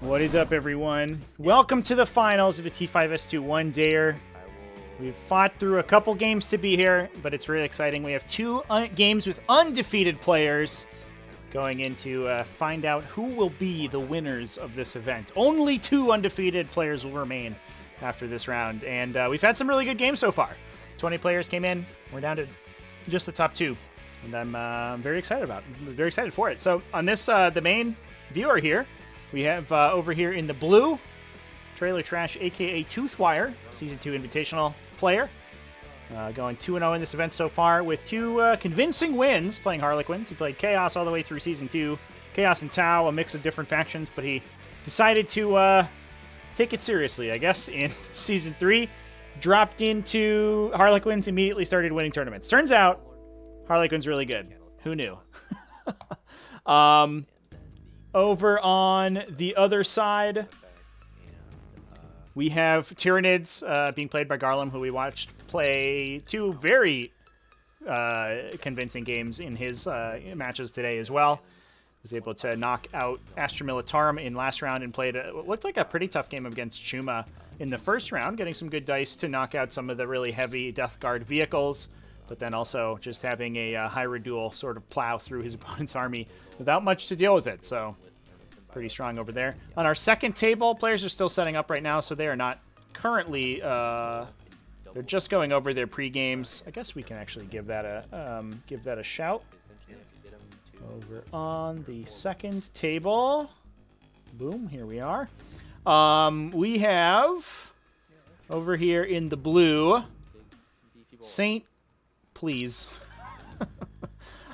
What is up, everyone? Welcome to the finals of the T5S2 one-dayer. We've fought through a couple games to be here, but it's really exciting. We have two games with undefeated players going in to find out who will be the winners of this event. Only two undefeated players will remain after this round, and we've had some really good games so far. 20 players came in. We're down to just the top two, and I'm very excited for it. So on this, the main viewer here, we have over here in the blue, Trailer Trash, aka Toothwire, Season 2 Invitational player. Going 2-0 in this event so far with two convincing wins playing Harlequins. He played Chaos all the way through Season 2. Chaos and Tau, a mix of different factions, but he decided to take it seriously, I guess, in Season 3. Dropped into Harlequins, immediately started winning tournaments. Turns out, Harlequins really good. Who knew? Over on the other side, we have Tyranids being played by Garland, who we watched play two very convincing games in his matches today as well. Was able to knock out Astra Militarum in last round and played what looked like a pretty tough game against Shuma in the first round, getting some good dice to knock out some of the really heavy Death Guard vehicles, but then also just having a Hyrule duel sort of plow through his opponent's army without much to deal with it, so pretty strong over there. On our second table, players are still setting up right now, so they are not currently, they're just going over their pre-games. I guess we can actually give that a shout. Over on the second table, boom, here we are. We have, over here in the blue, Saint, please.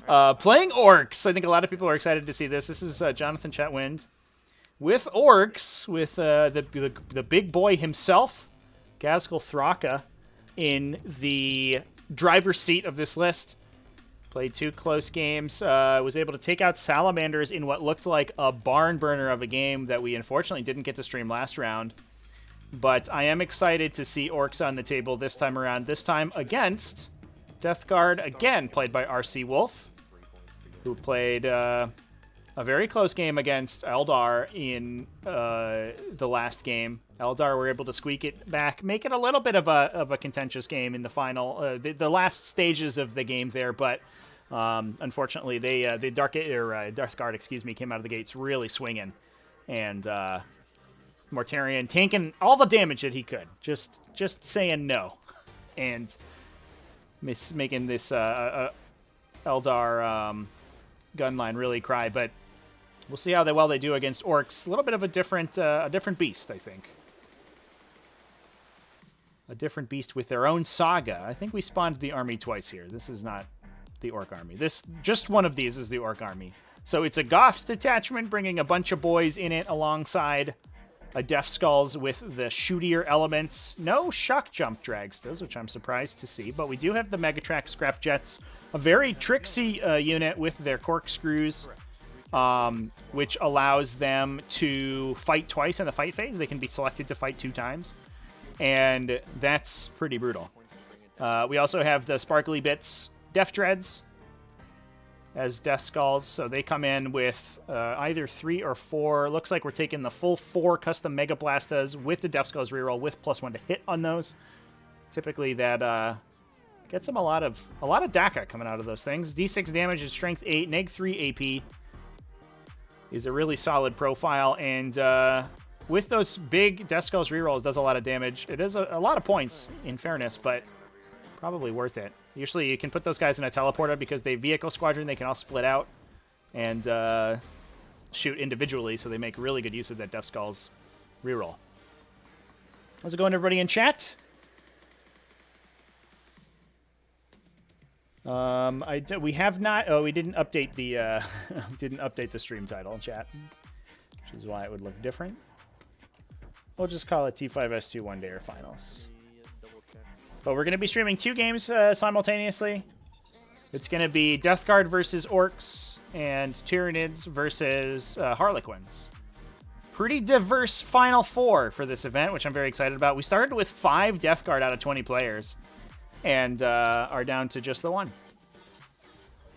Playing Orks. I think a lot of people are excited to see this. This is Jonathan Chetwynd with Orks, with the big boy himself, Gaskell Thraka, in the driver's seat of this list. Played two close games. Was able to take out Salamanders in what looked like a barn burner of a game that we unfortunately didn't get to stream last round. But I am excited to see Orks on the table this time around. This time against Death Guard, again played by RC Wolf, who played a very close game against Eldar in the last game. Eldar were able to squeak it back, make it a little bit of a contentious game in the final, the last stages of the game there, but unfortunately, the Death Guard, excuse me, came out of the gates really swinging, and Mortarion tanking all the damage that he could, just saying no, and making this Eldar gun line really cry. But we'll see how well they do against Orks. A little bit of a different beast, I think. A different beast with their own saga. I think we spawned the army twice here. This is not the Ork army. Just one of these is the Ork army. So it's a Goths detachment bringing a bunch of boys in it alongside a Death Skulls with the shootier elements. No shock jump dragstas, which I'm surprised to see, but we do have the Megatrack Scrap Jets, a very tricksy unit with their corkscrews, which allows them to fight twice in the fight phase. They can be selected to fight 2 times, and that's pretty brutal. We also have the Sparkly Bits Death Dreads as Death Skulls, so they come in with either 3 or 4. Looks like we're taking the full 4 custom Mega Blastas with the Death Skulls reroll with +1 to hit on those. Typically that gets them a lot of DACA coming out of those things. D6 damage is strength 8, neg 3 AP is a really solid profile, and with those big Death Skulls rerolls does a lot of damage. It is a lot of points in fairness, but probably worth it. Usually you can put those guys in a teleporter because they vehicle squadron. They can all split out and shoot individually, so they make really good use of that Death Skulls reroll. How's it going, everybody in chat? We have not. Oh, we didn't update the the stream title, chat, which is why it would look different. We'll just call it T5S2 one-dayer finals. But we're going to be streaming 2 games simultaneously. It's going to be Death Guard versus Orks and Tyranids versus Harlequins. Pretty diverse Final 4 for this event, which I'm very excited about. We started with 5 Death Guard out of 20 players and are down to just the 1.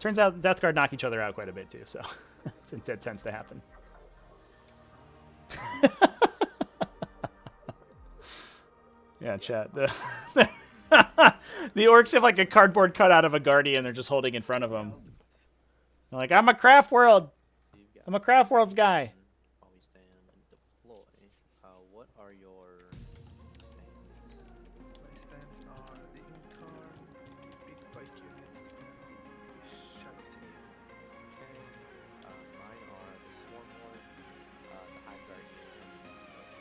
Turns out Death Guard knock each other out quite a bit too, so it tends to happen. Yeah, chat. The orcs have like a cardboard cutout of a guardian they're just holding in front of them. They're like, I'm a craft world. I'm a craft worlds guy. While we stand and deploy, what are your stands? My stands are the Incar, big bike unit, shadow team. Okay. Mine are the Swarm Horde, the Hive Guard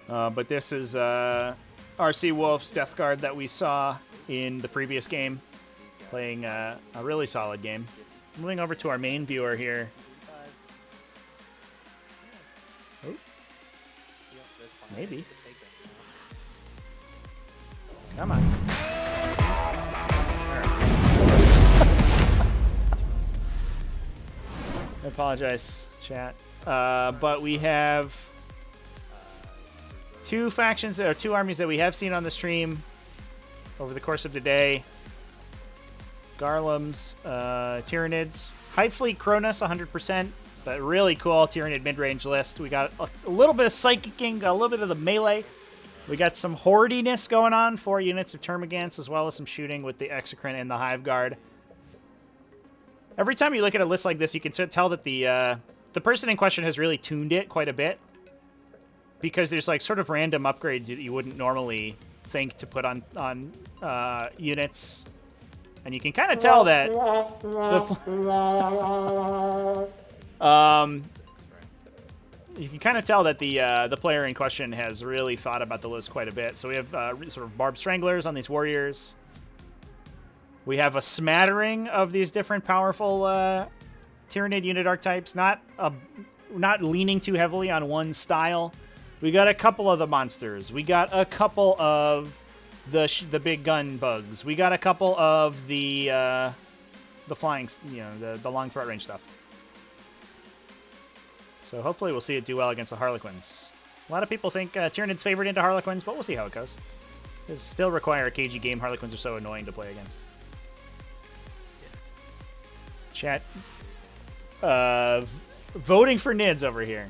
unit. But this is RC Wolf's Death Guard that we saw in the previous game, playing a really solid game. Moving over to our main viewer here. Oh. Maybe. Come on. I apologize, chat. But we have two factions, or two armies that we have seen on the stream over the course of the day. Garlums, Tyranids, Hive Fleet Kronos 100%, but really cool Tyranid mid-range list. We got a little bit of Psychicking, a little bit of the melee. We got some hordiness going on, 4 units of Termagants, as well as some shooting with the Exocrine and the Hive Guard. Every time you look at a list like this, you can tell that the person in question has really tuned it quite a bit, because there's like sort of random upgrades that you wouldn't normally think to put on units. And you can kind of tell that you can kind of tell that the player in question has really thought about the list quite a bit. So we have sort of Barbed Stranglers on these warriors. We have a smattering of these different powerful Tyranid unit archetypes, not leaning too heavily on one style. We got a couple of the monsters. We got a couple of the big gun bugs. We got a couple of the flying, the long threat range stuff. So hopefully we'll see it do well against the Harlequins. A lot of people think Tyranid's favored into Harlequins, but we'll see how it goes. It still require a KG game. Harlequins are so annoying to play against. Chat. Voting for Nids over here.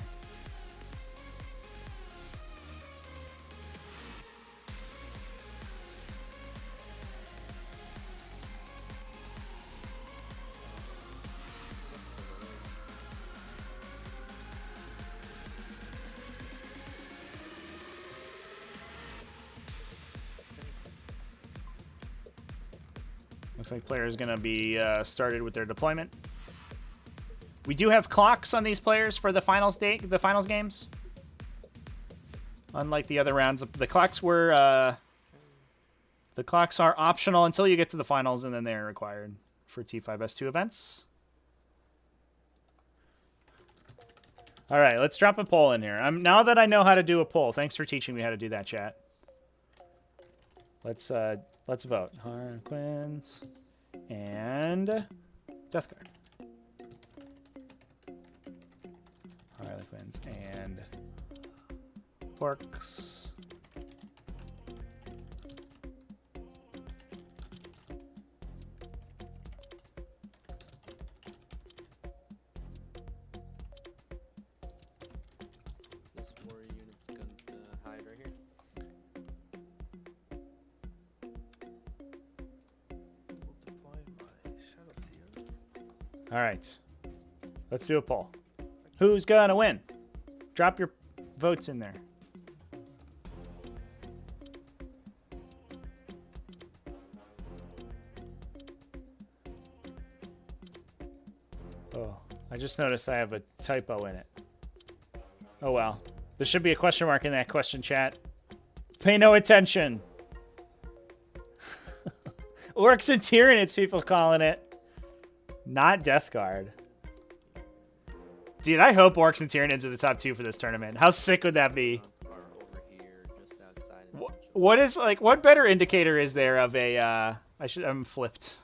Looks like player is going to be started with their deployment. We do have clocks on these players for the finals games. Unlike the other rounds, the clocks are optional until you get to the finals, and then they're required for T5S2 events. All right, let's drop a poll in here. Now that I know how to do a poll, thanks for teaching me how to do that, chat. Let's vote. Harlequins and Death Guard. Harlequins and Orks. This warrior unit's going to hide right here. We'll deploy my shadow team. All right. Let's do a poll. Who's gonna win? Drop your votes in there. Oh, I just noticed I have a typo in it. Oh well. There should be a question mark in that question, chat. Pay no attention. Orks and Tyranids, people calling it. Not Death Guard. Dude, I hope Orks and Tyranids are the top 2 for this tournament. How sick would that be? Over here, just outside. What better indicator is there of a, I'm flipped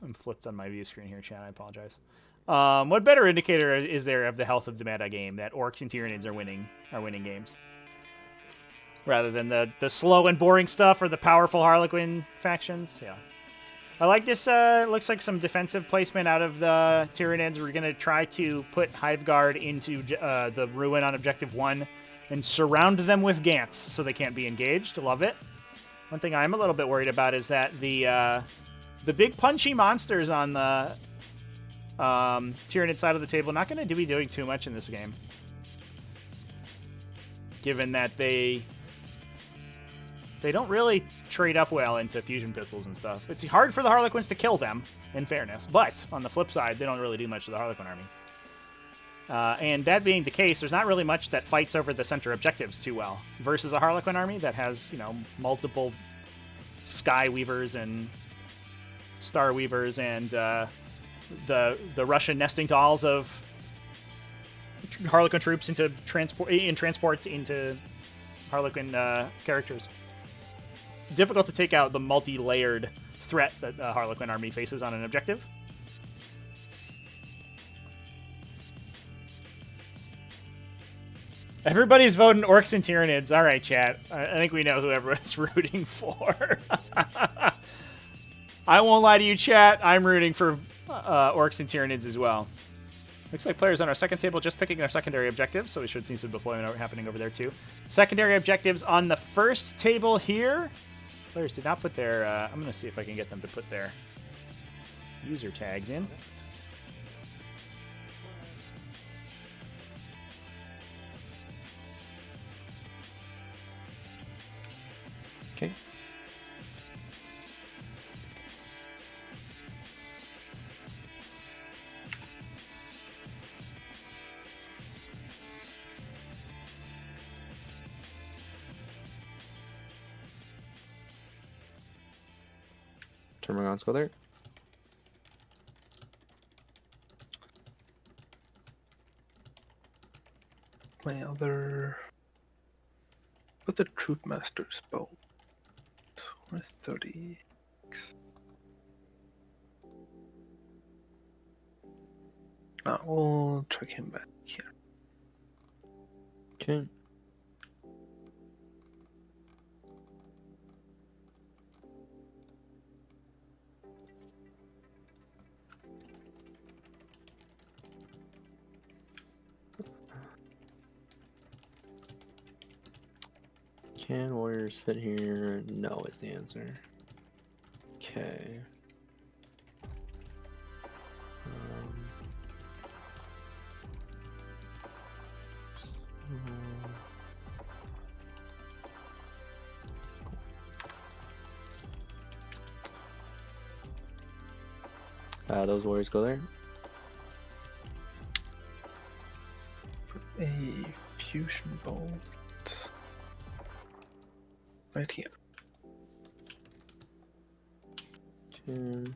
on my view screen here, chat, I apologize. What better indicator is there of the health of the meta game that Orks and Tyranids are winning games? Rather than the slow and boring stuff or the powerful Harlequin factions? Yeah. I like this, looks like some defensive placement out of the Tyranids. We're going to try to put Hive Guard into the Ruin on Objective 1 and surround them with Gants so they can't be engaged. Love it. One thing I'm a little bit worried about is that the big punchy monsters on the Tyranid side of the table not going to be doing too much in this game, given that they don't really trade up well into fusion pistols and stuff. It's hard for the Harlequins to kill them, in fairness, but on the flip side, they don't really do much to the Harlequin army. And that being the case, there's not really much that fights over the center objectives too well versus a Harlequin army that has, you know, multiple Sky Weavers and Star Weavers and the Russian nesting dolls of Harlequin troops into transports into Harlequin characters. Difficult to take out the multi-layered threat that the Harlequin army faces on an objective. Everybody's voting Orks and Tyranids. All right, chat. I think we know who everyone's rooting for. I won't lie to you, chat. I'm rooting for Orks and Tyranids as well. Looks like players on our second table just picking their secondary objectives, so we should see some deployment happening over there too. Secondary objectives on the first table here. Players did not put their... I'm going to see if I can get them to put their user tags in. Okay. Termagants go there. My other... Put the Troop Master's bow. Where's 30? We'll track him back here. Okay. Can warriors fit here? No is the answer. Okay. Those warriors go there. Put a fusion bolt right here. Okay.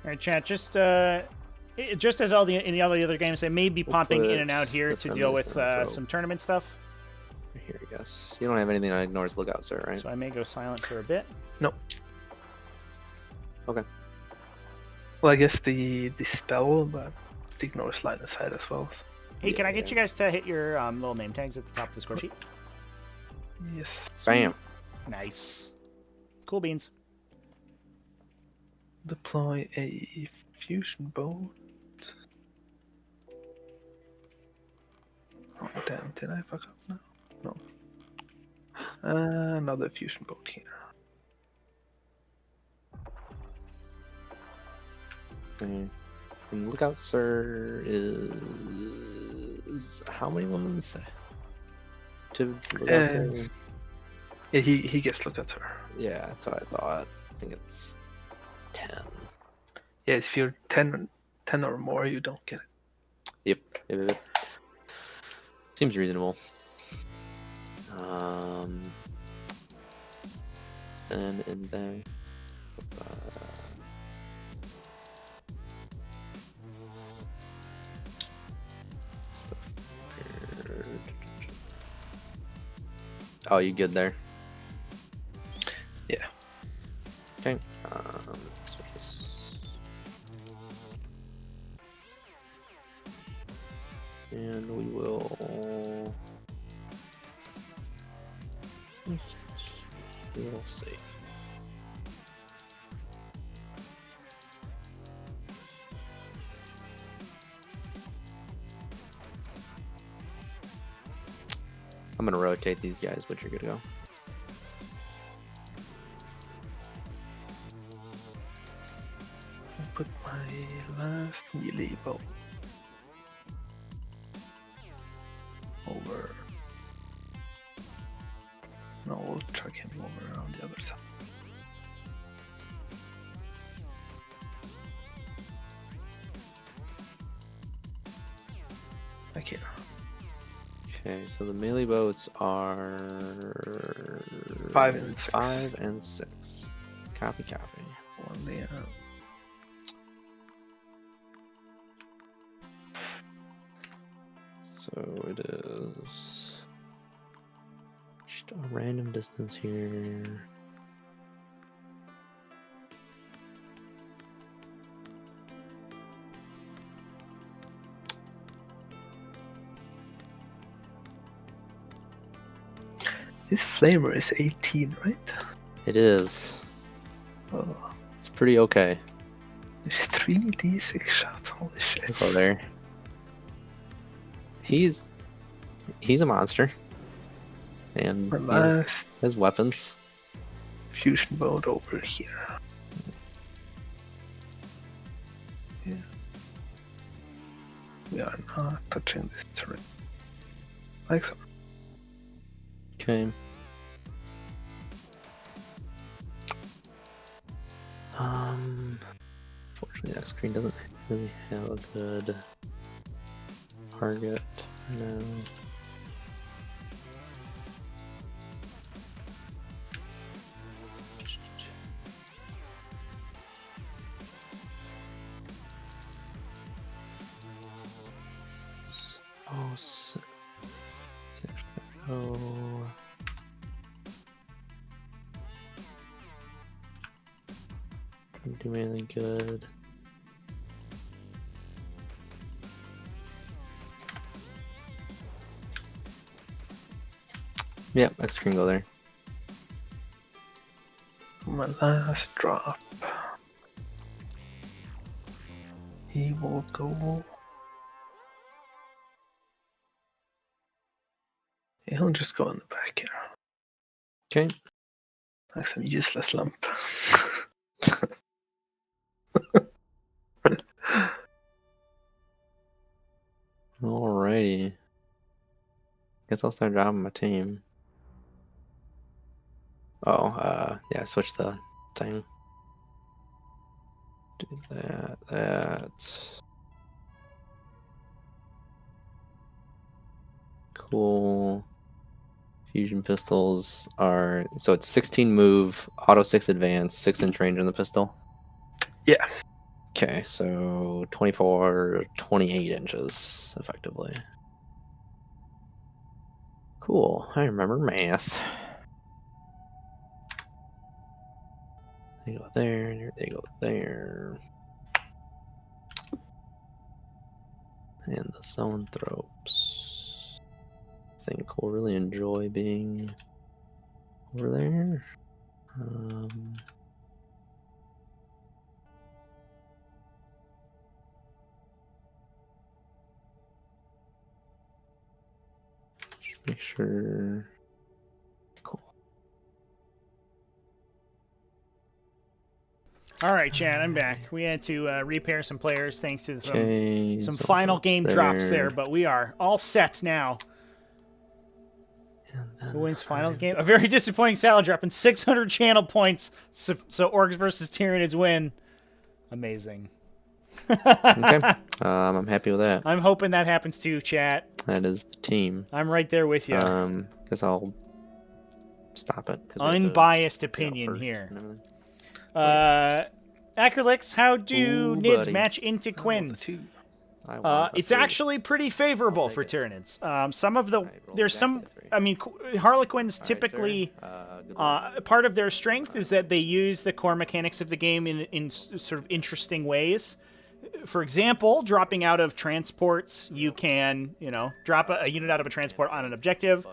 All right, chat. Just as all in the other games, they may be popping in and out here to deal with some tournament stuff. Here, I guess. You don't have anything on Ignore's Lookout, sir, right? So I may go silent for a bit. No. Okay. Well, I guess the spell, but it ignores line of sight as well. So. Hey, can I get you guys to hit your little name tags at the top of the score sheet? Yes. Bam. Nice. Cool beans. Deploy a fusion bolt. Oh damn, did I fuck up now? No. Another fusion bolt here. Okay. And Lookout, sir, is how many women's to Lookout, sir? Yeah, he gets Lookout, sir. Yeah, that's what I thought. I think it's 10. Yeah, if you're 10 or more, you don't get it. Yep. Seems reasonable. And in there. Stuff here. Oh, you good there? Yeah. Okay. Switch this. And we will... We'll see. I'm gonna rotate these guys, but you're good to go. I'll put my last melee bow over. No, we'll truck him over on the other side. Okay. Okay, so the melee boats are 5 and 6. 5 and 6. Copy, copy. One there. So it is just a random distance here. This flavor is 18, right? It is. Oh, It's pretty okay. it's 3d6 shots. Holy shit. Go there. He's a monster, and My he has last his weapons. fusion mode over here. Yeah. We are not touching this terrain. Like so. Okay. Fortunately, that screen doesn't really have a good target now. Oh, oh. Didn't do me anything good. Yep, X can go there. My last drop. He will go. He'll just go in the back here. Okay. Like some useless lump. Alrighty. Guess I'll start dropping my team. Oh, yeah, switch the thing. Do that. Cool. Fusion pistols are, so it's 16 move, auto 6 advance, 6-inch range on the pistol. Yeah. Okay, so 24, 28 inches, effectively. Cool, I remember math. They go there, they go there. And the zoanthropes, I think will really enjoy being over there. Just make sure. Cool. All right, Chad, I'm back. We had to repair some players thanks to Okay, some final game drops there, but we are all set now. Who wins finals game? A very disappointing salad drop and 600 channel points. So Orks versus Tyranids win. Amazing. Okay, I'm happy with that. I'm hoping that happens too, chat. That is the team. I'm right there with you. Guess I'll stop it. Unbiased opinion here. Acrylix, how do Nids match into Quins? It's actually pretty favorable for Tyranids. Harlequins typically, part of their strength is that they use the core mechanics of the game in sort of interesting ways. For example, dropping out of transports, you can, drop a unit out of a transport on an objective.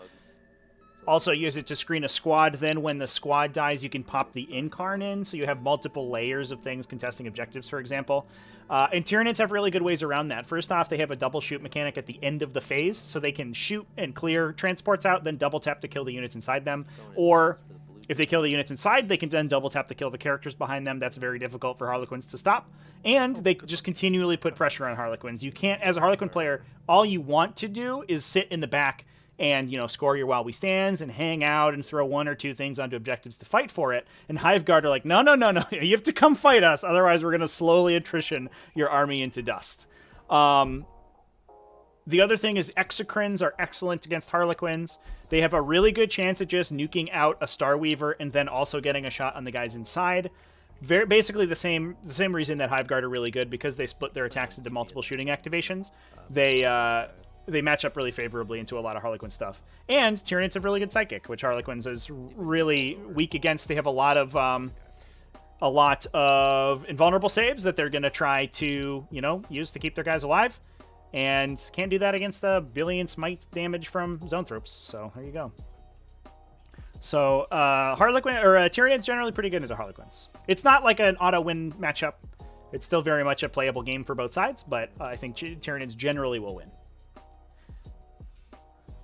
Also use it to screen a squad. Then when the squad dies, you can pop the incarn in, so you have multiple layers of things contesting objectives, for example. And Tyranids have really good ways around that. First off, they have a double shoot mechanic at the end of the phase, so they can shoot and clear transports out, then double tap to kill the units inside them. Or if they kill the units inside, they can then double tap to kill the characters behind them. That's very difficult for Harlequins to stop. And they just continually put pressure on Harlequins. You can't, as a Harlequin player, all you want to do is sit in the back and, score your while we stands and hang out and throw one or two things onto objectives to fight for it. And Hiveguard are like, no, you have to come fight us, otherwise we're going to slowly attrition your army into dust. The other thing is Exocrines are excellent against Harlequins. They have a really good chance at just nuking out a Starweaver and then also getting a shot on the guys inside. Basically the same reason that Hiveguard are really good, because they split their attacks into multiple shooting activations. They match up really favorably into a lot of Harlequin stuff. And Tyranids have really good Psychic, which Harlequins is really weak against. They have a lot of invulnerable saves that they're going to try to, use to keep their guys alive. And can't do that against the billion smite damage from Zone Troops. So there you go. So Tyranids generally pretty good into Harlequins. It's not like an auto-win matchup. It's still very much a playable game for both sides, but I think Tyranids generally will win.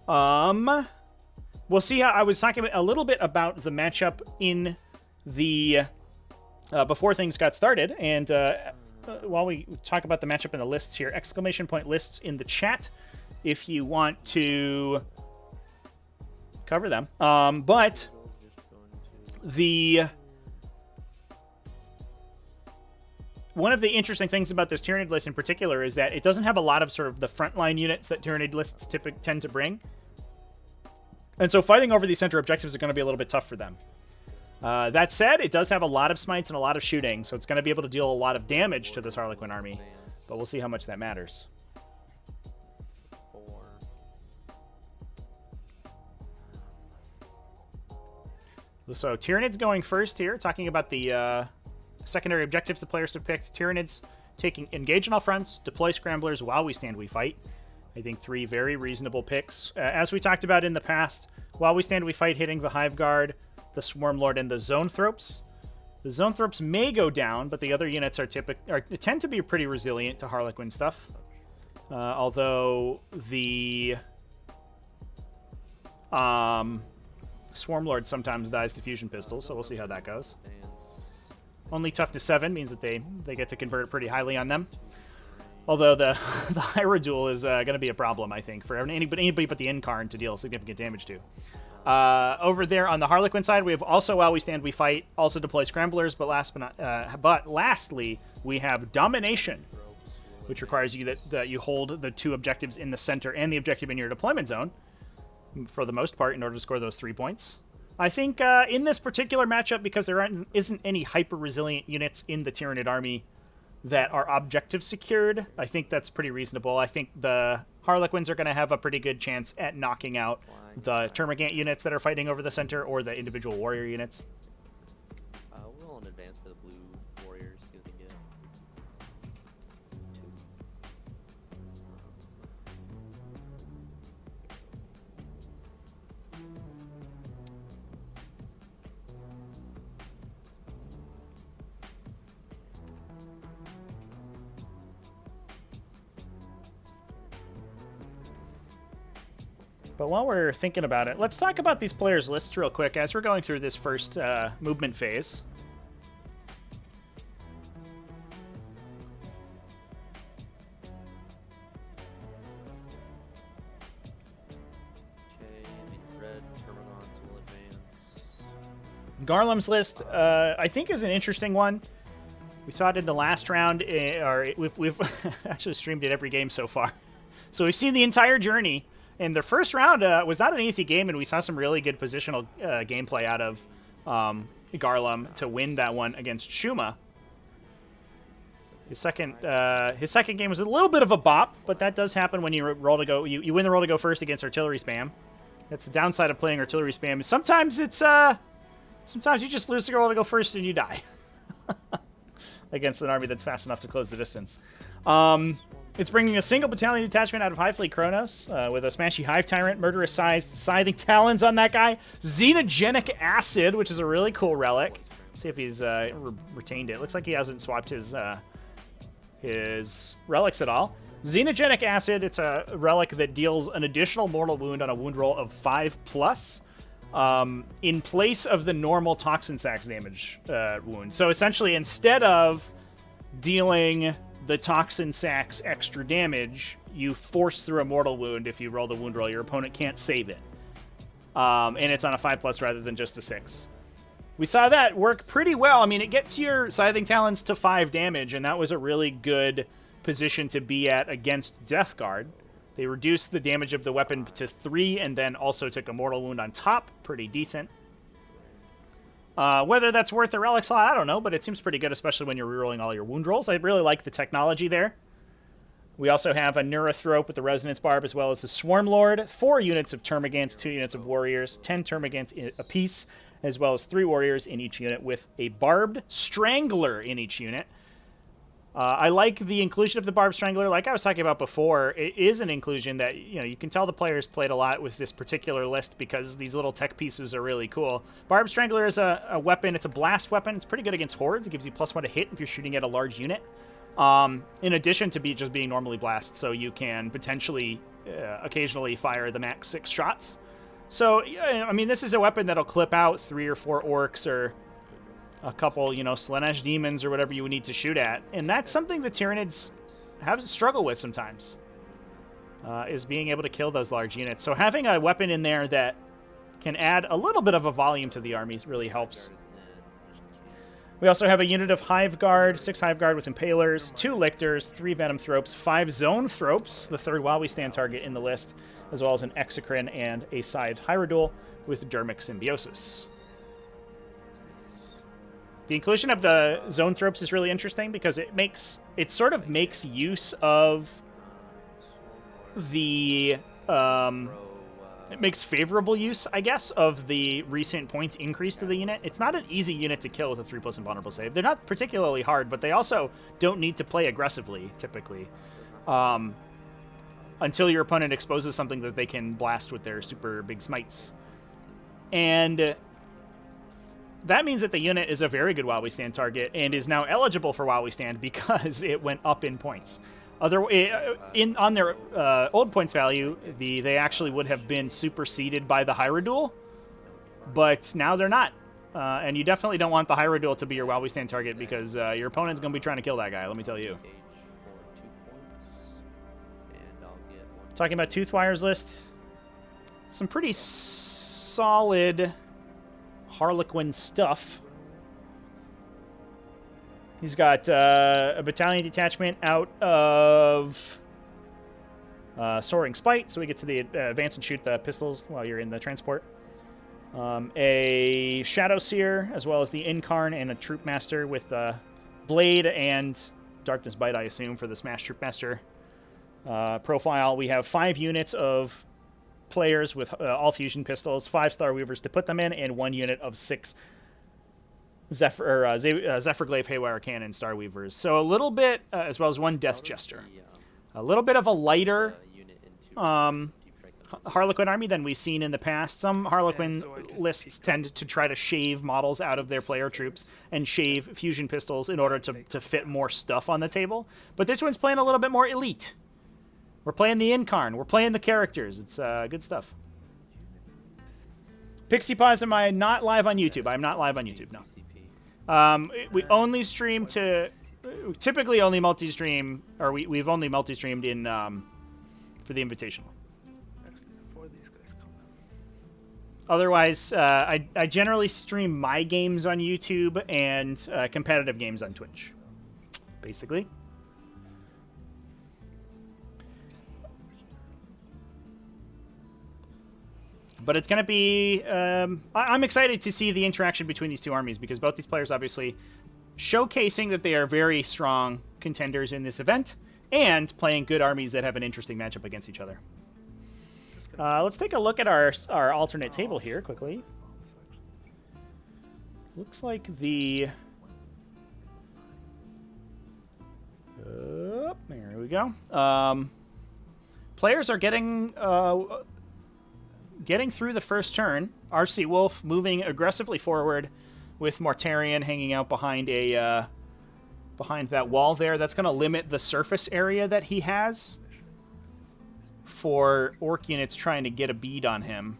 We'll see how I was talking a little bit about the matchup in the before things got started, and while we talk about the matchup in the lists here, exclamation point lists in the chat if you want to cover them. But one of the interesting things about this Tyranid list in particular is that it doesn't have a lot of sort of the frontline units that Tyranid lists tend to bring. And so fighting over these center objectives are going to be a little bit tough for them. That said, it does have a lot of smites and a lot of shooting, so it's going to be able to deal a lot of damage to this Harlequin army. But we'll see how much that matters. So Tyranids going first here, talking about the secondary objectives the players have picked. Tyranids taking engage on all fronts, deploy scramblers while we stand, we fight. I think 3 very reasonable picks. As we talked about in the past, while we stand, we fight, hitting the Hiveguard, the Swarmlord, and the Zonethropes. The Zonethropes may go down, but the other units tend to be pretty resilient to Harlequin stuff. Although the Swarmlord sometimes dies to fusion pistols, so we'll see how that goes. Only toughness 7 means that they get to convert pretty highly on them. Although the Hierodule is going to be a problem, I think, for anybody but the Incarn to deal significant damage to. Over there on the Harlequin side, we have also while we stand, we fight, also deploy scramblers, but lastly, we have Domination, which requires you that you hold the 2 objectives in the center and the objective in your deployment zone, for the most part, in order to score those 3 points. I think in this particular matchup, because there isn't any hyper-resilient units in the Tyranid army that are objective secured, I think that's pretty reasonable. I think the Harlequins are going to have a pretty good chance at knocking out the Termagant units that are fighting over the center, or the individual warrior units. We'll in advance for the blue warriors, see what they get. 2. But while we're thinking about it, let's talk about these players' lists real quick as we're going through this first movement phase. Garlem's list, I think, is an interesting one. We saw it in the last round, or we've actually streamed it every game so far. So we've seen the entire journey. And the first round was not an easy game, and we saw some really good positional gameplay out of Garlem to win that one against Shuma. His second game was a little bit of a bop, but that does happen when you roll to go. You win the roll to go first against artillery spam. That's the downside of playing artillery spam. Sometimes it's sometimes you just lose the roll to go first and you die. against an army that's fast enough to close the distance. It's bringing a single battalion detachment out of High Fleet Kronos with a Smashy Hive Tyrant, Murderous Sized Scything Talons on that guy, Xenogenic Acid, which is a really cool relic. See if he's retained it. Looks like he hasn't swapped his relics at all. Xenogenic Acid, it's a relic that deals an additional mortal wound on a wound roll of 5+, in place of the normal Toxin Sacs damage wound. So essentially, instead of dealing the Toxin Sacs extra damage, you force through a mortal wound if you roll the wound roll. Your opponent can't save it. And it's on a 5+ rather than just a 6. We saw that work pretty well. I mean, it gets your Scything Talons to 5 damage, and that was a really good position to be at against Death Guard. They reduced the damage of the weapon to 3 and then also took a mortal wound on top. Pretty decent. Whether that's worth the relic slot, I don't know, but it seems pretty good, especially when you're rerolling all your wound rolls. I really like the technology there. We also have a Neurothrope with the Resonance Barb, as well as the Swarm Lord, 4 units of Termagants, 2 units of Warriors, 10 Termagants apiece, as well as 3 Warriors in each unit with a Barbed Strangler in each unit. I like the inclusion of the Barbed Strangler. Like I was talking about before, it is an inclusion that, you can tell the players played a lot with this particular list because these little tech pieces are really cool. Barbed Strangler is a weapon. It's a blast weapon. It's pretty good against hordes. It gives you +1 to hit if you're shooting at a large unit. In addition to just being normally blast, so you can potentially occasionally fire the max 6 shots. So, I mean, this is a weapon that'll clip out 3 or 4 orcs or a couple, Slanesh demons or whatever you would need to shoot at. And that's something the Tyranids have to struggle with sometimes, is being able to kill those large units. So having a weapon in there that can add a little bit of a volume to the armies really helps. We also have a unit of Hive Guard, 6 Hive Guard with Impalers, 2 Lictors, 3 Venom Thropes, 5 Zone Thropes, the 3rd While We Stand target in the list, as well as an Exocrine and a Scythed Hierodule with Dermic Symbiosis. The inclusion of the Zone Thropes is really interesting because it sort of makes use of the it makes favorable use, I guess, of the recent points increase to the unit. It's not an easy unit to kill with a 3+ invulnerable save. They're not particularly hard, but they also don't need to play aggressively, typically, until your opponent exposes something that they can blast with their super big smites. And that means that the unit is a very good While We Stand target and is now eligible for While We Stand because it went up in points. On their old points value, they actually would have been superseded by the Hierodule, but now they're not. And you definitely don't want the Hierodule to be your While We Stand target because your opponent's going to be trying to kill that guy, let me tell you. Talking about Toothwire's list, some pretty solid Harlequin stuff. He's got a battalion detachment out of Soaring Spite, so we get to the advance and shoot the pistols while you're in the transport. A Shadow Seer, as well as the Incarn and a Troop Master with Blade and Darkness Bite, I assume, for the Smash Troop Master profile. We have 5 units of players with all fusion pistols, 5 Star Weavers to put them in, and 1 unit of 6 Zephyrglaive Haywire Cannon Star Weavers. So a little bit, as well as 1 Death Jester. A little bit of a lighter Harlequin army than we've seen in the past. Some Harlequin lists tend to try to shave models out of their player troops and shave fusion pistols in order to fit more stuff on the table. But this one's playing a little bit more elite. We're playing the Incarn. We're playing the characters. It's good stuff. Pixie Paws, am I not live on YouTube? I'm not live on YouTube, no. We only stream to... Typically only multi-stream... Or we've only multi-streamed in... for the Invitational. Otherwise, I generally stream my games on YouTube and competitive games on Twitch. Basically. But it's going to be... I'm excited to see the interaction between these two armies because both these players obviously showcasing that they are very strong contenders in this event and playing good armies that have an interesting matchup against each other. Let's take a look at our alternate table here quickly. Looks like the we go. Players are getting through the first turn. RC Wolf moving aggressively forward with Mortarion hanging out behind behind that wall there. That's going to limit the surface area that he has for Orc units trying to get a bead on him.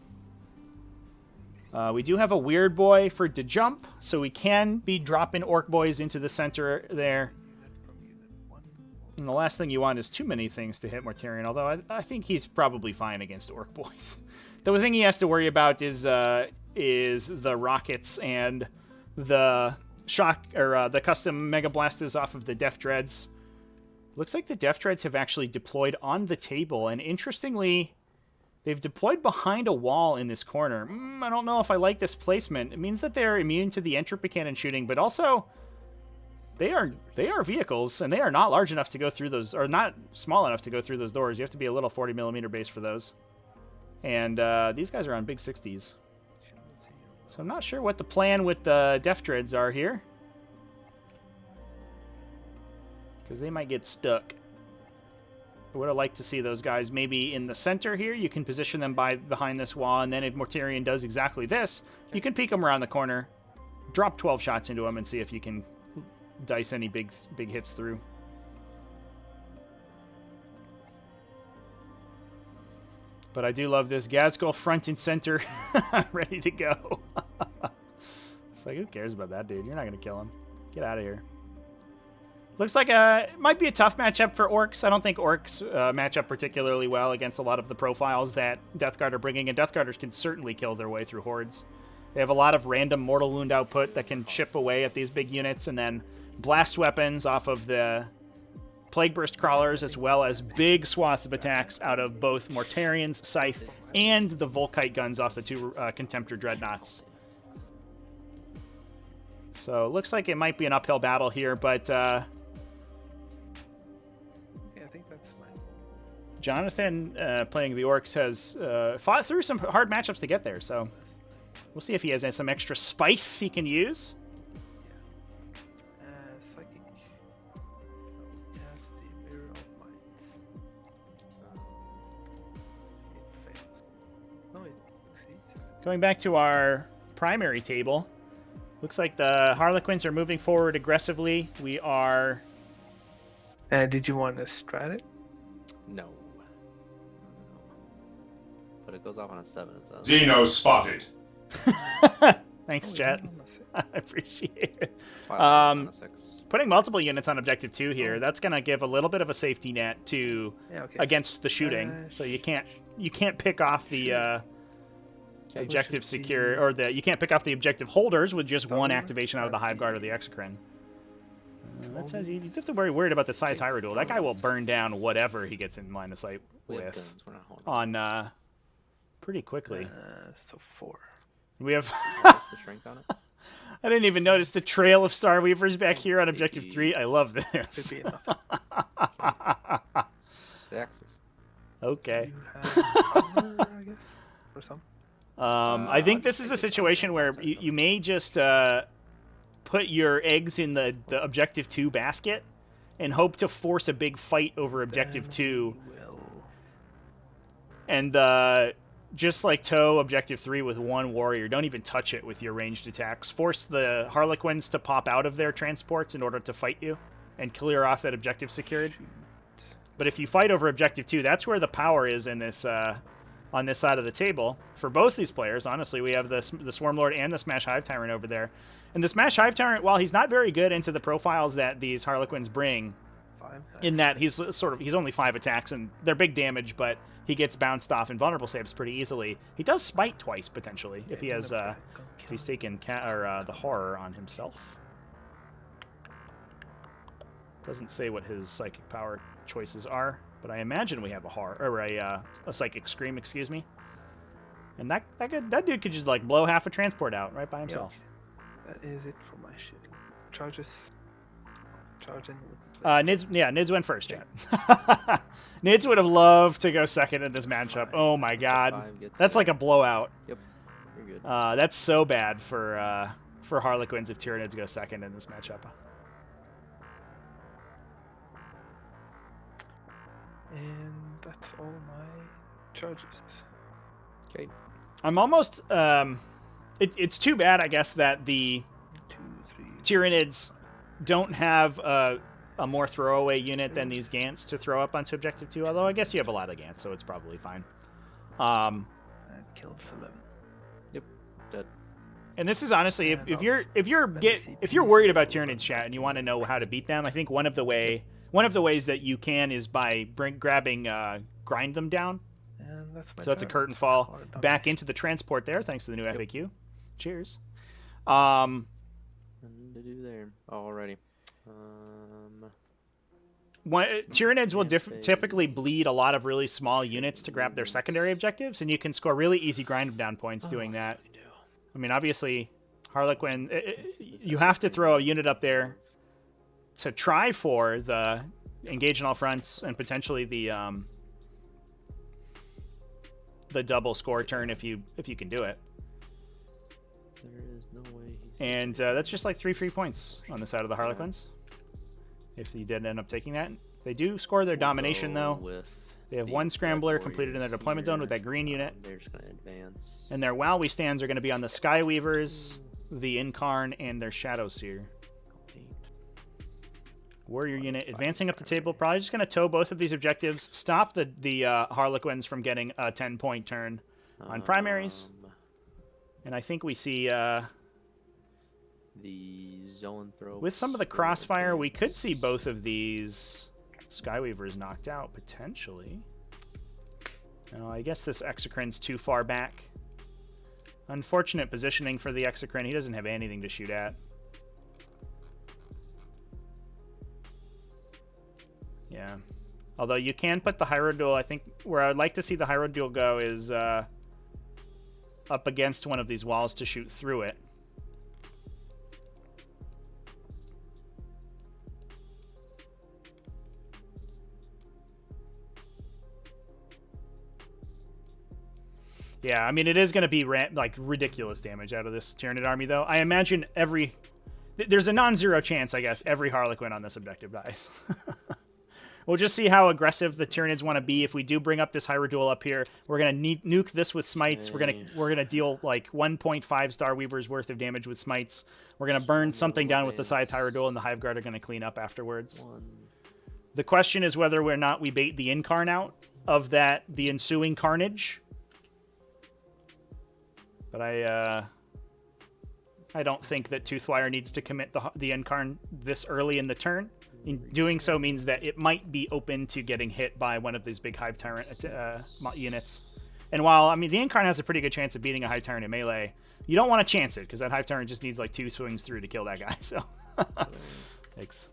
We do have a Weird Boy for to jump, so we can be dropping Orc Boys into the center there. And the last thing you want is too many things to hit Mortarion, although I think he's probably fine against Orc Boys. The thing he has to worry about is the rockets and the shock, or the custom Mega Blasters off of the Def Dreads. Looks like the Def Dreads have actually deployed on the table, and interestingly, they've deployed behind a wall in this corner. I don't know if I like this placement. It means that they're immune to the entropy cannon shooting, but also they are vehicles, and they are not large enough to go through those, or not small enough to go through those doors. You have to be a little 40mm base for those. And these guys are on big 60s. So I'm not sure what the plan with the Def Dreads are here, because they might get stuck. I would have liked to see those guys maybe in the center here. You can position them behind this wall, and then if Mortarion does exactly this, you can peek them around the corner, drop 12 shots into them, and see if you can dice any big hits through. But I do love this Gazgul front and center, ready to go. It's like, who cares about that dude? You're not going to kill him. Get out of here. Looks like it might be a tough matchup for Orks. I don't think Orks match up particularly well against a lot of the profiles that Death Guard are bringing, and Death Guarders can certainly kill their way through hordes. They have a lot of random mortal wound output that can chip away at these big units, and then blast weapons off of the Plague Burst Crawlers, as well as big swaths of attacks out of both Mortarion's Scythe and the Volkite guns off the two Contemptor Dreadnoughts. So it looks like it might be an uphill battle here, but Yeah, I think that's fine. Jonathan, playing the Orks, has fought through some hard matchups to get there, so we'll see if he has some extra spice he can use. Psychic. Yes, the Mirror of Minds. It fails. No, it succeeds. Going back to our primary table, looks like the Harlequins are moving forward aggressively. We are... Did you want to strat it? No. But it goes off on a 7, it says. Xeno spotted. Thanks, Oh, chat. yeah, on a 6. I appreciate it. On a 6. Putting multiple units on objective 2 here, that's going to give a little bit of a safety net to Yeah, okay. against the shooting. So you can't pick off the objective secure, or you can't pick off the objective holders with just one activation out of the Hive Guard or the Exocrine. That says you have to be worried about the size Hyrule. That guy will burn down whatever he gets in line of sight We have with guns, we're not holding. on pretty quickly. So 4. We have... What's the strength on it? I didn't even notice the trail of Star Weavers back here on objective 3. I love this. Could be enough. 6. Okay. You have armor, I guess, or something. I think this is a situation where you may just put your eggs in the objective 2 basket and hope to force a big fight over objective 2, Well, and just like tow objective 3 with one warrior. Don't even touch it with your ranged attacks. Force the Harlequins to pop out of their transports in order to fight you and clear off that objective secured. But if you fight over objective 2, that's where the power is in this on this side of the table for both these players. Honestly, we have the Swarmlord and the Smash Hive Tyrant over there. And the Smash Hive Tyrant, while he's not very good into the profiles that these Harlequins bring, 5. in that he's only 5 attacks and they're big damage, but he gets bounced off and vulnerable saves pretty easily. He does smite twice potentially if he has if he's taken the horror on himself. Doesn't say what his psychic power choices are, but I imagine we have a horror or a psychic scream, excuse me. And that dude could just like blow half a transport out right by himself. That is it for my shit. Charges. Charging. Nids went first, chat. Nids would have loved to go second in this matchup. Oh my god. That's like a blowout. Yep. You're good. That's so bad for Harlequins if Tyranids go second in this matchup. And that's all my charges. Okay. I'm almost. It's too bad, I guess, that the 1, 2, 3. Tyranids don't have a more throwaway unit than these Gants to throw up onto Objective 2, although I guess you have a lot of Gants, so it's probably fine. And killed 11. Yep. Dead. And this is honestly, if you're worried about Tyranids, chat, and you want to know how to beat them, I think one of the ways that you can is by grabbing grind them down. And that's my So that's a turn. curtain fall Hard on back me. into the transport there, thanks to the new FAQ. Cheers. Nothing to do there. Alrighty. Tyranids will typically bleed a lot of really small units to grab their secondary objectives, and you can score really easy grind them down points doing that. I mean, obviously, Harlequin, you have to throw a unit up there to try for the engage on all fronts and potentially the double score turn if you can do it. There is no way. And that's just like 3 free points on the side of the Harlequins. If you did end up taking that. They do score their domination, though. They have one scrambler completed in their deployment zone with that green unit. They're just going to advance. And their Wowie stands are going to be on the Skyweavers, the Incarn, and their Shadow Seer. Warrior unit advancing up the table. Probably just going to tow both of these objectives. Stop the Harlequins from getting a 10-point turn on primaries. And I think we see... the zone throw. with some of the crossfire, we could see both of these Skyweavers knocked out, potentially. I guess this Exocrin's too far back. Unfortunate positioning for the Exocrin. He doesn't have anything to shoot at. Yeah. Although you can put the Hierodule, I think, where I'd like to see the Hierodule go is up against one of these walls to shoot through it. Yeah, I mean, it is going to be like ridiculous damage out of this Tyranid army, though. I imagine there's a non-zero chance, I guess, every Harlequin on this objective dies. We'll just see how aggressive the Tyranids want to be. If we do bring up this Hierodule up here, we're going to nuke this with smites. We're gonna deal like 1.5 Star Weavers worth of damage with smites. We're going to burn something down with the Scythe Hierodule, and the Hive Guard are going to clean up afterwards. The question is whether or not we bait the Incarn out of the ensuing carnage. But I don't think that Toothwire needs to commit the Incarn this early in the turn. In doing so means that it might be open to getting hit by one of these big Hive Tyrant units. And while, I mean, the Incarn has a pretty good chance of beating a Hive Tyrant in melee, you don't want to chance it, because that Hive Tyrant just needs like 2 swings through to kill that guy, so. Thanks.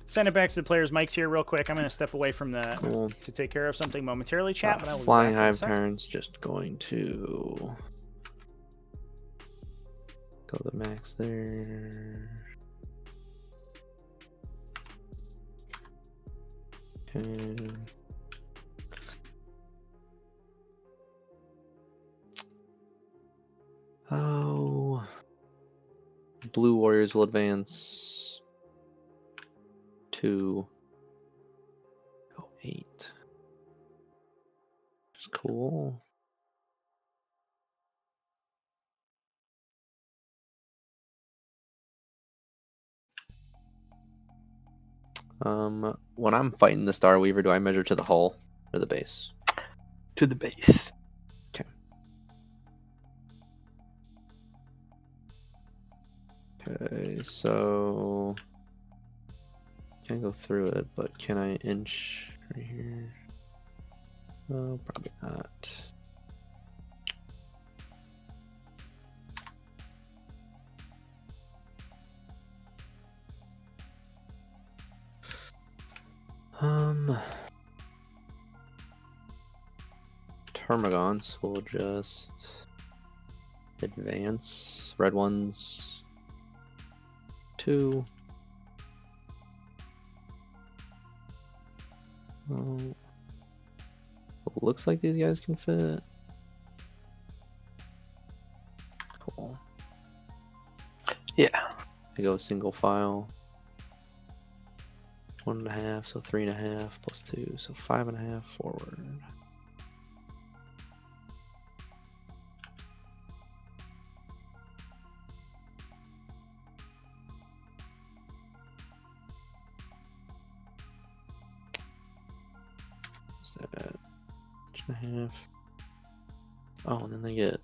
Send it back to the players' mics here real quick. I'm going to step away from to take care of something momentarily, chat. But I will Flying be back in a Hive second. turns just going to go the max there. Okay. Oh, Blue Warriors will advance. 2, go 8. It's cool. When I'm fighting the Star Weaver, do I measure to the hull or the base? To the base. Okay. Okay, so can't go through it, but can I inch right here? Oh, probably not. Termagants will just advance. Red ones 2. Oh, looks like these guys can fit. Cool. Yeah. I go single file. 1.5, so 3.5 plus 2, so 5.5 forward. What's that? 2.5. Oh, and then they get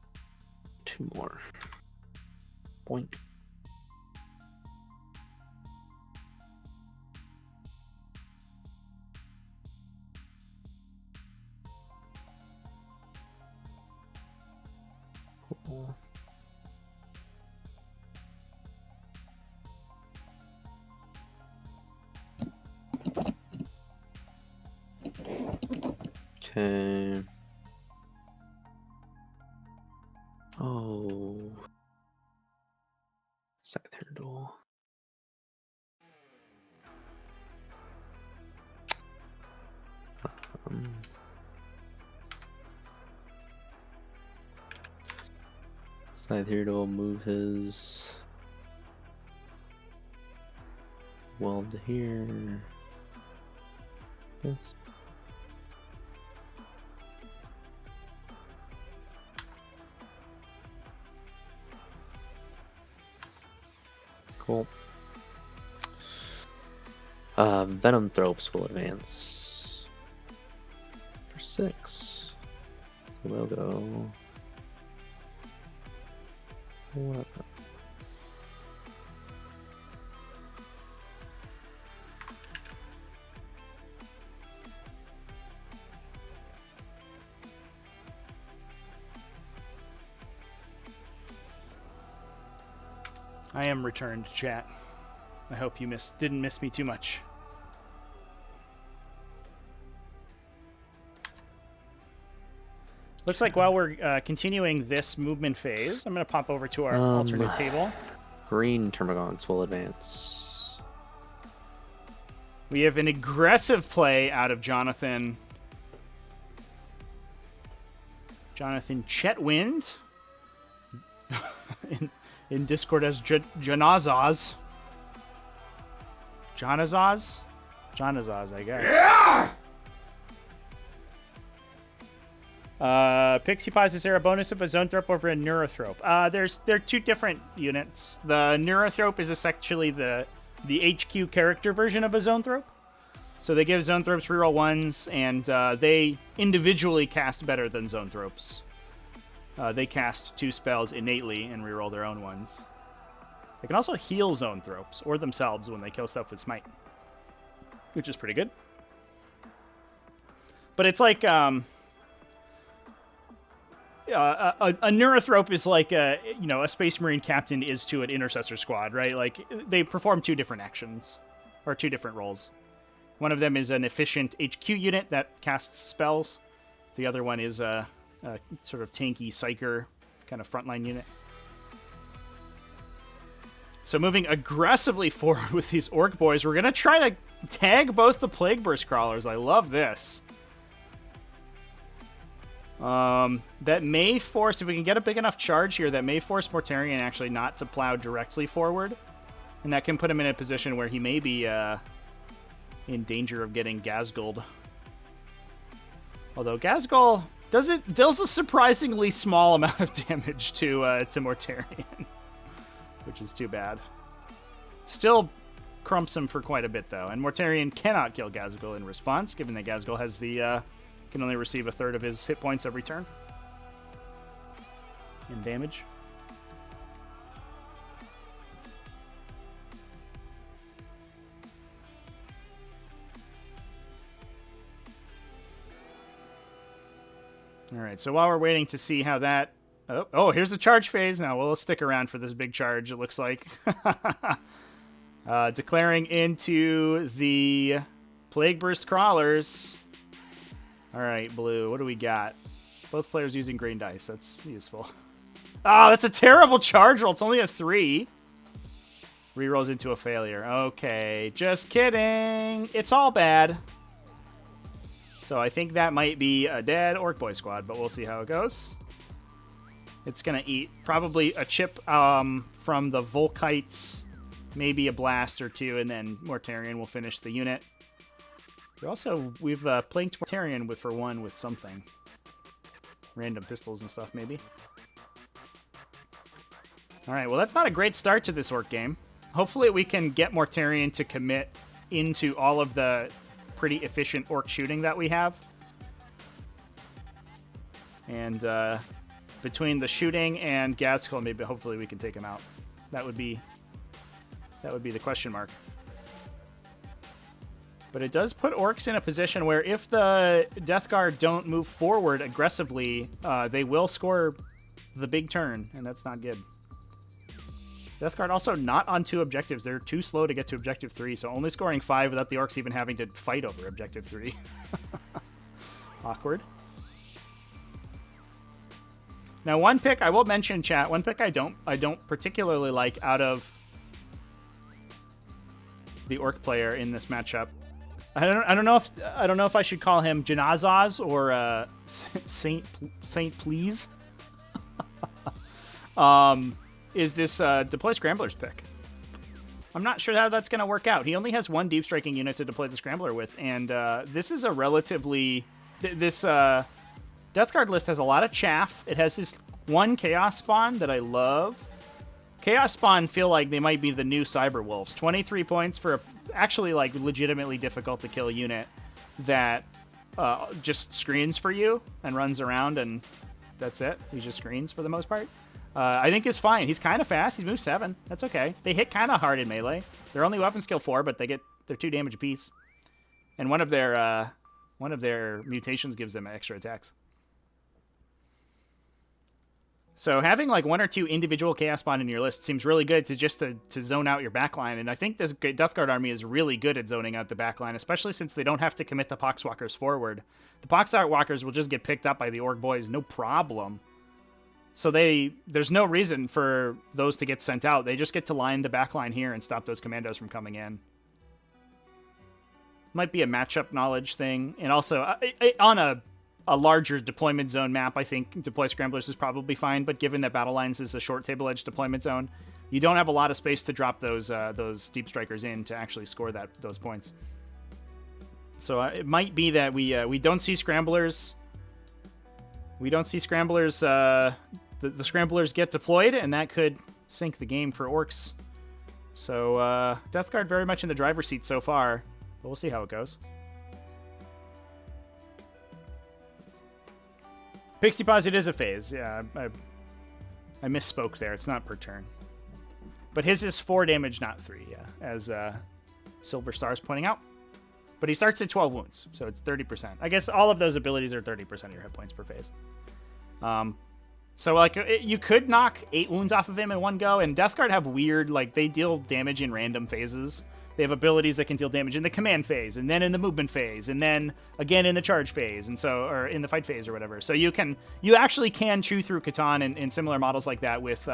2 more. Boink. Cool. Okay. Oh. Scythe duel. Scythe duel move his weld to here. Yes. Cool. Venom Thropes will advance for 6. They'll go. What? I am returned, chat. I hope you didn't miss me too much. Looks like while we're continuing this movement phase, I'm going to pop over to our alternate table. Green Termagants will advance. We have an aggressive play out of Jonathan. Jonathan Chetwind. in Discord as Janazaz. Janazaz? Janazaz, I guess. Yeah! Pixie Paws, is there a bonus of a Zoanthrope over a Neurothrope? They're 2 different units. The Neurothrope is essentially the HQ character version of a Zoanthrope. So they give Zoanthropes reroll 1s, and they individually cast better than Zoanthropes. They cast 2 spells innately and reroll their own ones. They can also heal Zoanthropes, or themselves when they kill stuff with Smite, which is pretty good. But it's like a Neurothrope is like a Space Marine captain is to an Intercessor squad, right? Like they perform 2 different actions or 2 different roles. One of them is an efficient HQ unit that casts spells. The other one is a sort of tanky psyker kind of frontline unit. So moving aggressively forward with these Orc boys, we're going to try to tag both the Plague Burst Crawlers. I love this. That may force, if we can get a big enough charge here, that may force Mortarion actually not to plow directly forward. And that can put him in a position where he may be in danger of getting Gazguled. Although Gazgul deals a surprisingly small amount of damage to Mortarion, which is too bad. Still crumps him for quite a bit though, and Mortarion cannot kill Gazgul in response, given that Gazgul has the can only receive 1/3 of his hit points every turn in damage. All right, so while we're waiting to see how that... Oh, here's the charge phase. Now, we'll stick around for this big charge, it looks like. Declaring into the Plague Burst Crawlers. All right, blue, what do we got? Both players using green dice. That's useful. Oh, that's a terrible charge roll. It's only a 3. Rerolls into a failure. Okay, just kidding. It's all bad. So I think that might be a dead Orc Boy squad, but we'll see how it goes. It's going to eat probably a chip from the Volkites, maybe a blast or two, and then Mortarion will finish the unit. We've planked Mortarion for one with something. Random pistols and stuff, maybe. Alright, well, that's not a great start to this Orc game. Hopefully we can get Mortarion to commit into all of the pretty efficient Orc shooting that we have. And between the shooting and Gadskull, maybe hopefully we can take him out. That would be the question mark. But it does put Orcs in a position where if the Death Guard don't move forward aggressively, they will score the big turn, and that's not good. Death Guard also not on 2 objectives. They're too slow to get to Objective 3, so only scoring 5 without the Orcs even having to fight over Objective 3. Awkward. Now, one pick I will mention, chat. One pick I don't particularly like out of the Orc player in this matchup. I don't know if I should call him Janazaz or Saint Please. Is this Deploy Scramblers pick? I'm not sure how that's going to work out. He only has 1 deep striking unit to deploy the Scrambler with, and this is a relatively... This Death Guard list has a lot of chaff. It has this 1 Chaos Spawn that I love. Chaos Spawn feel like they might be the new Cyber Wolves. 23 points for a actually like legitimately difficult to kill unit that just screens for you and runs around, and that's it. He just screens for the most part. I think is fine. He's kind of fast. He's moved 7. That's okay. They hit kind of hard in melee. They're only weapon skill 4, but they're 2 damage apiece. And one of their mutations gives them extra attacks. So having like 1 or 2 individual Chaos Spawn in your list seems really good to zone out your backline. And I think this Death Guard army is really good at zoning out the backline, especially since they don't have to commit the Poxwalkers forward. The Poxwalkers will just get picked up by the Orc boys, no problem. So there's no reason for those to get sent out. They just get to line the backline here and stop those commandos from coming in. Might be a matchup knowledge thing. And also, on a larger deployment zone map, I think Deploy Scramblers is probably fine. But given that Battle Lines is a short table edge deployment zone, you don't have a lot of space to drop those Deep Strikers in to actually score those points. So it might be that we don't see Scramblers. We don't see Scramblers... The Scramblers get deployed, and that could sink the game for Orcs. So, Death Guard very much in the driver's seat so far, but we'll see how it goes. Pixie Paws, it is a phase. Yeah, I misspoke there. It's not per turn. But his is 4 damage, not 3, yeah, as Silver Star's pointing out. But he starts at 12 wounds, so it's 30%. I guess all of those abilities are 30% of your hit points per phase. So, like, you could knock 8 wounds off of him in one go, and Death Guard have weird, like, they deal damage in random phases. They have abilities that can deal damage in the command phase, and then in the movement phase, and then again in the charge phase, and so, or in the fight phase or whatever. So you actually can chew through Catan in similar models like that with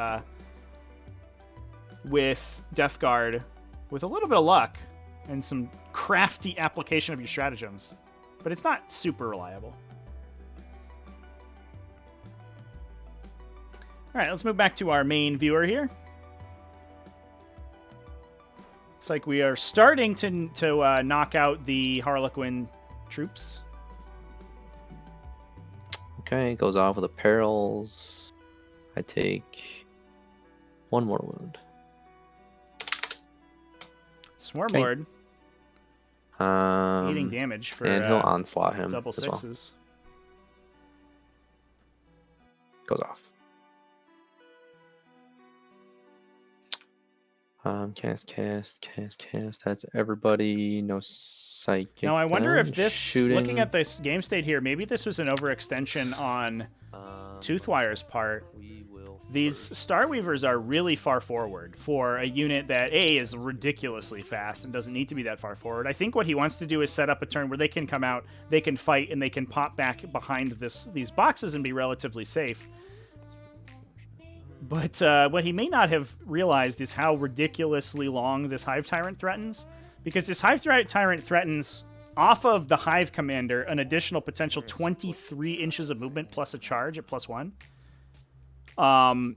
Death Guard with a little bit of luck and some crafty application of your stratagems. But it's not super reliable. All right, let's move back to our main viewer here. Looks like we are starting to knock out the Harlequin troops. Okay, goes off with the perils. I take 1 more wound. Swarmlord. Okay. Eating damage for and he'll onslaught him. double sixes. Goes off. Cast. That's everybody. No psychic. Now I wonder if this, shooting. looking at this game state here, maybe this was an overextension on Toothwire's part. These Starweavers are really far forward for a unit that A, is ridiculously fast and doesn't need to be that far forward. I think what he wants to do is set up a turn where they can come out, they can fight, and they can pop back behind these boxes and be relatively safe. But what he may not have realized is how ridiculously long this Hive Tyrant threatens. Because this Hive Tyrant threatens, off of the Hive Commander, an additional potential 23 inches of movement plus a charge at +1. And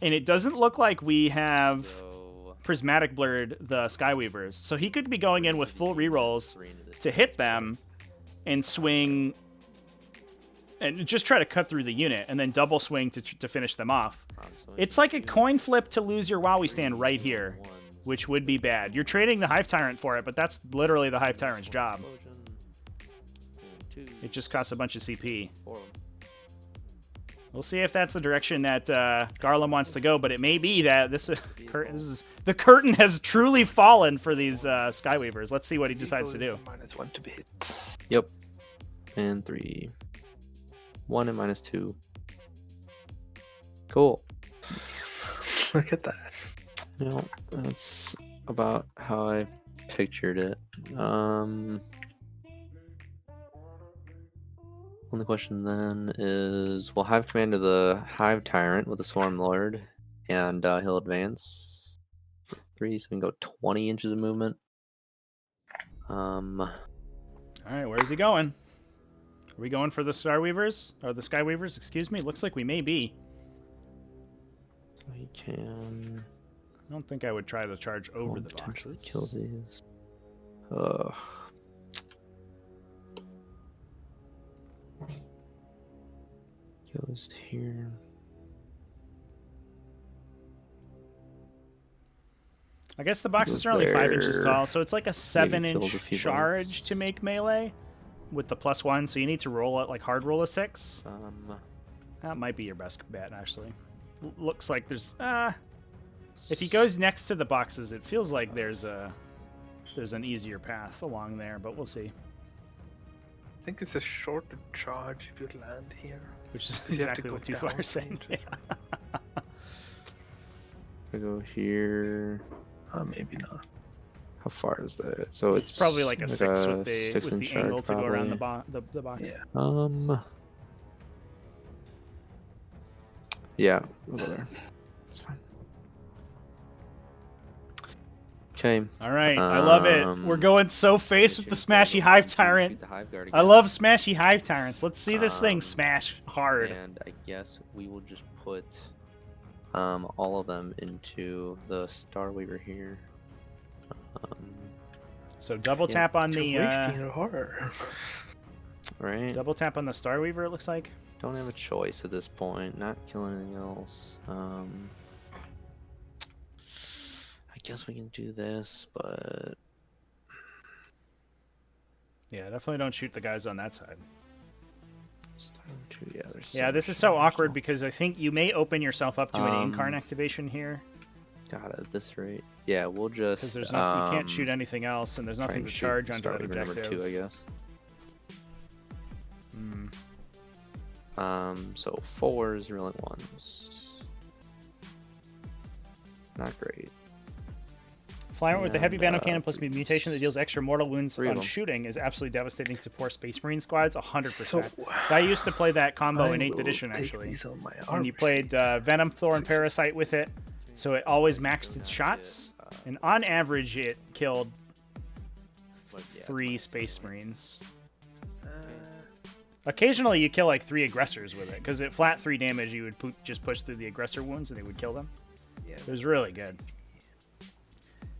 it doesn't look like we have So prismatic blurred the Skyweavers. So he could be going in with full rerolls 3 into this to hit them and swing and just try to cut through the unit and then double swing to finish them off. It's like a coin flip to lose your Wowie stand right here, which would be bad. You're trading the Hive Tyrant for it, but that's literally the Hive Tyrant's job. It just costs a bunch of CP. We'll see if that's the direction that Garland wants to go, but it may be that this is the curtain has truly fallen for these Skyweavers. Let's see what he decides to do. -1 to be hit. Yep. And 3. 1 and -2. Cool. Look at that. Yeah, that's about how I pictured it. Only question then is, we'll have command of the Hive Tyrant with the Swarm Lord, and he'll advance 3, so we can go 20 inches of movement. All right, where's he going? Are we going for the Starweavers? Or the Skyweavers, excuse me? Looks like we may be. So he can I don't think I would try to charge over the potentially boxes. kill these. Ugh. Goes here. I guess the boxes Goes are only 5 inches there. tall, so it's like a 7-inch kills a few charge to make melee with the +1, so you need to roll it, like hard roll a 6. That might be your best bet, actually. Looks like there's if he goes next to the boxes, it feels like there's an easier path along there, but we'll see. I think it's a shorter charge if you land here. Which is You have to exactly go what Toothfire is saying. down. I go here. Maybe not. How far is that? So It's probably like a 6 with the 6-inch angle charge, to go around probably. the box. Yeah. Yeah, over there. That's fine. Okay. All right, I love it. We're going so face with the Smashy Hive Tyrant. I love Smashy Hive Tyrants. Let's see this thing smash hard. And I guess we will just put all of them into the Starweaver here. So double tap on the You're wasting your horror. Right. double tap on the Starweaver. It looks like. Don't have a choice at this point. Not kill anything else. I guess we can do this, but Yeah, definitely don't shoot the guys on that side. yeah, there's Yeah, so this much is so damage. awkward because I think you may open yourself up to an Incarn activation here God, at this rate, yeah, we'll just because there's nothing. You can't shoot anything else, and there's try nothing and to shoot charge onto that Starweaver number objective. 2, I guess. So 4s, rolling 1s. Not great. Flying with the heavy And, Vandal Cannon plus mutation that deals extra mortal wounds 3 of on them. shooting is absolutely devastating to poor Space Marine squads. 100%. So, I used to play that combo I in 8th will edition take actually, these on my and you armor played Venom Thorn Parasite with it, so it always maxed its shots, and on average it killed 3 Space Marines. Occasionally you kill like 3 aggressors with it, because at flat 3 damage you would just push through the aggressor wounds and they would kill them. Yeah. It was really good.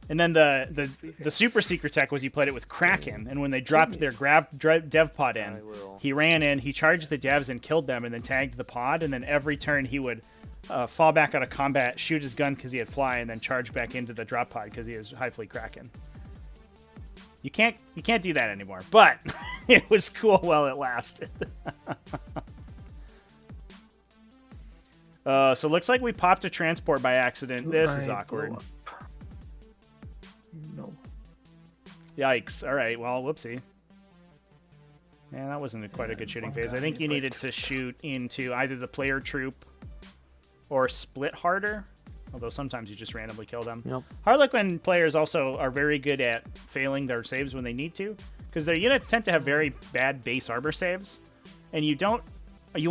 And then the super secret tech was you played it with Kraken, and when they dropped their dev pod in, he ran in, he charged the devs and killed them, and then tagged the pod, and then every turn he would fall back out of combat, shoot his gun because he had fly, and then charge back into the drop pod because he has high fleet Kraken. You can't do that anymore, but it was cool while it lasted. So it looks like we popped a transport by accident. This is awkward. No. Yikes. All right, well, whoopsie. Man, that wasn't quite a good shooting phase. I think you needed to shoot into either the player troop or split harder, although sometimes you just randomly kill them. Yep. Harlequin players also are very good at failing their saves when they need to, because their units tend to have very bad base armor saves, and you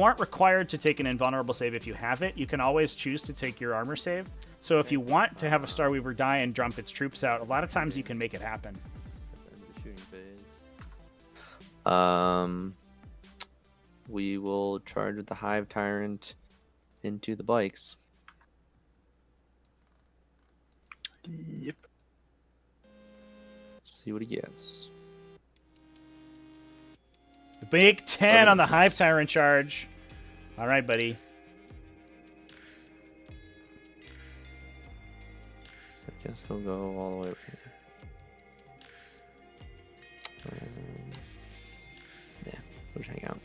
aren't required to take an invulnerable save if you have it. You can always choose to take your armor save. So if you want to have a Starweaver die and dump its troops out, a lot of times you can make it happen. We will charge with the Hive Tyrant into the bikes. Yep. Let's see what he gets. The big 10 Oh, on the nice. Hive Tyrant charge. All right, buddy. I guess he'll go all the way over here. Yeah, we'll just hang out.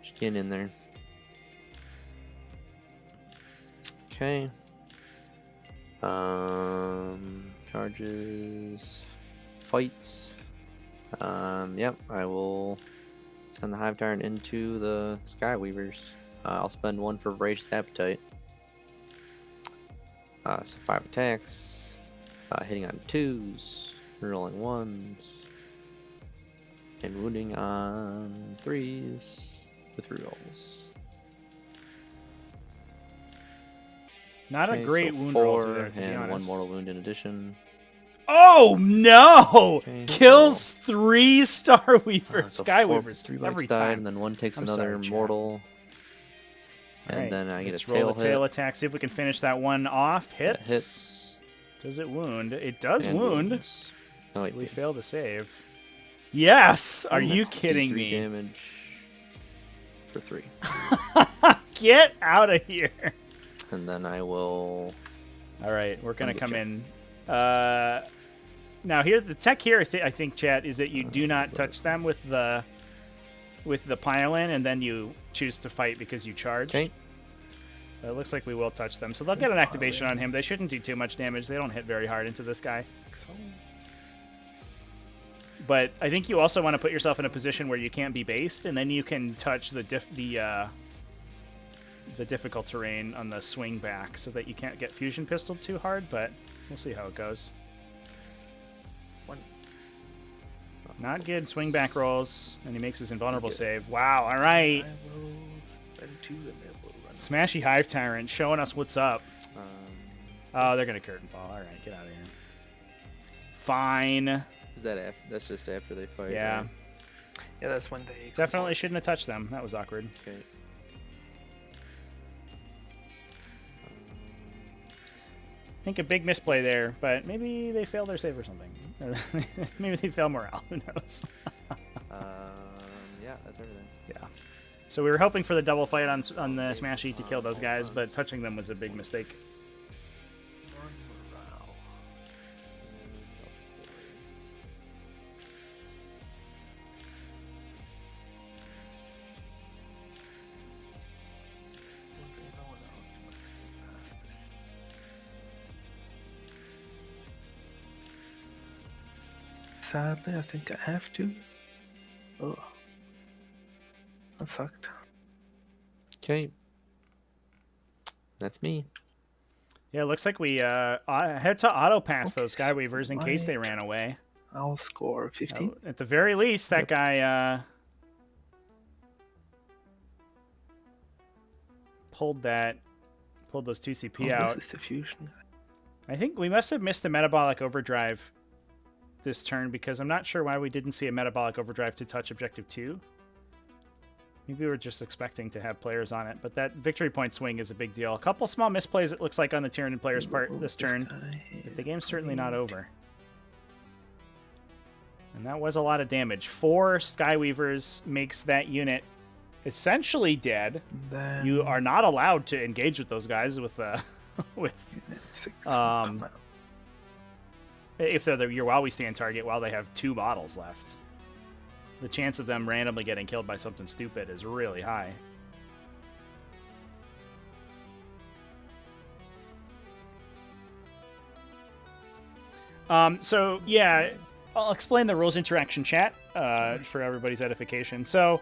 Just getting in there. Okay. Charges, fights. Yep, I will send the Hive Tyrant into the Skyweavers. I'll spend 1 for Voracious Appetite. So 5 attacks, hitting on 2s, rolling 1s, and wounding on 3s with rerolls. Not a Okay, great so wound 4 roll there, to be and honest. 1 mortal wound in addition. Oh no! Okay, Kills 3 Starweavers, So Skyweavers 3 every died, time. and then 1 takes I'm another sorry, chat. mortal. All And right, then I get let's a roll tail the tail hit. attack. See if we can finish that one off. That Hits. hits. Does it wound? It does and wound. wounds. No, wait, We wait. fail to save. Yes! Are And you that's kidding D3 me? damage for 3. Get out of here! And then I will. All right, we're gonna Get come you. in. Now here, the tech here, I think, chat, is that you do not touch them with the pile-in, and then you choose to fight because you charged. Okay. It looks like we will touch them, so they'll get an activation on him. They shouldn't do too much damage. They don't hit very hard into this guy. But I think you also want to put yourself in a position where you can't be based, and then you can touch the difficult terrain on the swing back, so that you can't get fusion pistoled too hard. But we'll see how it goes. One. Not good swing back rolls, and he makes his invulnerable Good. save. Wow! All right, I will spend 2 and they will run. Smashy Hive Tyrant showing us what's up. Um, Oh, they're gonna curtain fall. All right, get out of here. Fine. is that after? That's just after they fight. Yeah. Right? Yeah, that's when they Definitely shouldn't have touched them. That was awkward. Okay. I think a big misplay there, but maybe they failed their save or something. Maybe they fail morale. Who knows? Yeah, that's everything. Yeah. So we were hoping for the double fight on the Smashy to kill those guys, but touching them was a big mistake. run morale. Wondering if I wanna optimize this. Sadly, I think I have to. Oh, that sucked. Okay. That's me. Yeah, it looks like we had to auto pass those Skyweavers in case they Right. ran away. I'll score 15. At the very least, that guy pulled those 2 CP out. This is the fusion. I think we must have missed a metabolic overdrive this turn, because I'm not sure why we didn't see a metabolic overdrive to touch objective 2. Maybe we were just expecting to have players on it, but that victory point swing is a big deal. A couple small misplays, it looks like, on the Tyranid player's part this turn, but the game's certainly not over. And that was a lot of damage. 4 Skyweavers makes that unit essentially dead. Then You are not allowed to engage with those guys with with 6. if they're your while we stand target while they have 2 models left. The chance of them randomly getting killed by something stupid is really high. So yeah, I'll explain the rules interaction chat for everybody's edification. So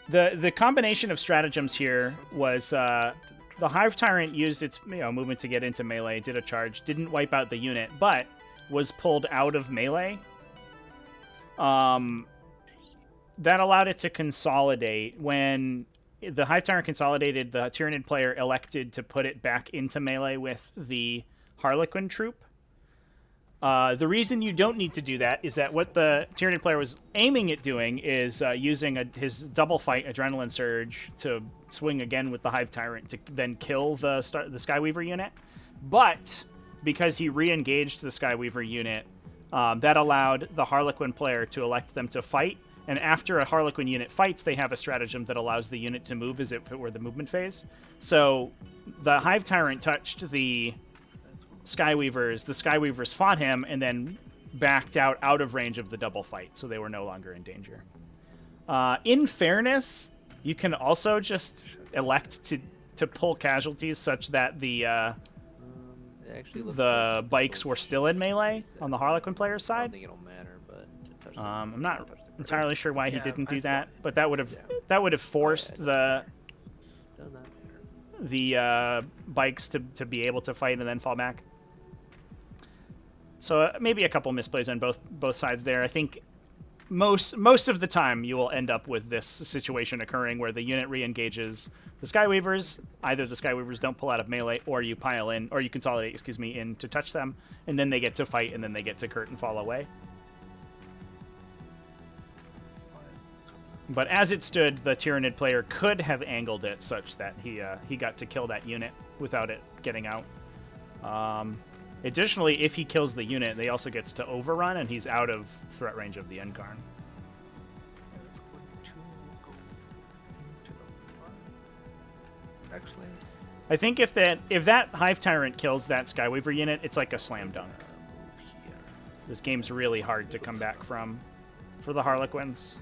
the combination of stratagems here was the Hive Tyrant used its movement to get into melee, did a charge, didn't wipe out the unit, but was pulled out of melee. That allowed it to consolidate. When the Hive Tyrant consolidated, the Tyranid player elected to put it back into melee with the Harlequin troop. The reason you don't need to do that is that what the Tyranid player was aiming at doing is using his double fight Adrenaline Surge to swing again with the Hive Tyrant to then kill the Skyweaver unit. But because he re-engaged the Skyweaver unit, that allowed the Harlequin player to elect them to fight. And after a Harlequin unit fights, they have a stratagem that allows the unit to move as if it were the movement phase. So the Hive Tyrant touched the Skyweavers fought him and then backed out of range of the double fight, so they were no longer in danger. In fairness, you can also just elect to pull casualties such that the bikes were still in melee on the Harlequin player's I don't side. think it'll matter, but to touch the- I'm not touch the entirely sure why he Yeah, didn't I do that, thought- but that would have forced Does not matter. the bikes to be able to fight and then fall back. So maybe a couple misplays on both sides there. I think most of the time you will end up with this situation occurring where the unit re-engages the Skyweavers. Either the Skyweavers don't pull out of melee, or you pile in, or you consolidate, in to touch them, and then they get to fight, and then they get to curt and fall away. But as it stood, the Tyranid player could have angled it such that he got to kill that unit without it getting out. Additionally, if he kills the unit, they also gets to overrun, and he's out of threat range of the Encarn. Actually, I think if that Hive Tyrant kills that Skyweaver unit, it's like a slam dunk. here. This game's really hard to come back from for the Harlequins.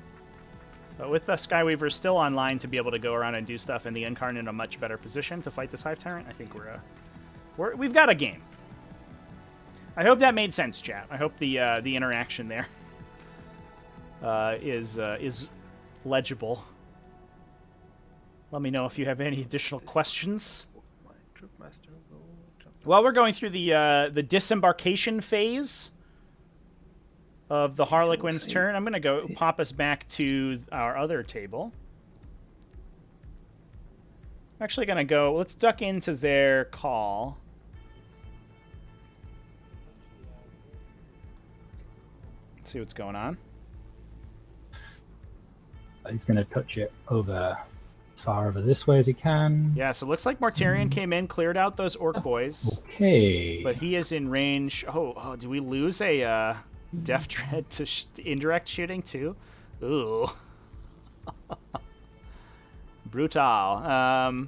But with the Skyweavers still online to be able to go around and do stuff, and the Encarn in a much better position to fight this Hive Tyrant, I think we've got a game. I hope that made sense, chat. I hope the interaction there is legible. Let me know if you have any additional questions. My troop master will jump. While we're going through the disembarkation phase of the Harlequin's turn, I'm going to go pop us back to our other table. I'm actually going to go, let's duck into their call. Let's see what's going on. He's going to touch it over as far over this way as he can. Yeah, so it looks like Mortarion came in, cleared out those Orc boys. Okay. But he is in range. Oh, do we lose a Death Dread to indirect shooting too? Ooh. Brutal.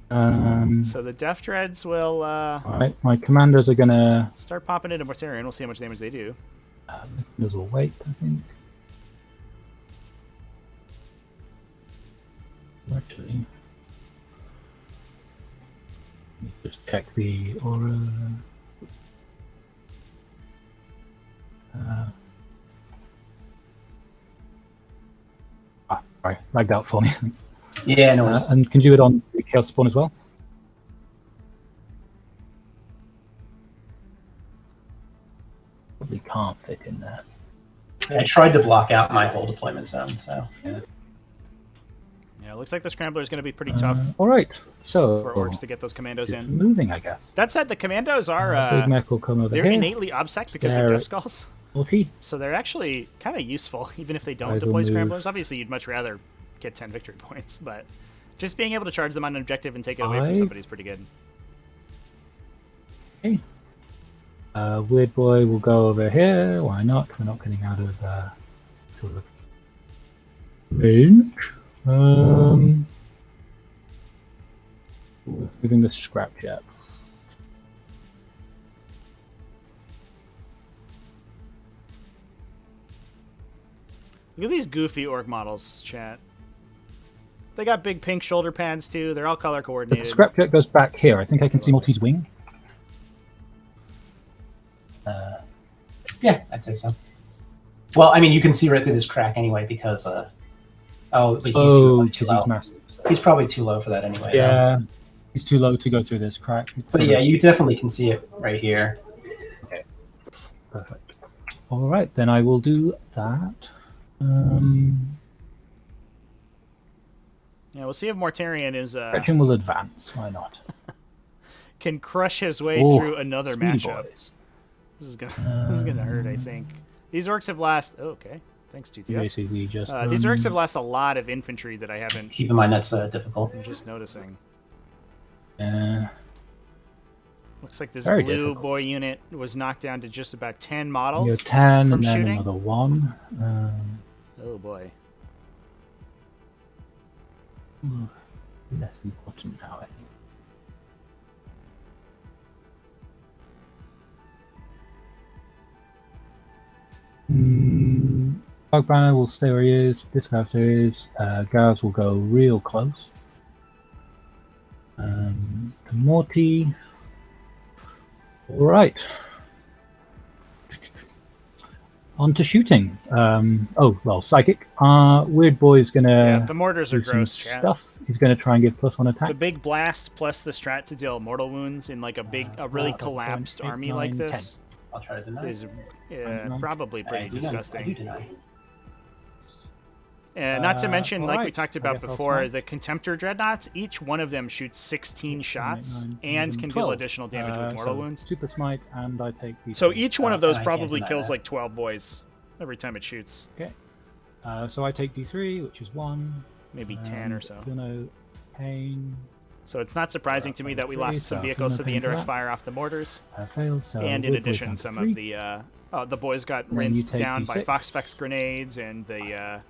So the Death Dreads will Alright, my commandos are going to... start popping into Mortarion. We'll see how much damage they do. Those will wait, I think. Actually, let me just check the aura. Sorry, lagged out for me. Yeah, no worries. And can you do it on the Chaos Spawn as well? Probably can't fit in there. I tried to block out my whole deployment zone, so yeah. Yeah, it looks like the Scrambler is going to be pretty tough All right, so for Orcs to get those commandos it's in. moving, I guess. That said, the commandos are Big Mac will come over they're here. innately obsec because Stare they're at- Death Skulls. 40. So they're actually kind of useful, even if they don't I will deploy move. Scramblers. Obviously, you'd much rather get 10 victory points, but just being able to charge them on an objective and take it away from 5. somebody is pretty good. Okay. Weird Boy will go over here. Why not? We're not getting out of sort of range. Moving the scrapjack. Look at these goofy Orc models, chat. They got big pink shoulder pads, too. They're all color The coordinated. scrapjack goes back here. I think I can see Morty's wing. Yeah, I'd say so. Well, I mean, you can see right through this crack anyway because, but he's Oh, too because low. he's massive. So. He's probably too low for that anyway. Yeah, he's too low to go through this crack. It's But sort yeah, of- you definitely can see it right here. Perfect. All right, then I will do that. Yeah, we'll see if Mortarion is Gretchen will advance. Why not? can crush his way Oh, through another sweetie matchup. boys. This is gonna hurt, I think. These orcs have lost. Oh, okay, thanks TTS. Basically, just These orcs have lost a lot of infantry that I haven't. Keep in mind that's difficult. I'm just noticing. Looks like this Very blue difficult. boy unit was knocked down to just about 10 models. you're 10 from and then shooting? another 1. Oh boy. Less important now, I think. Bug Banner will stay where he is. This guy stays. Gaz will go real close. To Morty. Alright. On to shooting. Psychic. Weird Boy's gonna Yeah, the mortars are do some gross, chat. stuff. He's gonna try and give +1 attack. The big blast plus the strat to deal mortal wounds in like a really that's collapsed 7, 8, army 9, like this I'll try to deny. is Nine. probably pretty I do disgusting. deny. Not to mention, like we alright, talked I about guess I'll before, snipe. the Contemptor Dreadnoughts, each one of them shoots 16 shots 9, and 11, can 12. deal additional damage with mortal so wounds. Super smite, and I take the. So each one of those and I can't probably deny kills that. like 12 boys every time it shoots. Okay. So I take D3, which is 1. Maybe 10 or so. Thuno, Pain, So it's not surprising to me that we Three, lost some so vehicles to the Thuno, Pain for indirect that. fire off the mortars. failed. So And in Weird Boy addition, down to some 3. of the boys got And then you rinsed take down by D6. Foxfex grenades and the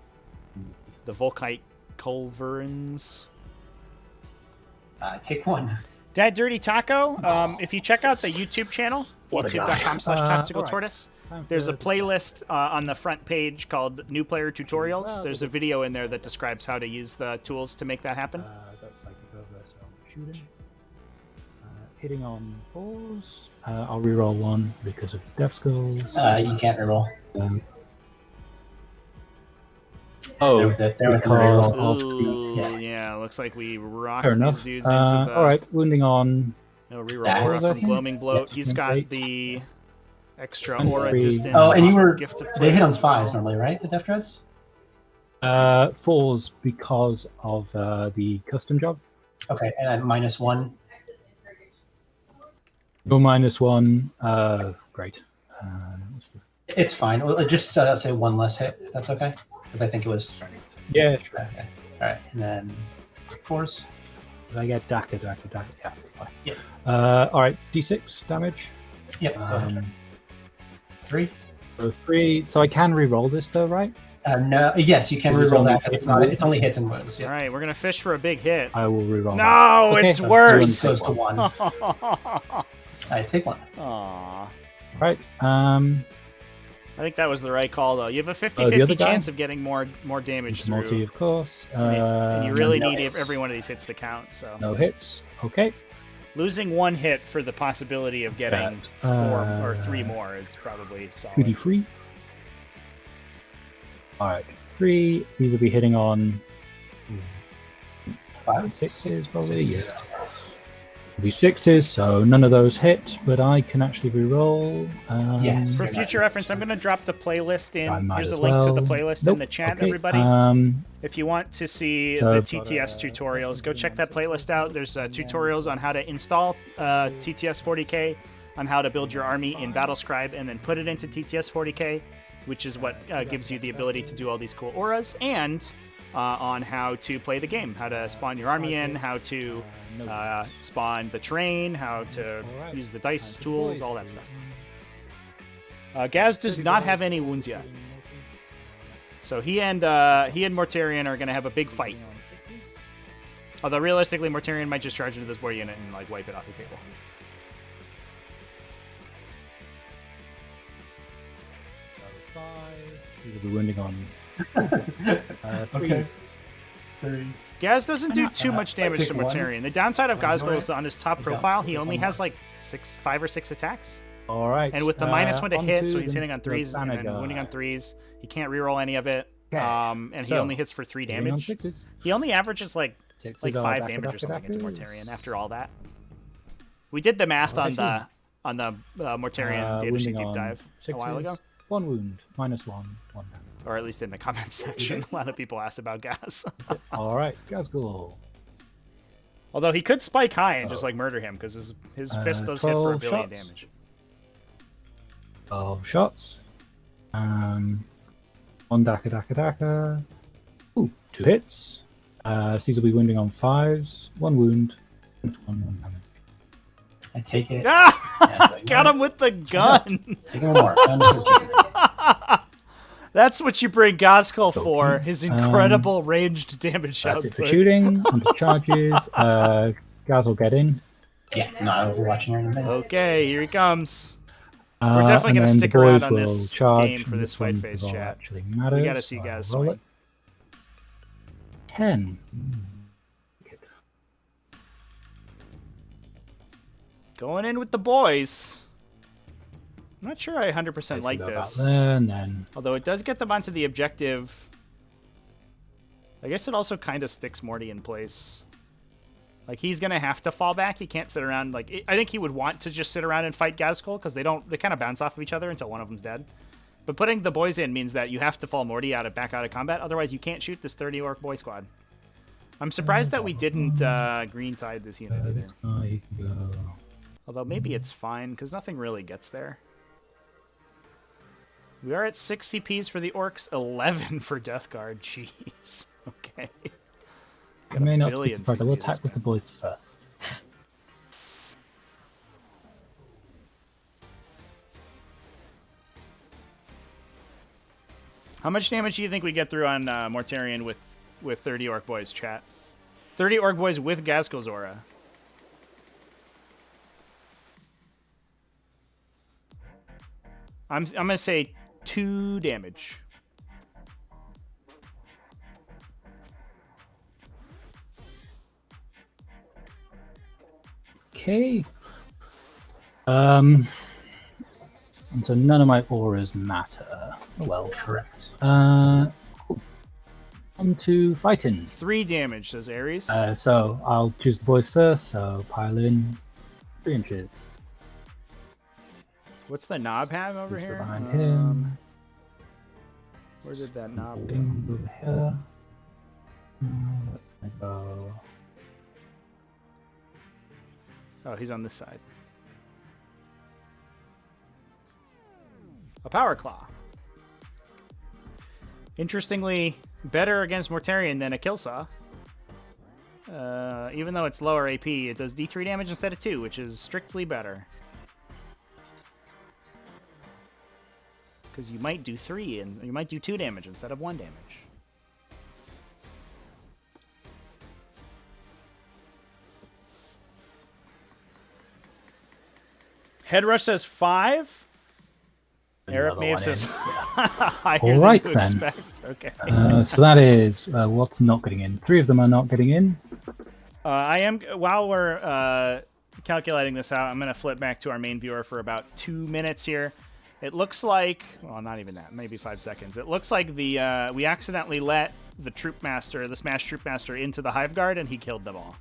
Volkite culverins. Take 1. Dad Dirty Taco, if you check out the YouTube channel, What a guy. youtube.com/tactical alright. tortoise, Time there's a for- playlist on the front page called New Player Tutorials. Well, There's a video in there that describes how to use the tools to make that happen. Got psychic over, so shooting. Hitting on 4s. I'll reroll 1 because of Death Skulls. You can't reroll. Oh, There because reroll. of Ooh, yeah. yeah, looks like we rocked fair these enough. dudes into the... Alright, wounding on No, reroll That aura was, I from think. Gloaming Bloat. Yeah, He's got 28. the extra And aura 3. distance. Oh, and you off were. Gift of They hit on Flames as well. 5s normally, right? The Death Dreads? 4s because of the custom job. Okay, and at -1. Go -1. Great. What's the... It's fine. Well, just say 1 less hit. If that's okay. Because I think it was. Yeah, sure. Okay. All right, and then 4s. Did I get Daka? Yeah, fine. Yeah. Alright, D6 damage. Yep. 3. So 3. So I can re-roll this though, right? No. Yes, you can This is reroll only that. 'cause hit It's not. wounds. It's only hits and wounds. All Yeah. right, we're going to fish for a big hit. I will re-roll. that. No, Okay, it's so worse. Goes to 1. All Aw. right, take 1. Right. I think that was the right call, though. You have a the 50-50 other guy? chance of getting more damage through. Multi, of course. And you really no need hits. every one of these hits to count. So No hits. Okay. losing 1 hit for the possibility of getting Bad. 4 or 3 more is probably solid. 2d3. Alright. 3. These will be hitting on 5. 6s probably. Yeah. It'll be 6s, so none of those hit, but I can actually re-roll. Yes. For future reference, I'm going to drop the playlist I in. might Here's a as link to the well. playlist Nope. in the chat, Okay, everybody. If you want to see so the I've got, TTS tutorials, go check that playlist out. There's tutorials on how to install TTS 40K, on how to build your army in Battlescribe, and then put it into TTS 40K, which is what gives you the ability to do all these cool auras, and on how to play the game, how to spawn your army in, how to spawn the terrain, how to use the dice tools, all that stuff. Gaz does not have any wounds yet. So he and Mortarion are going to have a big fight. Although realistically, Mortarion might just charge into this boar unit and like wipe it off the table. These will be wounding on 3. Okay. 3. Gaz doesn't do too much damage take to 1. Mortarion. The downside of Gazgul Alright. is on his top Yeah, profile, he take only 1 has like 5 or 6 attacks. Alright. And with the -1 to hit, so he's onto hitting on the 3s and Banner then wounding on guy. 3s. He can't reroll any of it. Okay. And he So, only hits for 3 Hitting on damage. 6s. He only averages like 6s are 5 Daka, damage or Daka, something into Dakas. Mortarion after all that. We did the math on the Mortarion data sheet wounding deep on dive a while 6s. ago. 1 wound. -1. 1 damage. Or at least in the comments section. A lot of people asked about Gaz. Alright. Gazgul. Although he could spike high and just like murder him because his fist does hit for 1 12 billion shots. damage. 12 shots. One Daka Daka Daka. Ooh, 2 hits. These will be wounding on 5s. 1 wound. And 1 damage. I take it. Ah! Got him with the gun! Take one more. Down to 13. That's what you bring Goskull for, his incredible ranged damage That's output. it for shooting. Onto charges. Guys will get in. Yeah, not overwatching her in a minute. Okay, here he comes. We're definitely going to stick around on this game for this fight phase, chat. Matters, We got to see guys roll swing. it. 10. Good. Going in with the boys. I'm not sure I 100% Guys like can go about this. there, and then Although it does get them onto the objective. I guess it also kind of sticks Morty in place. Like, he's going to have to fall back. He can't sit around. Like, I think he would want to just sit around and fight Gazkul, because they kind of bounce off of each other until one of them's dead. But putting the boys in means that you have to fall Morty back out of combat. Otherwise, you can't shoot this 30 Orc boy squad. I'm surprised that we didn't green tide this unit either. this guy can go. Although maybe it's fine, because nothing really gets there. We are at 6 CPs for the Orcs, 11 for Death Guard. Jeez. Okay. I may not be billion surprised. I will CPs attack with the spent. boys first. How much damage do you think we get through on Mortarion with 30 Orc boys, chat? 30 Orc boys with Gazkul's aura. I'm gonna say 2 damage. Okay. And so none of my auras matter. Well, Correct. cool. On to fighting. 3 damage, says Ares. So I'll choose the boys first. So pile in 3 inches. What's the knob have over These go here? behind him. Where did that knob go? Over here. Let's go. Oh, he's on this side. A Power Claw. Interestingly, better against Mortarion than a Kill Saw. Even though it's lower AP, it does D3 damage instead of 2, which is strictly better. Because you might do 3, and you might do 2 damage instead of 1 damage. Head Rush says 5. Eric Another Maeve one says in. higher All than right, you then. expect. Okay. So that is what's not getting in. 3 of them are not getting in. I am, while we're calculating this out, I'm going to flip back to our main viewer for about 2 minutes here. It looks like, well, not even that, maybe 5 seconds. It looks like the we accidentally let the Troop Master, the Smash Troop Master, into the Hive Guard, and he killed them all.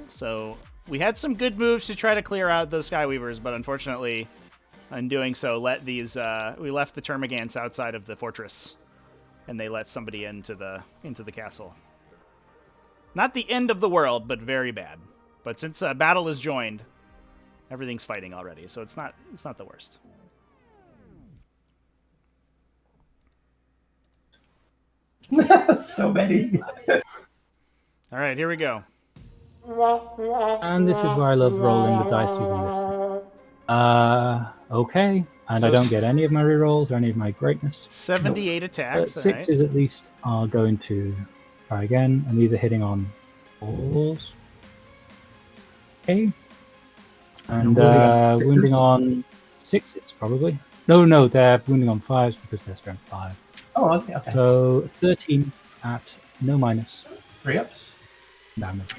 So we had some good moves to try to clear out those Skyweavers, but unfortunately, in doing so, we left the Termagants outside of the fortress, and they let somebody into the castle. Not the end of the world, but very bad. But since battle is joined, everything's fighting already, so it's not the worst. So many. All right, here we go. And this is where I love rolling the dice using this thing. Okay. And So I don't get any of my rerolls or any of my greatness. 78 But attacks. All 6 right. is at least are going to try again, and these are hitting on 4s. Okay. And wounding on 6s, probably. No, they're wounding on 5s because they're strength 5. Oh, okay, okay. So 13 at no minus 3 ups. damage.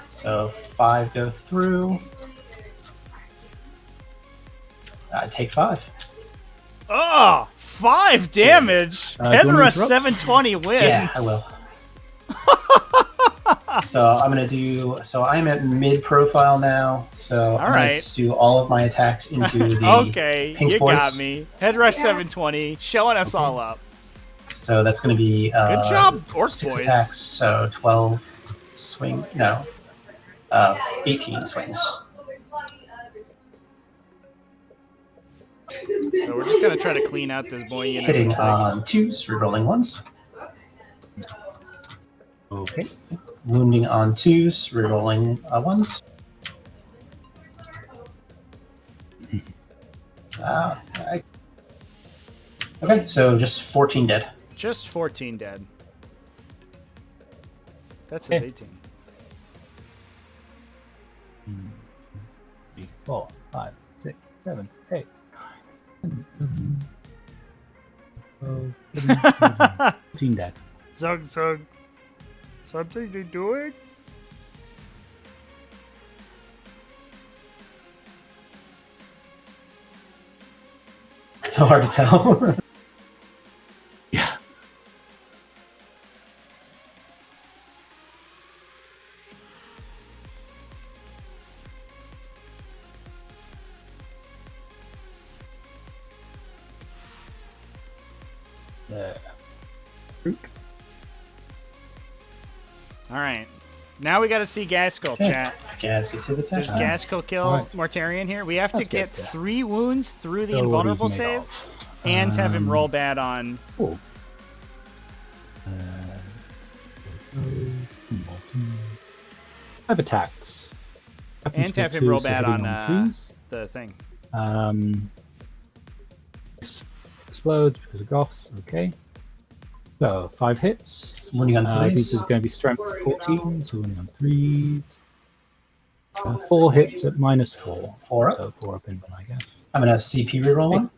So 5 go through. Take 5. Oh, 5 damage. Do you want me to Hedra interrupt? 720 wins. Yeah, I will. So I'm gonna do. So I'm at mid profile now. So I'm right. gonna do all of my attacks into the Okay, pink you boys. got me. Headrush 720, showing us all up. So that's gonna be Good job, Orc 6 boys. attacks. So 12 swing. No, 18 swings. So we're just gonna try to clean out this boy unit. Hitting looks like. on 2s, rerolling 1s. Okay. Wounding on 2s, rerolling 1s. Okay, so just 14 dead. Just 14 dead. That says 18. 3, 4, 5, 6, 7, 8. 14 dead. Zug zug. Something to do it? So hard to tell. Yeah. There. All right. Now we got to see Gaskell, chat. Gaz gets his attack. Does Gaskell kill Alright. Mortarion here? We have to That's get Gaskell. 3 wounds through the So what invulnerable he's made save of. and have him roll bad on. Cool. I have attacks. And to have him roll bad on the thing. Explodes because of Goths. Okay. So 5 hits. Wounding on 3s. This is going to be strength 14, so wounding on 3s. 4 hits at -4. 4 up. So 4 up in one, I guess. I'm going to CP reroll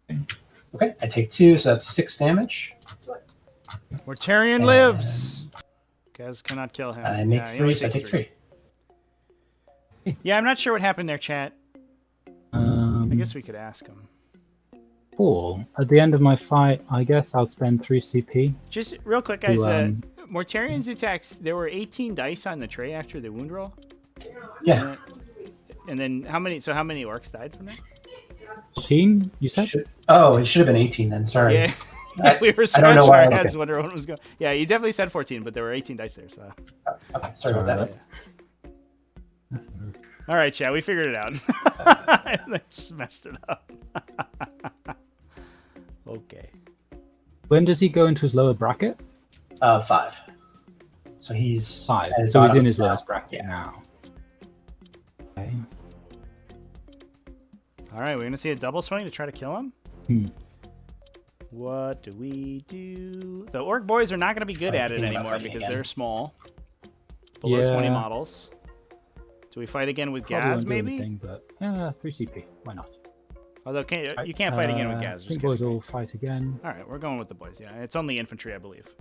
1. Okay, I take 2, so that's 6 damage. Mortarion lives! Gaz cannot kill him. I make Yeah, he 3, only so I takes take 3. Yeah, I'm not sure what happened there, chat. I guess we could ask him. Cool. At the end of my fight, I guess I'll spend 3 CP. Just real quick, guys. To, Mortarion's attacks, there were 18 dice on the tray after the wound roll. Yeah. And then how many orcs died from that? 14, you said? Oh, it should have been 18 then. Sorry. Yeah. I- We were I don't know scratching why. our heads Okay. wondering what was going. Yeah, you definitely said 14, but there were 18 dice there. So. Okay, sorry about that. All right, chat. We figured it out. They just messed it up. Okay. When does he go into his lower bracket? 5. So he's 5. at his So he's bottom. in his lowest bracket Yeah. now. Okay. All right, we're gonna see a double swing to try to kill him. What do we do? The orc boys are not gonna be good at it Thinking about anymore fighting because again. they're small, below 20 Yeah. models. Do we fight again with Probably Gaz? won't do Maybe. anything, but 3 CP. Why not? Although you can't fight again with Gaz. I just think kidding. boys will fight again. All right, we're going with the boys. Yeah, it's only infantry, I believe.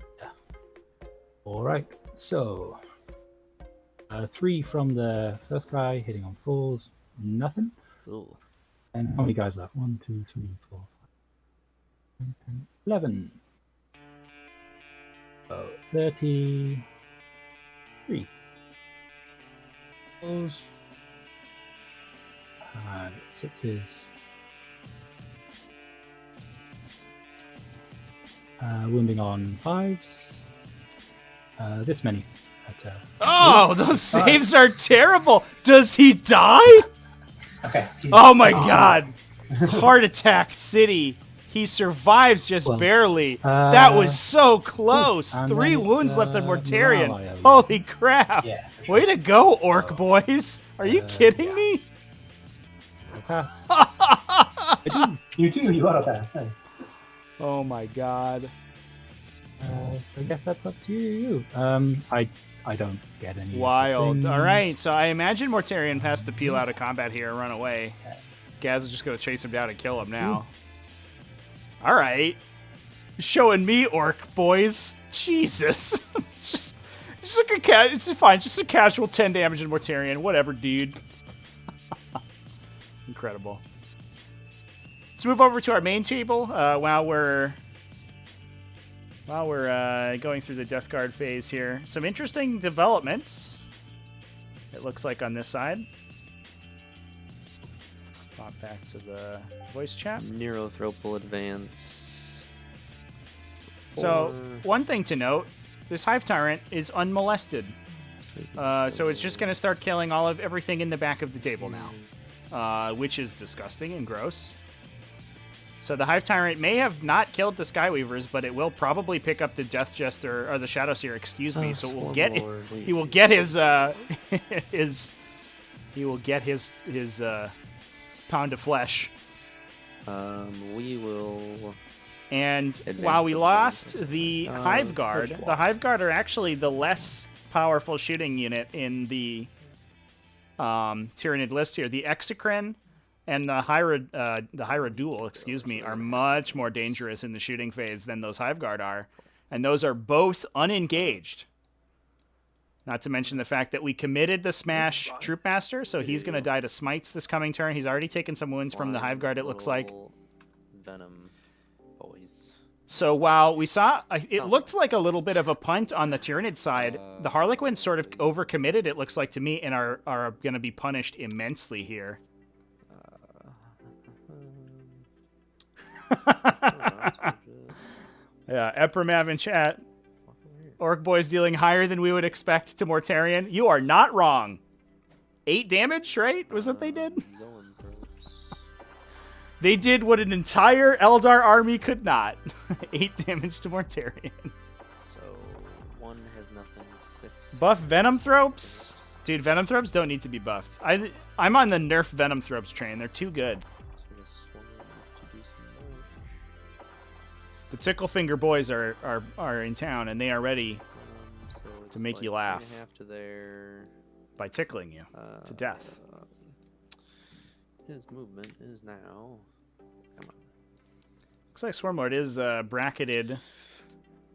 All right. So 3 from the first guy hitting on 4s. Nothing. Ooh. And how many guys left? 1, 2, 3, 4, 5, 10, 11. So 33. Fours. And 6s. Wounding on 5s. This many. Oh, those saves are terrible. Does he die? Okay. he's- Oh my god. Heart attack city. He survives just Well, barely. That was so close. and 3 then it's, wounds left on Mortarion. morale, yeah. Holy crap. Yeah, for sure. Way to go, orc boys. Are you kidding me? Pass. You too. You auto pass. Nice. Oh my god. I guess that's up to you. I don't get any. Wild. things. All right, so I imagine Mortarion has to peel out of combat here and run away. Gaz is just going to chase him down and kill him now. All right. Showing me orc boys. Jesus. just like a it's fine. Just a casual 10 damage in Mortarion. Whatever, dude. Incredible. Let's move over to our main table while we're going through the Death Guard phase here. Some interesting developments, it looks like, on this side. Pop back to the voice chat. Neurothropal advance. So, 4. one thing to note, this Hive Tyrant is unmolested. So it's just going to start killing everything in the back of the table now. which is disgusting and gross. So the Hive Tyrant may have not killed the Skyweavers, but it will probably pick up the Death Jester or the Shadow Seer, excuse me. So we'll get he will get his he will get his pound of flesh. We will. And Advance while we the lost turn. the Hive Guard, First the block. Hive Guard are actually the less powerful shooting unit in the Tyranid list here. The Exocrine and the Hierodule, excuse me, are much more dangerous in the shooting phase than those Hive Guard are. And those are both unengaged. Not to mention the fact that we committed the Smash Troop Master, so he's going to die to Smites this coming turn. He's already taken some wounds from the Hive Guard, it looks like. Venom boys. So while we saw, it looked like a little bit of a punt on the Tyranid side, the Harlequins sort of overcommitted, it looks like to me, and are going to be punished immensely here. Yeah, Epremav in chat. Orc boys dealing higher than we would expect to Mortarion. You are not wrong. 8 damage, right? Was what they did? They did what an entire Eldar army could not. 8 damage to Mortarion. So, one has nothing. 6. Buff Venomthropes? Dude, Venomthropes don't need to be buffed. I'm on the nerf Venomthropes train. They're too good. So this one needs to do some work. The Ticklefinger boys are in town, and they are ready So it's to make you like laugh. 3.5 to there. by tickling you to death. His movement is now. Come on. Looks like Swarmlord is bracketed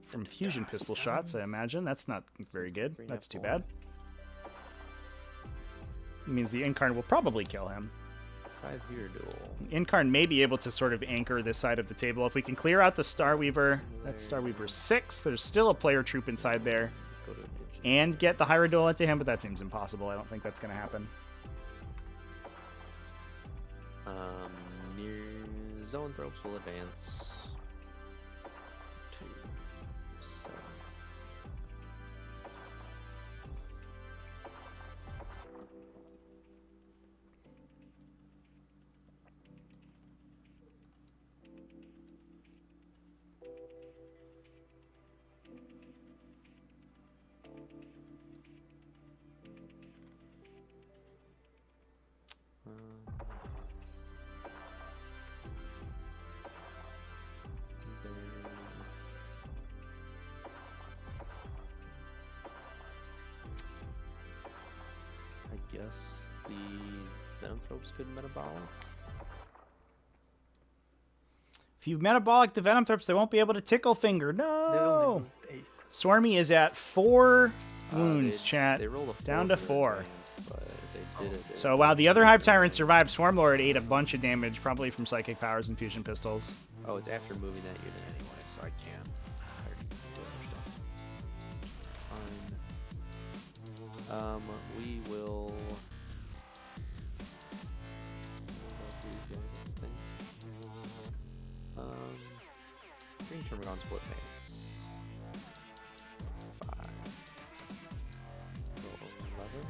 from fusion pistol shots, I imagine. That's not very good. That's too bad. It means the Incarn will probably kill him. 5 here duel. Incarn may be able to sort of anchor this side of the table. If we can clear out the Starweaver, that's Starweaver 6. There's still a player troop inside there. Go to Egyptian. And get the Hierodule into him, but that seems impossible. I don't think that's going to happen. Near Zoanthropes will advance. 2, 7. I guess the Venomthropes could metabolic. If you metabolic the Venomthropes, they won't be able to tickle finger. No! Swarmy is at 4 wounds, chat. They rolled a Down to for 4. advance, but they did it. So while the other Hive Tyrant survived, Swarmlord ate a bunch of damage, probably from Psychic Powers and Fusion Pistols. Oh, it's after moving that unit anyway, so I can't. I already did other stuff. It's fine. We will. Green Termagon split mates. 5. Roll 11.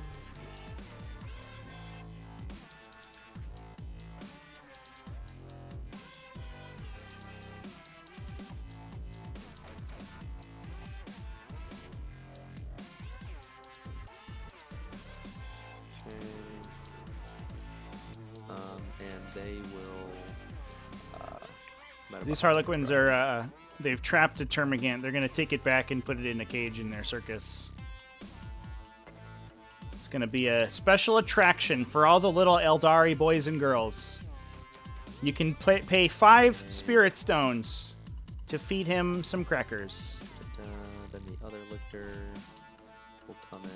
And they will. These Harlequins are, they've trapped a Termagant. They're going to take it back and put it in a cage in their circus. It's going to be a special attraction for all the little Eldari boys and girls. You can pay 5 Spirit Stones to feed him some crackers. Then the other lictor will come in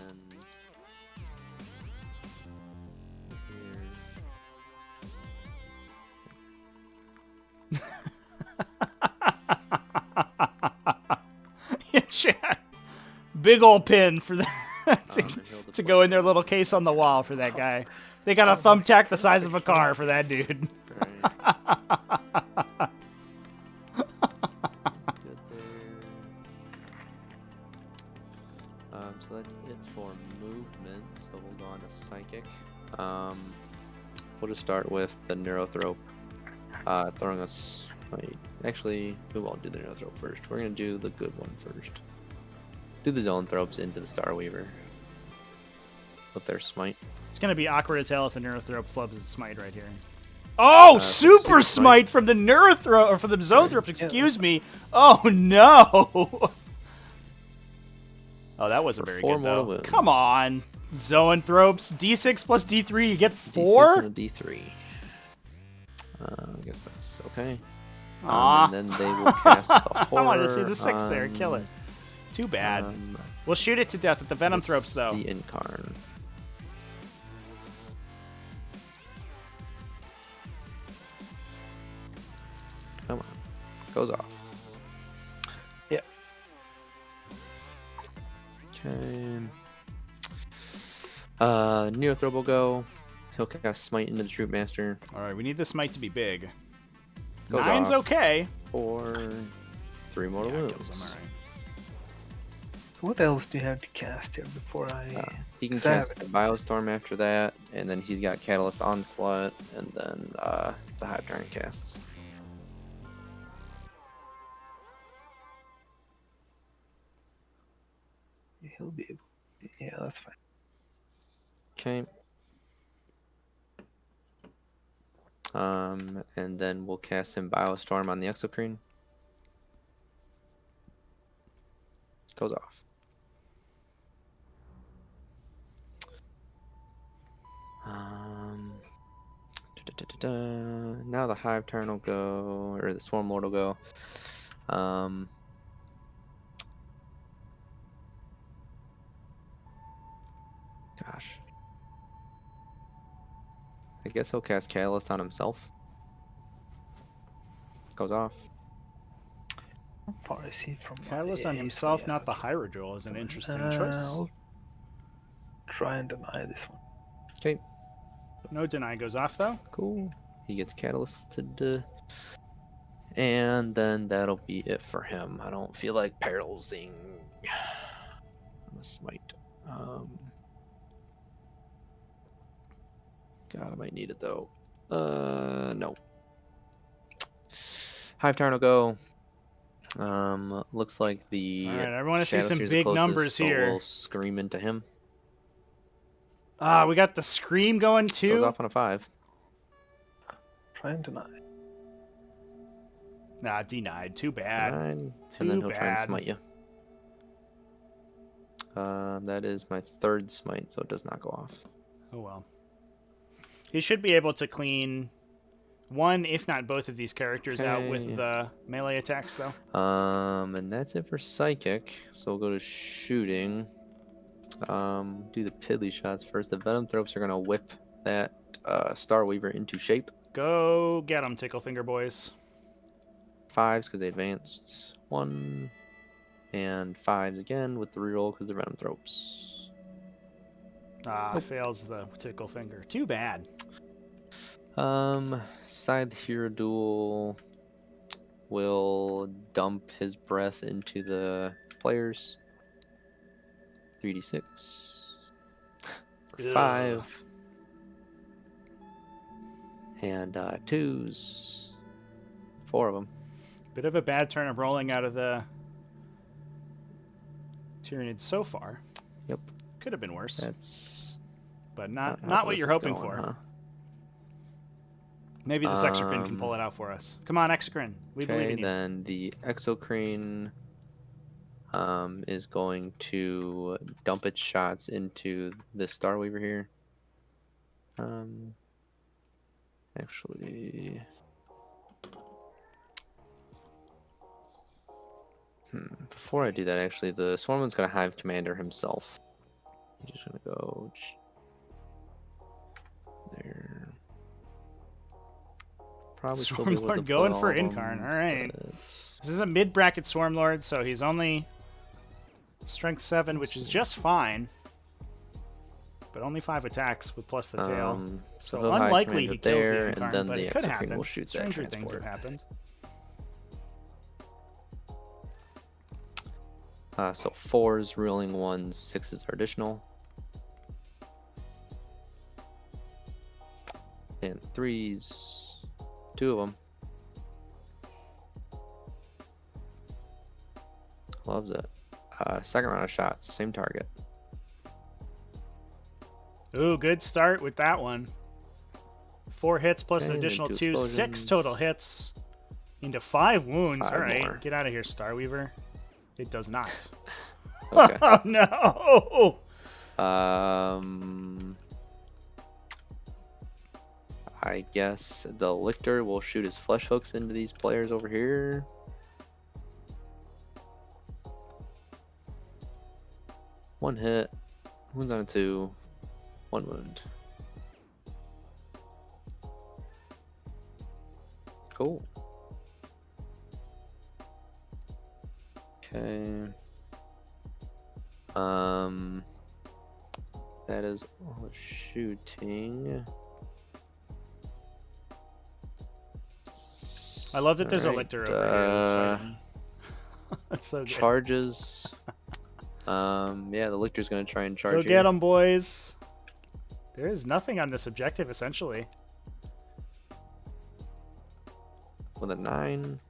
Yeah, chat. Big old pin for that to go in their little case on the wall for that guy. They got a thumbtack the size of a car for that dude. Good there. So that's it for movement. So we'll go on to psychic. we'll just start with the Neurothrope. Throwing us. Actually, we won't do the Neurothrope first. We're gonna do the good one first. Do the Zoanthropes into the Starweaver with their smite. It's gonna be awkward as hell if the Neurothrope flubs its smite right here. Oh, super smite from the Neurothrope or from the Zoanthropes. Excuse me. Oh no. Oh, that wasn't very good though. wounds. Come on, Zoanthropes. D6 plus D3, you get D6 4. and a D3. I guess that's okay. Aw. And then they will cast the horror. I wanted to see the 6 there. Kill it. Too bad. We'll shoot it to death with the Venom Thropes though. The Incarn. Come on. Goes off. Yeah. Okay. Neothrope will go. He'll cast Smite into the Troop Master. Alright, we need the smite to be big. Goes 9's off okay. for 3 mortal Yeah, wounds. kills him, alright. What else do you have to cast here before I? He can Stab cast Biostorm after that, and then he's got Catalyst Onslaught, and then the Hive Tyrant casts. He'll be able. Yeah, that's fine. Okay. And then we'll cast him Biostorm on the Exocrine. Goes off. Now the Hive Tyrant will go, or the Swarm Lord will go. Gosh. I guess he'll cast Catalyst on himself. Goes off. How far is he from? Catalyst on himself, not the Hydrodrill, is an interesting choice. I'll try and deny this one. Okay, No deny goes off though. cool. He gets Catalysted. And then that'll be it for him. I don't feel like paralysing the Smite. God, I might need it though. No. Hive Tyrant will go. Looks like the. Alright, I want to see Shadow some Sphere's big closest, numbers so here. We'll scream into him. Ah, we got the Scream going Goes too. off on a 5. Try and deny. Nah, denied. Too bad. 9, and Too then he'll try and bad. smite you. That is my 3rd smite, so it does not go off. Oh well. He should be able to clean one, if not both of these characters out Okay. with the melee attacks, though. And that's it for Psychic. So we'll go to shooting. Do the Piddly shots first. The Venom Thropes are gonna whip that Starweaver into shape. Go get them, Ticklefinger boys. 5s because they advanced. 1 and 5s again with the reroll because they're Venom Thropes. Ah, fails the Ticklefinger. Too bad. Side the Hero Duel will dump his breath into the players. 3d6. 5. And 2s. 4 of them. Bit of a bad turn of rolling out of the Tyranids so far. Yep. Could have been worse, That's but not how what this you're is hoping going, for. huh? Maybe this Exocrine can pull it out for us. Come on, Exocrine. We believe Okay, in you. then the Exocrine is going to dump its shots into the Starweaver here. Actually, before I do that, actually, the Swarmman's gonna Hive Commander himself. He's just gonna go there. Probably still be able to Swarmlord put going all for of them, Incarn. All right. but- This is a mid-bracket Swarmlord, so he's only strength 7, which is just fine. But only 5 attacks with plus the tail. So he'll Hive unlikely Commander he kills the there, and Incarn, then but the it could Exocrine happen. will shoot that Stranger things have transport. happened. So 4s, ruling 1s, 6s are additional. And 3s. 2 of them. Loves it. Second round of shots, same target. Ooh, good start with that one. 4 hits plus an Okay, additional then 2, 6 explosions. total hits. Into 5 wounds. 5 All right, more. get out of here, Starweaver. It does not. Okay. Oh no! I guess the Lictor will shoot his flesh hooks into these players over here. One hit. Wounds on a 2. 1 wound. Cool. Okay. That is all shooting. I love that there's a Alright, lictor over here that's fighting. That's so good. Charges. Yeah, the Lictor's gonna try and charge Go you. get them, boys. There is nothing on this objective, essentially. With a 9.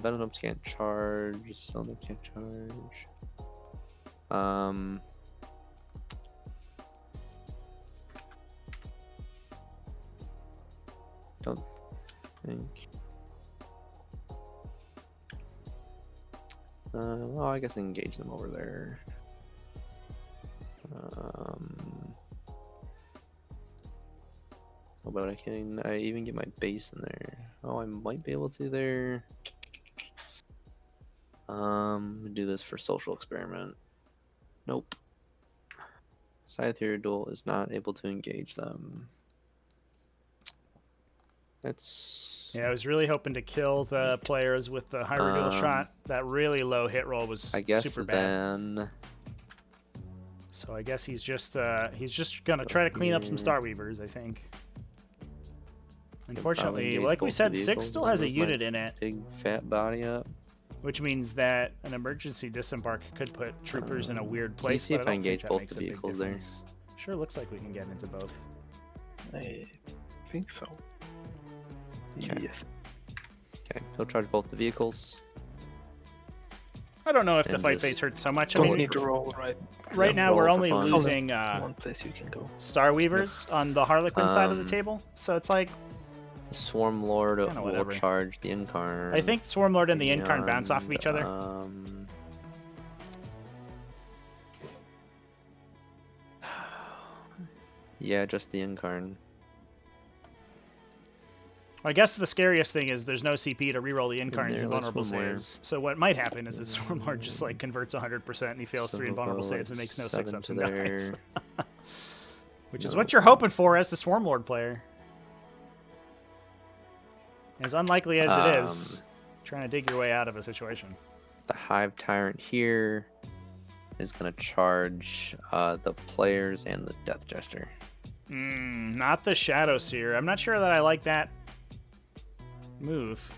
Venoms can't charge. Some can't charge. Don't think. Well, I guess engage them over there. How about I even get my base in there? Oh, I might be able to there. Do this for social experiment. Nope. Scythe duel is not able to engage them. That's Yeah, I was really hoping to kill the players with the high redual shot. That really low hit roll was I guess super bad. then So I guess he's just gonna try to clean up some Starweavers, I think. Unfortunately, engage like we both said, the 6 vehicles still and has a move my unit in it, big fat body up. which means that an emergency disembark could put troopers in a weird place. see but if I I don't think engage that both makes the a big vehicles there. difference. Sure looks like we can get into both. I think so. Okay. Yes. Okay, he'll charge both the vehicles. I don't know if the And fight just phase hurts so much. I Don't mean, need to roll, right? right Yeah, now we're roll for only fun. losing One place you can go. Starweavers on the Harlequin side of the Um, table, so it's like The Swarm Lord Kinda will whatever. charge the Incarn. I think Swarmlord and the Incarn bounce off of each other. Yeah, just the Incarn. I guess the scariest thing is there's no CP to reroll the Incarns there, and let's vulnerable one more. saves. So what might happen is that Swarmlord just like converts 100% and he fails So 3 we'll invulnerable go, saves and like, makes no 7 6-ups to and dies. there. Which is No, what you're hoping for as the Swarmlord player. As unlikely as it is, trying to dig your way out of a situation. The Hive Tyrant here is going to charge the players and the Death Jester. Not the Shadow Seer. I'm not sure that I like that move.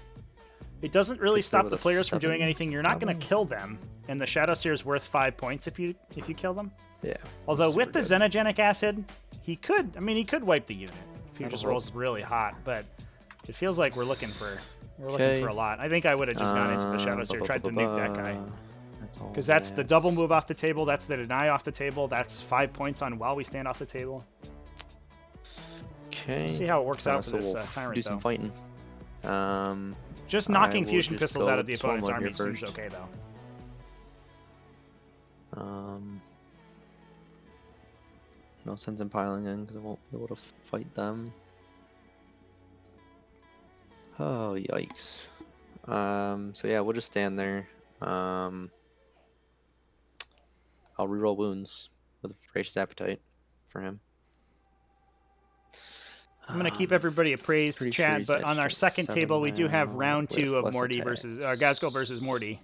It doesn't really Six there stop with the a players from doing 7, anything. You're not going probably. to kill them, and the Shadow Seer is worth 5 points if you kill them. Yeah. Although with the super good. Xenogenic Acid, he could wipe the unit if he That'll just help. rolls really hot. But it feels like we're looking for Okay. a lot. I think I would have just gone into the Shadow Seer, tried to nuke that guy. Because that's the double move off the table, that's the deny off the table, that's 5 points on while we stand off the table. Okay. See how it works out for so this we'll Tyrant, do some though. fighting. Just I knocking will fusion just pistols go out of the with opponent's Swarmlord army here seems first. okay, though. No sense in piling in because I won't be able to fight them. Oh, yikes. So yeah, we'll just stand there. I'll reroll wounds with a Voracious Appetite for him. I'm going to keep everybody appraised, pretty sure Chad, he's but at on our just second 7 table, we do have now round with 2 of less Morty attacks. versus Gazgul versus Morty.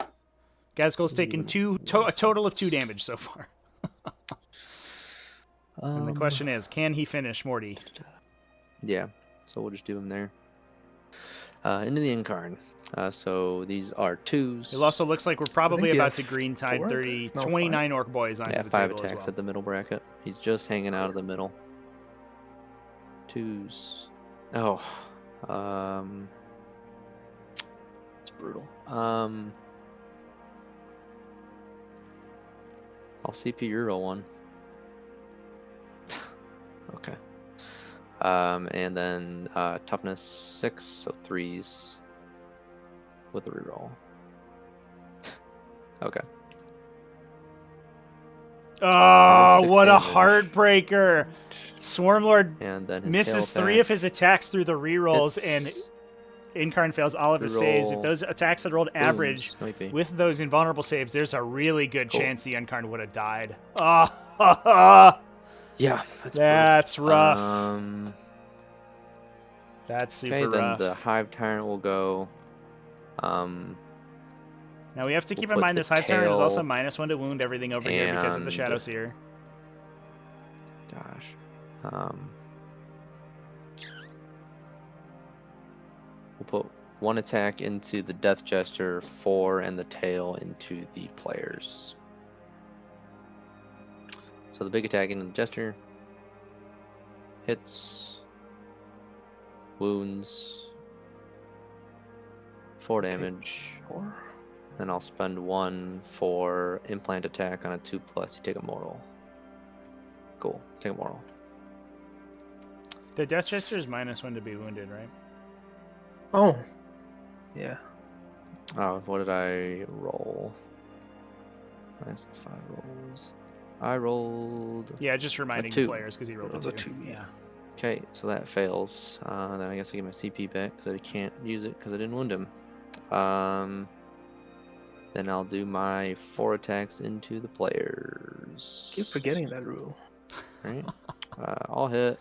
Gazgul's taken a total of 2 damage so far. And the question is, can he finish Morty? Yeah, so we'll just do him there. Into the Incarn. So these are 2s. It also looks like we're probably he about has to green tide 4? 30, No, 29 orc boys onto Yeah, the 5 table as attacks well. at the middle bracket. He's just hanging out of the middle. 2s. Oh. It's brutal. I'll CP your roll one. Okay. And then toughness 6, so 3s with a reroll. Okay. Oh, 6 what a damage. heartbreaker! Swarmlord And then his misses tail 3 of his attacks through the rerolls, hits. and Incarn fails all of his saves. If Reroll. those attacks had rolled average Might be. with those invulnerable saves, there's a really good Cool. chance the Incarn would have died. Oh, Yeah, that's brutal. rough. That's super Okay, then rough. the Hive Tyrant will go. Now we have to keep we'll in put mind the this Hive Tyrant is also tail -1 to wound everything over here because of the and- Shadow Seer. Gosh. We'll put 1 attack into the Death Gesture, 4 and the tail into the players. So the big attack into the Gesture hits, wounds, 4 damage. 4. Then I'll spend 1 for implant attack on a 2+. You take a mortal. Cool. Take a mortal. The Death Gesture is -1 to be wounded, right? Oh. Yeah. Oh, what did I roll? Minus 5 rolls. I rolled. Yeah, just reminding the 2. players because he rolled a Rolled a 2. 2, Yeah. Okay, so that fails. Then I guess I get my CP back because I can't use it because I didn't wound him. Then I'll do my 4 attacks into the players. Keep forgetting that rule. Right? All hit.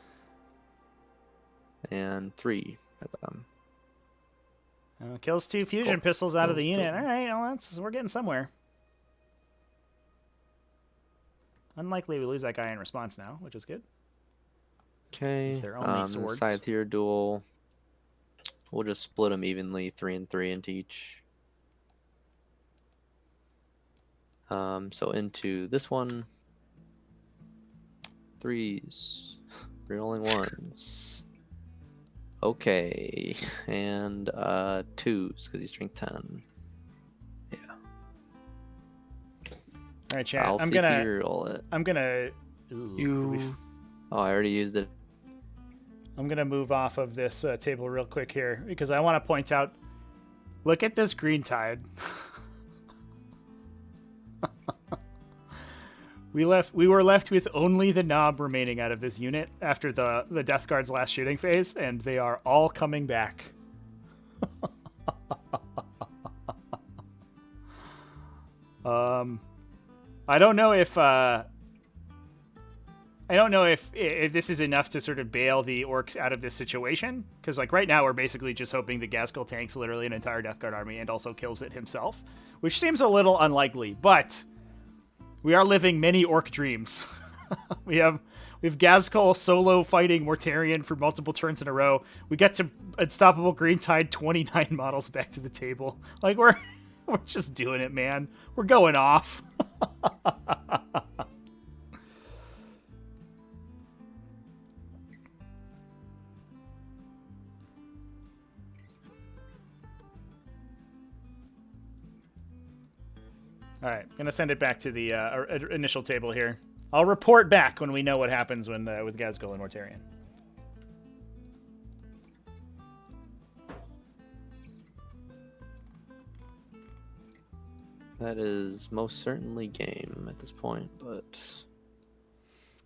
And 3 at them. Kills 2 fusion Cool. pistols out of the Kills unit. 2. All right, well, we're getting somewhere. Unlikely we lose that guy in response now, which is good. Okay. Since they're only swords. Scythe here duel. We'll just split them evenly, 3 and 3 into each. So into this one. 3s. Rerolling 1s. Okay. And 2s because he's strength 10. All right, chat. I'll I'm CP gonna. roll it. I'm gonna. Ooh, do we Oh, I already used it. I'm gonna move off of this table real quick here because I want to point out. Look at this green tide. We were left with only the knob remaining out of this unit after the Death Guard's last shooting phase, and they are all coming back. I don't know if if this is enough to sort of bail the Orks out of this situation, because like right now we're basically just hoping that Gaskell tanks literally an entire Death Guard army and also kills it himself, which seems a little unlikely, but we are living many Orc dreams. we have Gaskell solo fighting Mortarion for multiple turns in a row. We get to Unstoppable Green Tide 29 models back to the table. Like we're just doing it, man. We're going off. All right, gonna send it back to the initial table here. I'll report back when we know what happens when with Gaskell and Mortarion. That is most certainly game at this point, but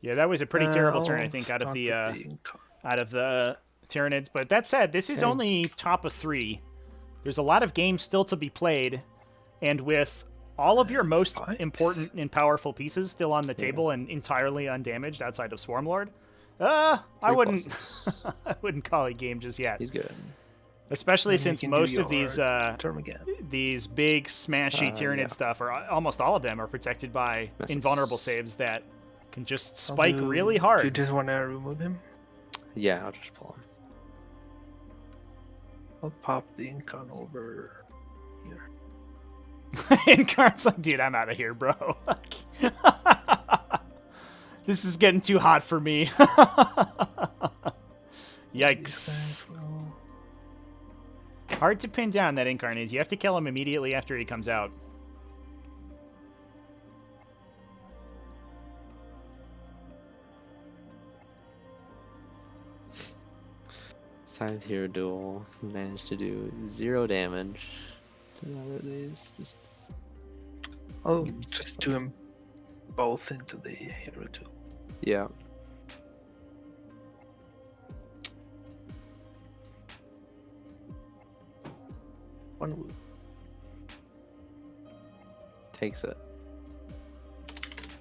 Yeah, that was a pretty terrible turn, I I'll think, out of start the with the Tyranids. But that said, this is Okay. only top of 3. There's a lot of games still to be played, and with all of your most Five. important and powerful pieces still on the table and entirely undamaged outside of Swarmlord, I 3 wouldn't pluses. I wouldn't call it game just yet. He's good. Especially Then you since can do most of your these term again. these big smashy Tyranid yeah. stuff, or almost all of them, are protected by Misses. invulnerable saves that can just I'll spike do- really Do you hard. just want to remove him? Yeah, I'll just pull him. I'll pop the Incon over here. Incarn's like, dude, I'm out of here, bro. This is getting too hot for me. Yikes. Hard to pin down that Incarn is. You have to kill him immediately after he comes out. Scythe Hero Duel managed to do 0 damage to neither of these. Just I'll just do them both into the hero too. yeah. One wound. Takes it.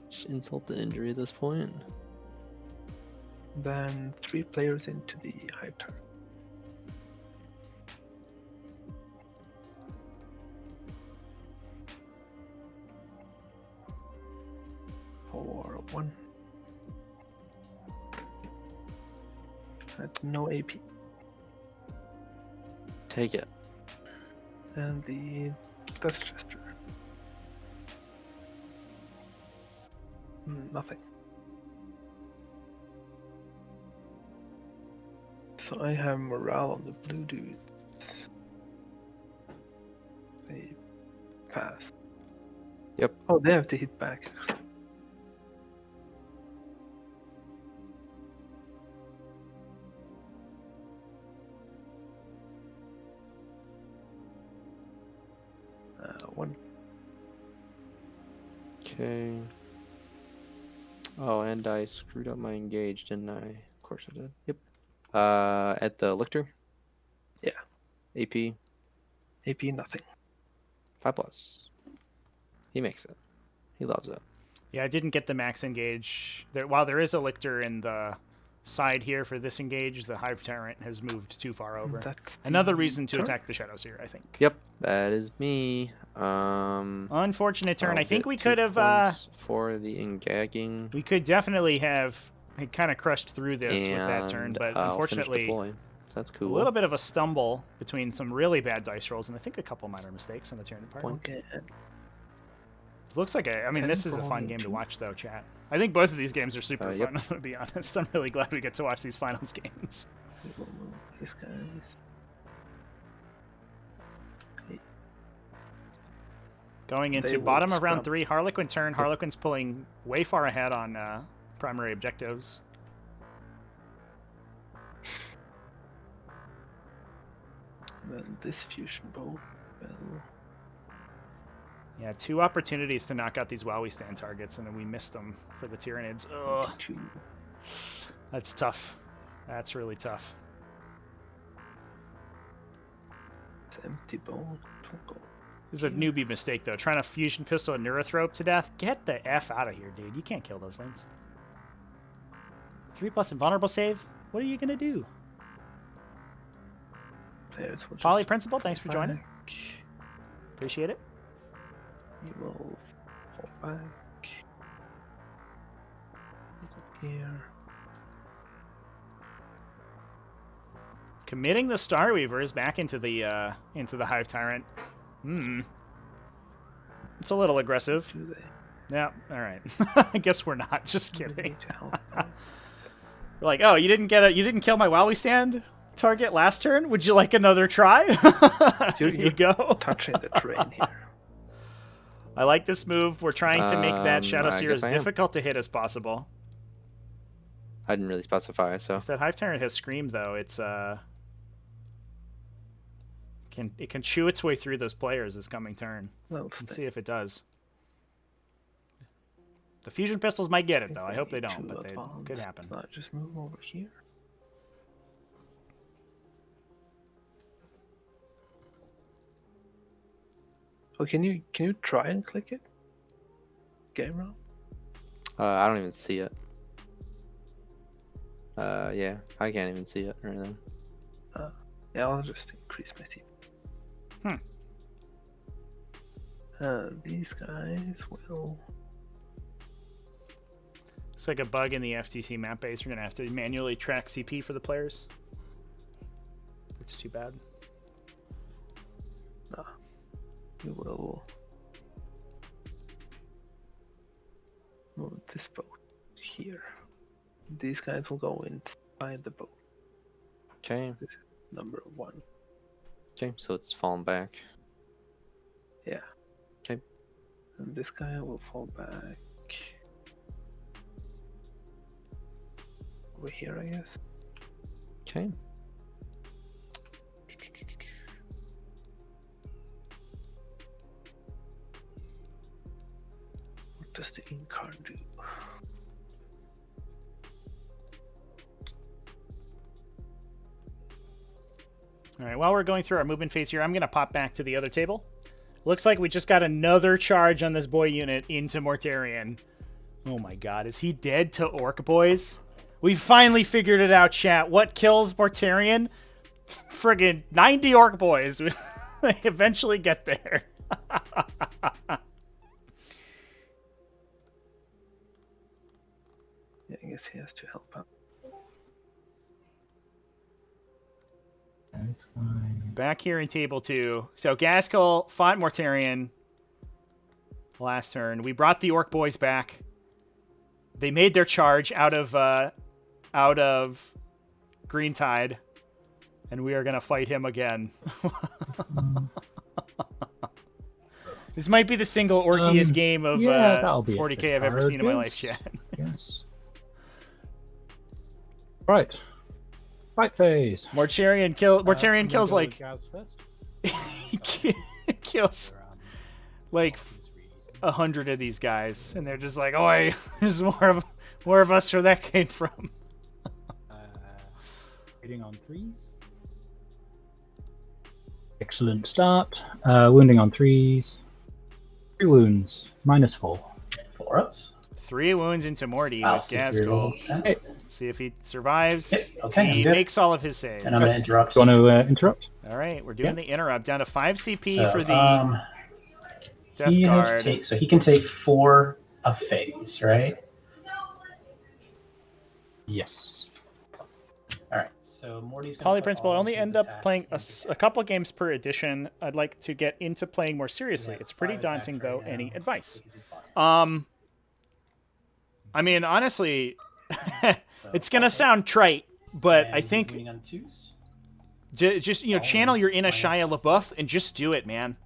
Just insult the injury at this point. Then 3 players into the hive turret. For 1. That's no AP. Take it. And the Death Chester. Nothing. So I have morale on the blue dudes. They pass. Yep. Oh, they have to hit back. One. Okay. Oh, and I screwed up my engage, didn't I? Of course I did. Yep. At the lictor? Yeah. AP, AP, nothing. 5+. He makes it. He loves it. Yeah, I didn't get the max engage. While there is a lictor in the side here for this engage, the Hive Tyrant has moved too far over. That's Another reason to turn. attack the Shadows here, I think. Yep, that is me. Unfortunate turn. I'll I think get we 2 could have... points for the engagging. we could definitely have kind of crushed through this with that turn, but I'll finish unfortunately... deploy. So that's A cool. little bit of a stumble between some really bad dice rolls and I think a couple minor mistakes on the turn part. Okay. Looks like I mean, this is a fun game to watch, though, chat. I think both of these games are super Yep. fun, to be honest. I'm really glad we get to watch these finals games. We will move these guys. Going into They will bottom of round scrub. 3, Harlequin turn. Harlequin's pulling way far ahead on primary objectives. Then this fusion bolt will. Yeah, 2 opportunities to knock out these Wowie stand targets, and then we missed them for the Tyranids. Ugh, Two. that's tough. That's really tough. It's empty bolt. Twinkle. This is a newbie mistake, though. Trying to fusion pistol a Neurothrope to death. Get the F out of here, dude. You can't kill those things. 3+ invulnerable save? What are you going to do? Players will Poly just Principal, thanks for joining. back. Appreciate it. You will fall back. Go here. Committing the Star Weavers back into the Hive Tyrant. It's a little aggressive. Do they? Yeah, all right. I guess we're not. Just They kidding. need to help out. We're like, oh, you didn't kill my Wowie stand target last turn? Would you like another try? Here you go. Touching the terrain here. I like this move. We're trying to make that Shadow I Seer guess as I am. difficult to hit as possible. I didn't really specify, so If that Hive Tyrant has Scream, though, it's it can chew its way through those players this coming turn. Well, Let's see if it does. The fusion pistols might get it, though. I hope they need don't, to but they advance. could happen. Not just move over here. Oh, can you try and click it? Game round? I don't even see it. Yeah, I can't even see it or anything. Yeah, I'll just increase my team. These guys will. It's like a bug in the FTC map base. You're going to have to manually track CP for the players. It's too bad. No. We will move this boat here. These guys will go inside the boat. Okay. This is number 1. Okay, so it's fallen back. Yeah. Okay. And this guy will fall back over here, I guess. Okay. What does the incarn do? All right, while we're going through our movement phase here, I'm going to pop back to the other table. Looks like we just got another charge on this boy unit into Mortarion. Oh my god, is he dead to Orc boys? We finally figured it out, chat. What kills Mortarion? Friggin' 90 Orc boys. They eventually get there. Yeah, I guess he has to help out. That's fine. Back here in table 2. So Gaskell fought Mortarion last turn. We brought the Orc boys back. They made their charge out of Green Tide, and we are gonna fight him again. This might be the single orkiest game of that'll be 40k I've ever seen in my life, chat. Yes. Right. Fight phase. Mortarion kills like he kills like 100 of these guys, and they're just like, "Oi, there's more of us where that came from." Hitting on 3s. Excellent start. Wounding on 3s. 3 wounds. -4. 4 ups. 3 wounds into Morty I'll with see if Gaskell. you're okay. See if he survives. Yep, okay, He I'm good. makes all of his saves. And I'm gonna interrupt. Do you want to interrupt? All right, we're doing the interrupt down to 5 CP So, for the Death he has Guard. to take, so he can take 4 a phase, right? Yes. All right. So Morty's gonna Poly put Principal, I all only his end up attacks playing into a couple games per edition. I'd like to get into playing more seriously. He has It's pretty 5 attacks daunting, right though. now. Any advice? He can do 5. I mean, honestly, So, it's gonna okay. sound trite, but And I he's think moving on 2s. just channel your inner Shia LaBeouf and just do it, man.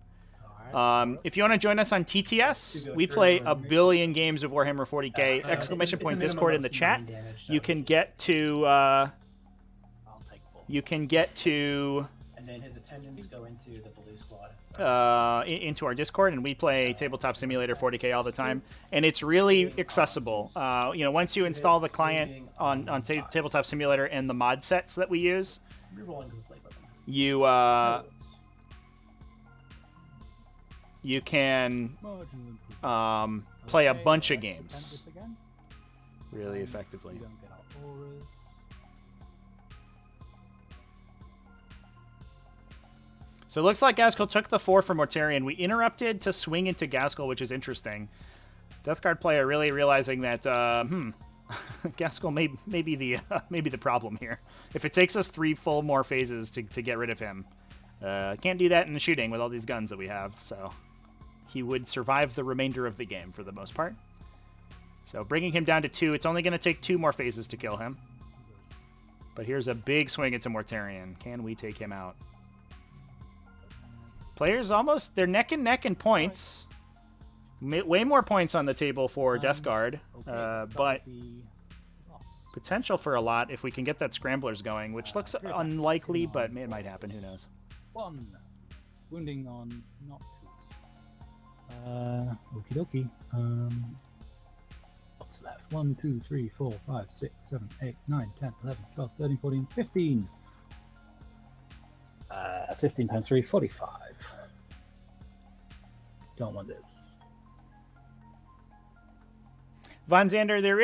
If you want to join us on TTS, we play a billion games of Warhammer 40k. So Exclamation it's a point minimum Discord in of the 9 chat. damage, so You can get to and then his attendants go into the blue squad. So. into our Discord, and we play Tabletop Simulator 40k all the time, and it's really accessible. Once you install the client on Tabletop Simulator and the mod sets that we use, Rerolling complete weapon. you can play a bunch of games really effectively. So it looks like Gaskell took the 4 from Mortarion. We interrupted to swing into Gaskell, which is interesting. Death Guard player really realizing that, Gaskell may be the problem here. If it takes us 3 full more phases to get rid of him, can't do that in the shooting with all these guns that we have, so he would survive the remainder of the game for the most part. So bringing him down to 2, it's only going to take 2 more phases to kill him. But here's a big swing into Mortarion. Can we take him out? Players they're neck and neck in points. Way more points on the table for Death Guard, but potential for a lot if we can get that Scramblers going, which looks unlikely, but it might happen. Who knows? 1. Wounding on not 2s. Okie dokie. What's left? 1, 2, 3, 4, 5, 6, 7, 8, 9, 10, 11, 12, 13, 14, 15. 15 times 3, 45. Don't want this. Von Zander, there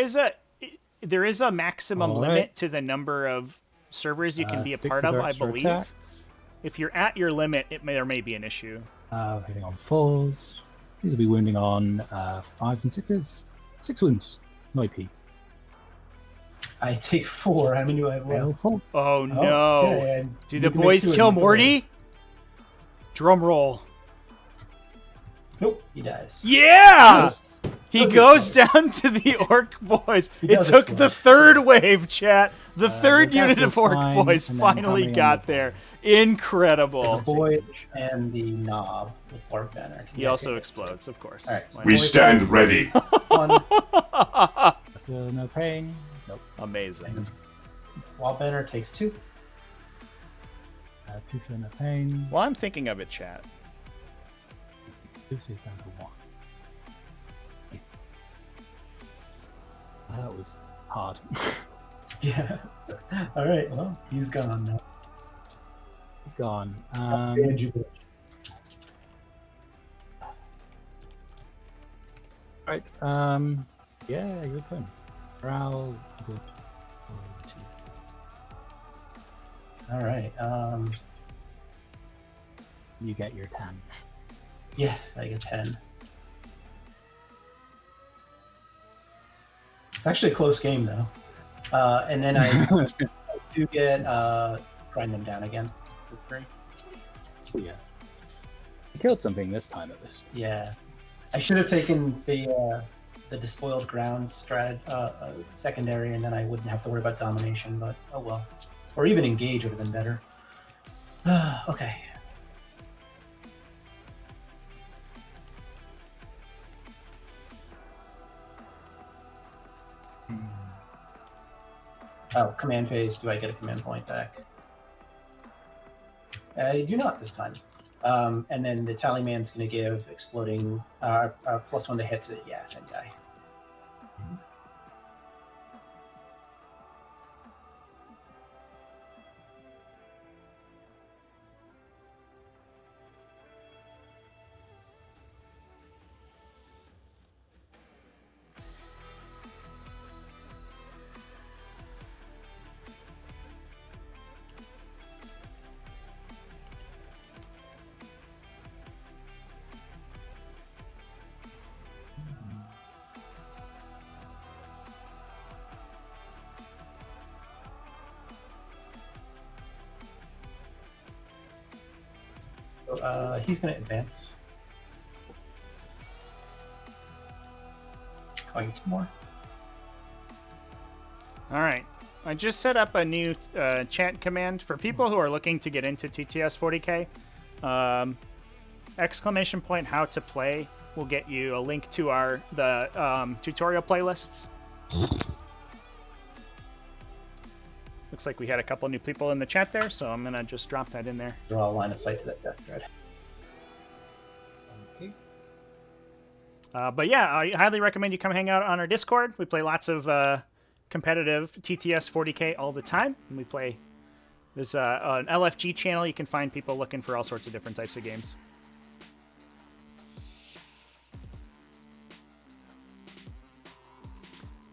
is a maximum limit to the number of servers you can be a 6 part of, I extra believe. attacks. If you're at your limit, there may be an issue. Hitting on 4s. These will be wounding on 5s and 6s. 6 wounds. No AP. I take 4. How many do I have left? 4. Oh no! Okay, Do the we can make boys 2 of kill these Morty? Drum roll. Nope, he dies. Yeah! He Does goes explode. down to the Orc boys. He It does took explode. the third wave, chat. The third the unit of casual's Orc fine, boys and then how finally many on got the there. boys? Incredible. The boy and the knob with Orc banner. He also explodes, of course. All right, so Why We not? stand ready. One, No pain. Nope. Amazing. wall banner takes 2. 2 for no pain. Well, I'm thinking of it, chat. 2 stays down to 1. That was hard. Yeah. All right. Well, he's gone now. He's gone. And Jubilee. Right. Yeah, good turn. Morale, good. All right. You get your 10. Yes, I get 10. It's actually a close game though. And then I do get grind them down again for 3. Oh, yeah. You killed something this time at least. Yeah, I should have taken the despoiled ground secondary, and then I wouldn't have to worry about domination. But oh well, or even engage would have been better. Okay. Oh, command phase. Do I get a command point back? I do not this time. And then the tally man's going to give exploding +1 to hit to the same guy. So he's going to advance. Going 2 more. All right. I just set up a new chat command for people who are looking to get into TTS 40K. ! How to play will get you a link to the tutorial playlists. Looks like we had a couple new people in the chat there, so I'm gonna just drop that in there. Draw a line of sight to that death thread. Okay. But yeah, I highly recommend you come hang out on our Discord. We play lots of competitive TTS 40K all the time. And we play. There's an LFG channel. You can find people looking for all sorts of different types of games.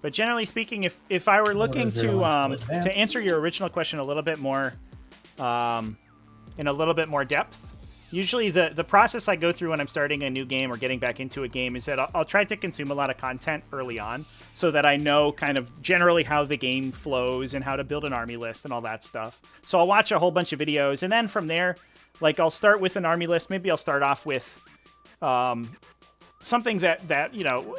But generally speaking, if I were looking to answer your original question a little bit more, in a little bit more depth, usually the process I go through when I'm starting a new game or getting back into a game is that I'll try to consume a lot of content early on so that I know kind of generally how the game flows and how to build an army list and all that stuff. So I'll watch a whole bunch of videos, and then from there, like I'll start with an army list. Maybe I'll start off with something that you know,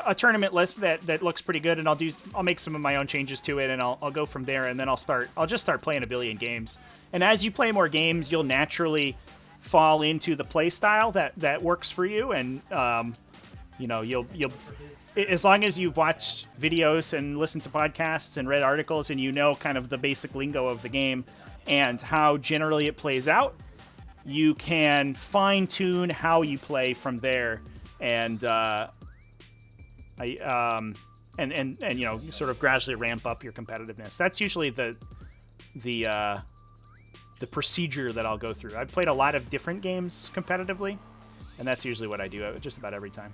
a tournament list that looks pretty good, and I'll make some of my own changes to it, and I'll go from there, and then I'll just start playing a billion games. And as you play more games, you'll naturally fall into the play style that works for you, and you know, you'll as long as you've watched videos and listened to podcasts and read articles, and you know kind of the basic lingo of the game and how generally it plays out, you can fine tune how you play from there. And and you know, sort of gradually ramp up your competitiveness. That's usually the procedure that I'll go through. I've played a lot of different games competitively, and that's usually what I do just about every time.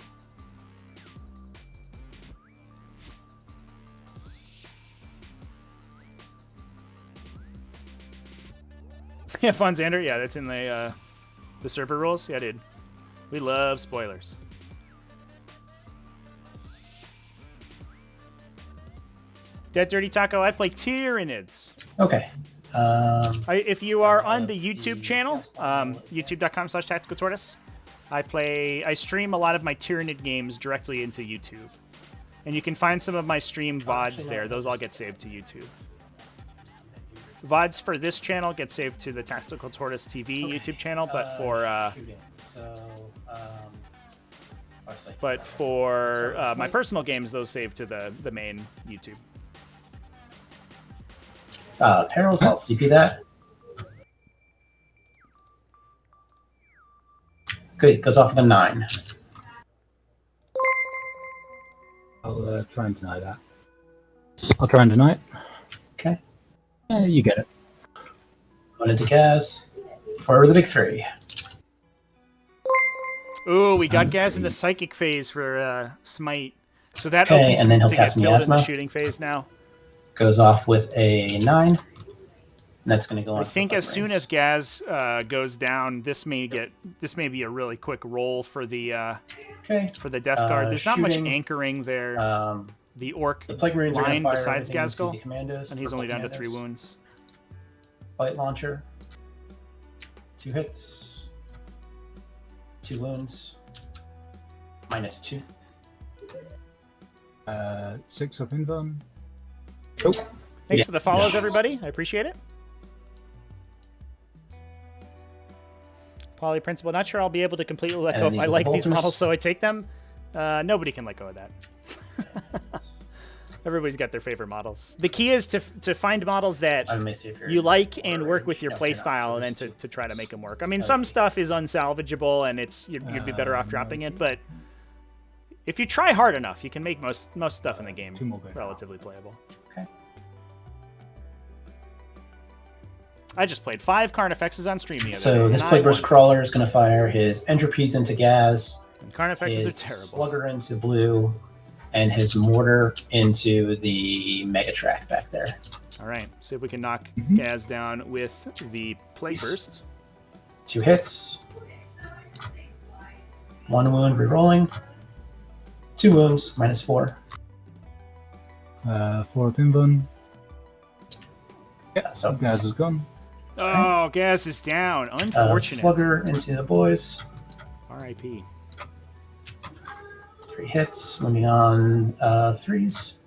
Yeah, fun, Xander. Yeah, that's in the server rules. Yeah, dude. We love spoilers. Dead Dirty Taco, I play Tyranids. Okay. If you are on the YouTube channel, youtube.com/tacticaltortoise, I stream a lot of my Tyranid games directly into YouTube. And you can find some of my stream VODs there. Those all get saved to YouTube. VODs for this channel get saved to the Tactical Tortoise TV YouTube channel, but for my personal games, those save to the main YouTube. Perils, I'll CP that. Good, goes off with a 9. I'll try and deny that. I'll try and deny it. Okay. You get it. Going into Gaz for the big 3. Ooh, we got Gaz in the psychic phase for Smite. So that Okay, opens and him then to he'll get cast killed in the Miasma. shooting phase now. Goes off with a 9. And that's going to go on. I think as soon as Gaz goes down, this may be a really quick roll for the Death Guard. There's not much shooting, anchoring there. The Orc the Plague Marines are line gonna fire besides everything into Gazgul, the commandos, and he's only down to commandos. 3 wounds. Bite launcher. 2 hits. 2 wounds. -2. 6 up invuln. Thanks for the follows, everybody. I appreciate it. Poly Principle. Not sure I'll be able to completely let go. And If I these are like the these bolters. models, so I take them. Nobody can let go of that. Everybody's got their favorite models. The key is to find models that I may see if you're you like and work with your No, play you're not, style, so and then just to try to make them work. I mean, some stuff is unsalvageable, and you'd be better off Um, dropping it. But if you try hard enough, you can make most stuff in the game 2 more go. relatively playable. Okay. I just played 5 Carnifexes on stream the other day. So this and I Plague Burst won. Crawler is going to fire his Entropies into Gaz, And Carnifexes are his terrible. Slugger into blue, and his Mortar into the Megatrack back there. All right, see if we can knock Mm-hmm. Gaz down with the Plague Burst. 2 hits. 1 wound, rerolling. 2 wounds, -4. 4 up invuln. Yeah, so Gaz is gone. Oh, Gaz is down. Unfortunate. Slugger into the boys. R.I.P. 3 hits, moving on 3s.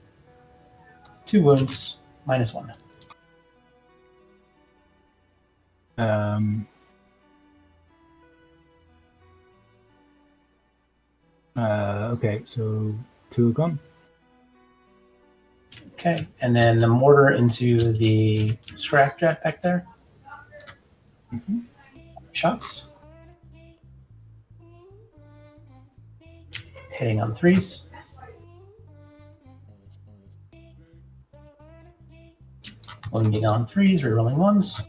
2 wounds, -1. Okay, so 2 are gone. Okay, and then the Mortar into the Scrapjack back there. Shots. Hitting on 3s. Wounding on 3s, rerolling 1s.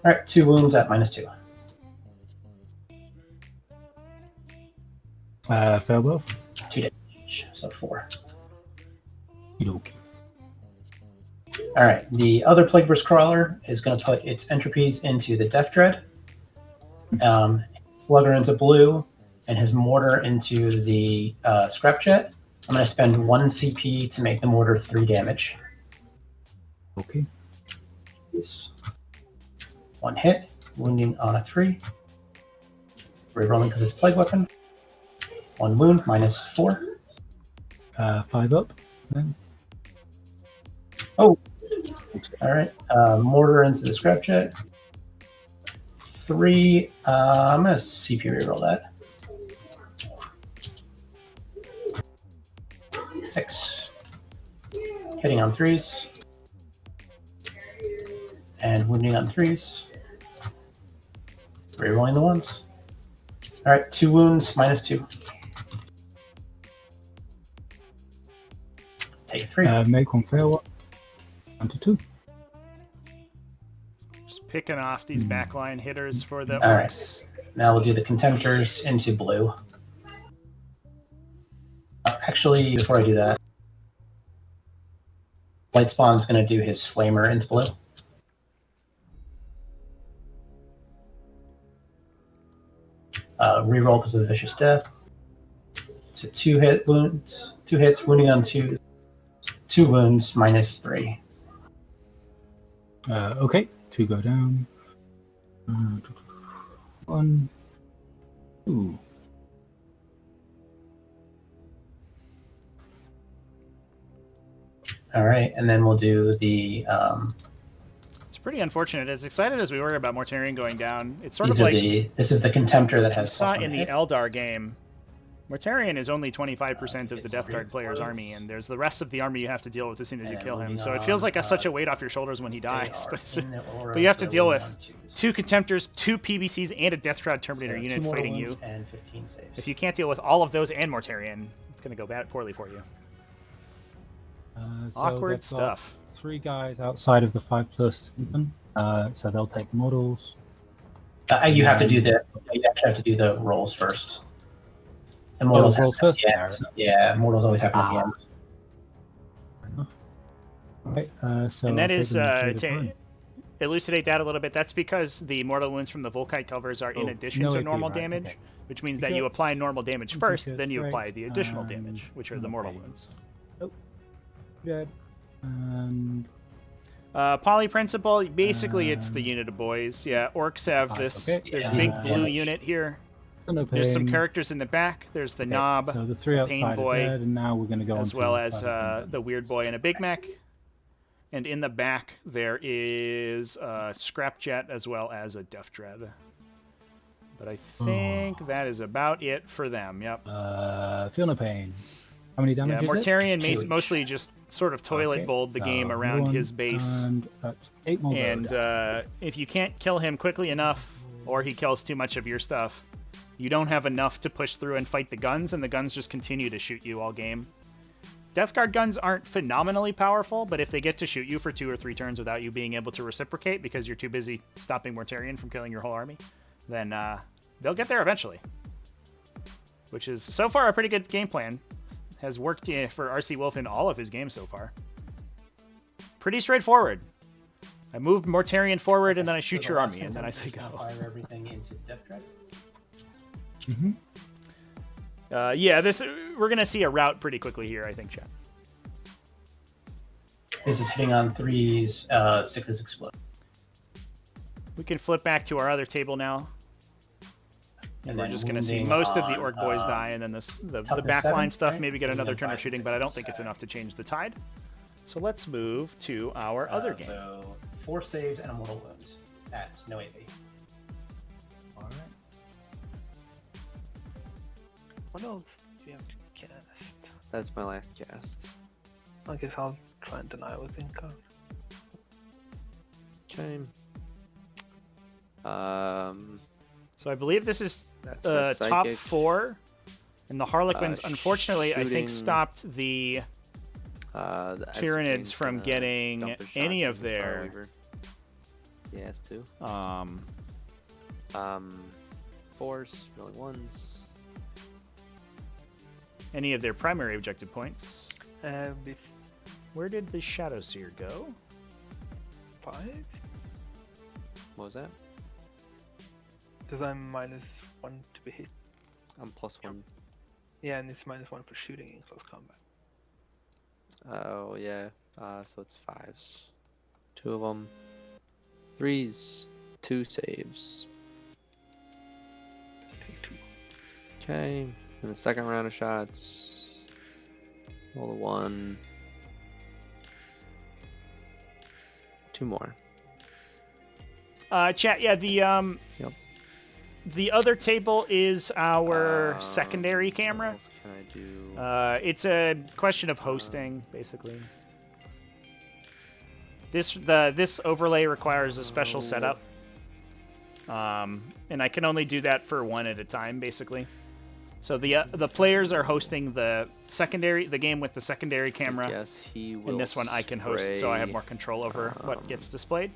Alright, 2 wounds at -2. Fail both. 2 damage, so 4. Okay. Alright, the other Plague Burst Crawler is going to put its Entropies into the Death Dread. Slugger into blue, and his Mortar into the Scrapjet. I'm going to spend 1 CP to make the Mortar 3 damage. Okay. 1 hit, wounding on a 3. Rerolling because it's Plague Weapon. 1 wound, -4. 5 up. Then. Oh! Alright, Mortar into the Scrapjet. 3, I'm going to CP reroll that. 6. Hitting on 3s. And wounding on 3s. Rerolling the 1s. Alright, 2 wounds, -2. Take 3. Make 1 fail one. Down to 2. Just picking off these backline hitters for the All right. Orks. Now we'll do the Contemptors into blue. Actually, before I do that, Lightspawn's going to do his Flamer into blue. Reroll because of the Vicious Death. So 2 hit wounds, 2 hits, wounding on 2, 2 wounds, -3. Okay, 2 go down. 1, 2. All right, and then we'll do the. It's pretty unfortunate. As excited as we were about Mortarion going down, it's sort These of are like this is the Contemptor that we has saw +1 in the hit. Eldar game. Mortarion is only 25% of the Death Guard player's close. army, and there's the rest of the army you have to deal with as soon as you And kill him. moving So it feels like on, such a weight off your shoulders when he They dies. are But, in the aura, but you have so to deal they're with moving on 2 Contemptors, 2 PBCs, and a Death Shroud Terminator so unit 2 mortal fighting wounds you. and 15 saves. If you can't deal with all of those and Mortarion, it's going to go bad poorly for you. So Awkward they've got stuff. 3 guys outside of the 5+, so they'll take models. You have to do the. You actually have to do the rolls first. The mortals rolls happen at first? the end. Yeah, mortals always happen at the end. Right, so And that I'll take is, them two at a to time. elucidate that a little bit, that's because the mortal wounds from the Volkite covers are in Oh, addition no to AP, normal right, damage, okay. which means We that you should- apply normal damage first, good, then you right, apply the additional and damage, which are the mortal okay. wounds. Dead. And Poly principle, basically it's the unit of boys. Yeah, orcs have this okay. this Yeah. big blue Damage. unit here. no There's some pain. characters in the back. There's the knob, So the 3 Pain outside Boy, are dead, and now we're going to go on as to well the as 5 the weird boy and a big mech. And in the back there is a scrapjet as well as a death dread. But I think that is about it for them. Yep. Feel no pain. How many Yeah, damage is it? Mortarion 2 each. mostly just sort of toilet Okay, bowled the so game around 1, his base. And that's 8 more. And if you can't kill him quickly enough, or he kills too much of your stuff, you don't have enough to push through and fight the guns, and the guns just continue to shoot you all game. Death Guard guns aren't phenomenally powerful, but if they get to shoot you for 2 or 3 turns without you being able to reciprocate because you're too busy stopping Mortarion from killing your whole army, then they'll get there eventually. Which is, so far, a pretty good game plan. Has worked for RC Wolf in all of his games so far. Pretty straightforward. I move Mortarion forward, and then I shoot So your the last army, and one's then I I'm say just gonna go. Fire everything into the Death Dread. Yeah, we're gonna see a route pretty quickly here, I think, chat. This is hitting on 3s, 6s explode. We can flip back to our other table now. And We're then just gonna see wounding most of the on, orc boys die, and then the toughness backline 7, stuff right? maybe get So we another have turn of 5 shooting, and but I don't 6s think it's back. enough to change the tide. So let's move to our other game. So 4 saves and a mortal wounds at no AP. All right. What else do you have to cast? That's my last cast. I guess I'll try and deny with income. Okay. So I believe this is That's my top psychic. 4, and the Harlequins, unfortunately, I think shooting, stopped the The Tyranids X-Wing's from gonna getting dump a shot any to of the Star their Weaver. He has to. 4s, rolling 1s. any of their primary objective points. Bef- Where did the Shadow Seer go? 5? What was that? Because I'm -1 to be hit. I'm +1. Yeah, and it's -1 for shooting in close combat. Oh, yeah. So it's 5s. 2 of them. 3s. 2 saves. Take 2. Okay. In the second round of shots. Roll a 1. 2 more. Chat, yeah, the other table is our secondary What camera. else can I do? It's a question of hosting, basically. This overlay requires a special setup, and I can only do that for one at a time, basically. So the players are hosting the game with the secondary camera, Yes, he will. and this one I can host, so I have spray, more control over what gets displayed.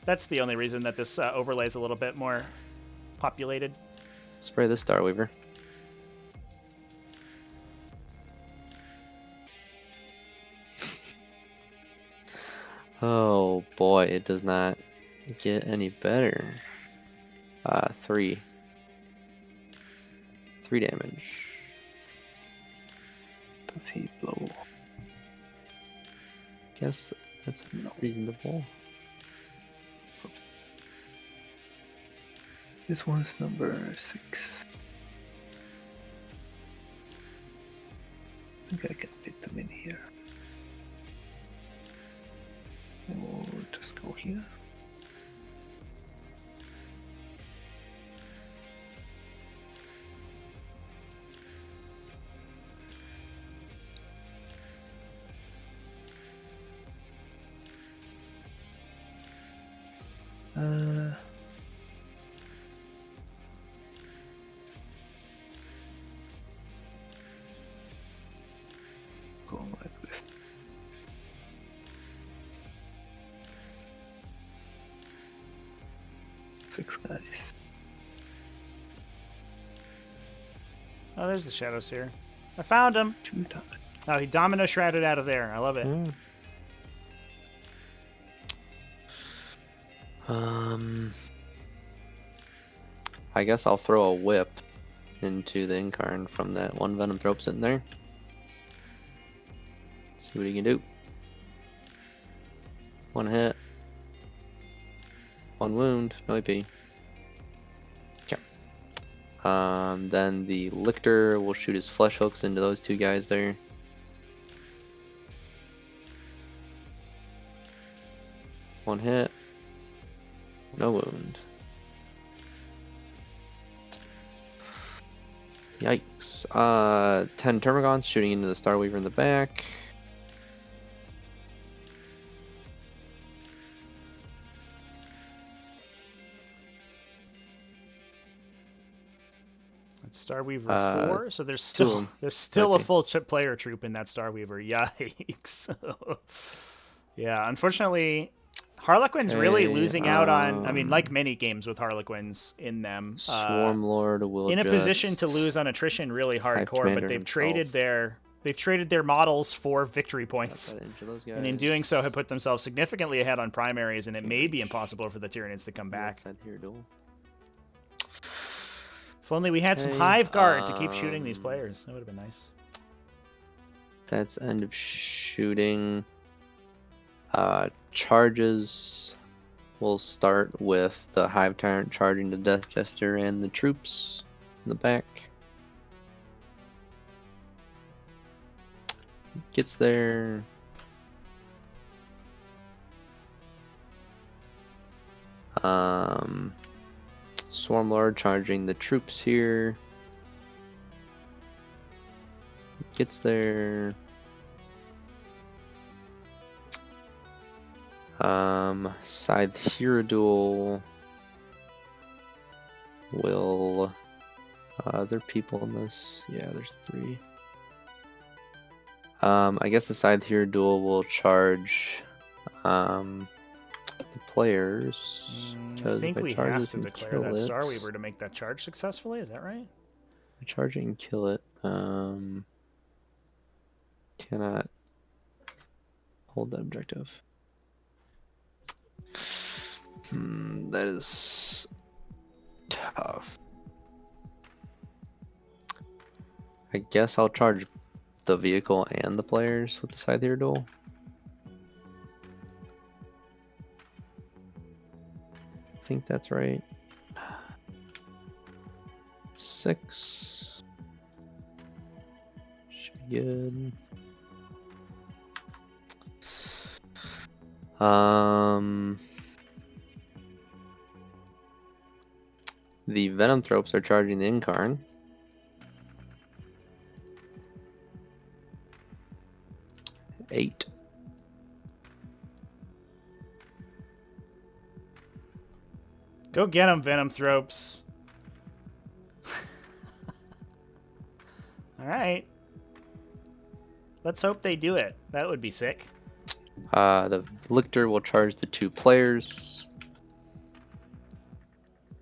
That's the only reason that this overlay is a little bit more populated. Spray the Star Weaver. Oh boy, it does not get any better. 3. 3 damage. Does he blow? Guess that's reasonable. This one's number 6. I think I can fit them in here. And we'll just go here. Go like this. Six guys. Oh, there's the shadows here. I found him. 2 times. Oh, he domino shrouded out of there. I love it. I guess I'll throw a whip into the Incarn from that one Venom Thrope sitting there. See what he can do. 1 hit. 1 wound. No AP. Okay. Then the Lictor will shoot his flesh hooks into those 2 guys there. One hit. No wound. Yikes. 10 Termagants shooting into the Starweaver in the back. That's Starweaver 4, so there's still a Okay. full player troop in that Starweaver. Yikes. Yeah, unfortunately, Harlequins really losing out on, I mean, like many games with Harlequins in them. Swarm Lord will in a just position to lose on attrition really hardcore, Commander but they've himself. traded their models for victory points. cut into those And in guys. doing so have put themselves significantly ahead on primaries, and it may be impossible for the Tyranids to come back. Outside here, duel. If only we had some Okay, Hive Guard to keep shooting these players. That would have been nice. That's end of shooting. Charges will start with the Hive Tyrant charging the Death Jester and the troops in the back. Gets there. Swarm Lord charging the troops here. Gets there. Scythe Hero Duel will. Are there people in this? Yeah, there's 3. I guess the Scythe Hero Duel will charge the players. I Because think if we charge have this to and declare kill that it- Starweaver to make that charge successfully. Is that right? if I charge it and kill it. Cannot hold that objective. That is tough. I guess I'll charge the vehicle and the players with the Scythe Hero Duel. I think that's right. 6. Should be good. The Venom Thropes are charging the Incarn. Eight. Go get him, Venom Thropes. All right. Let's hope they do it. That would be sick. The Lictor will charge the 2 players.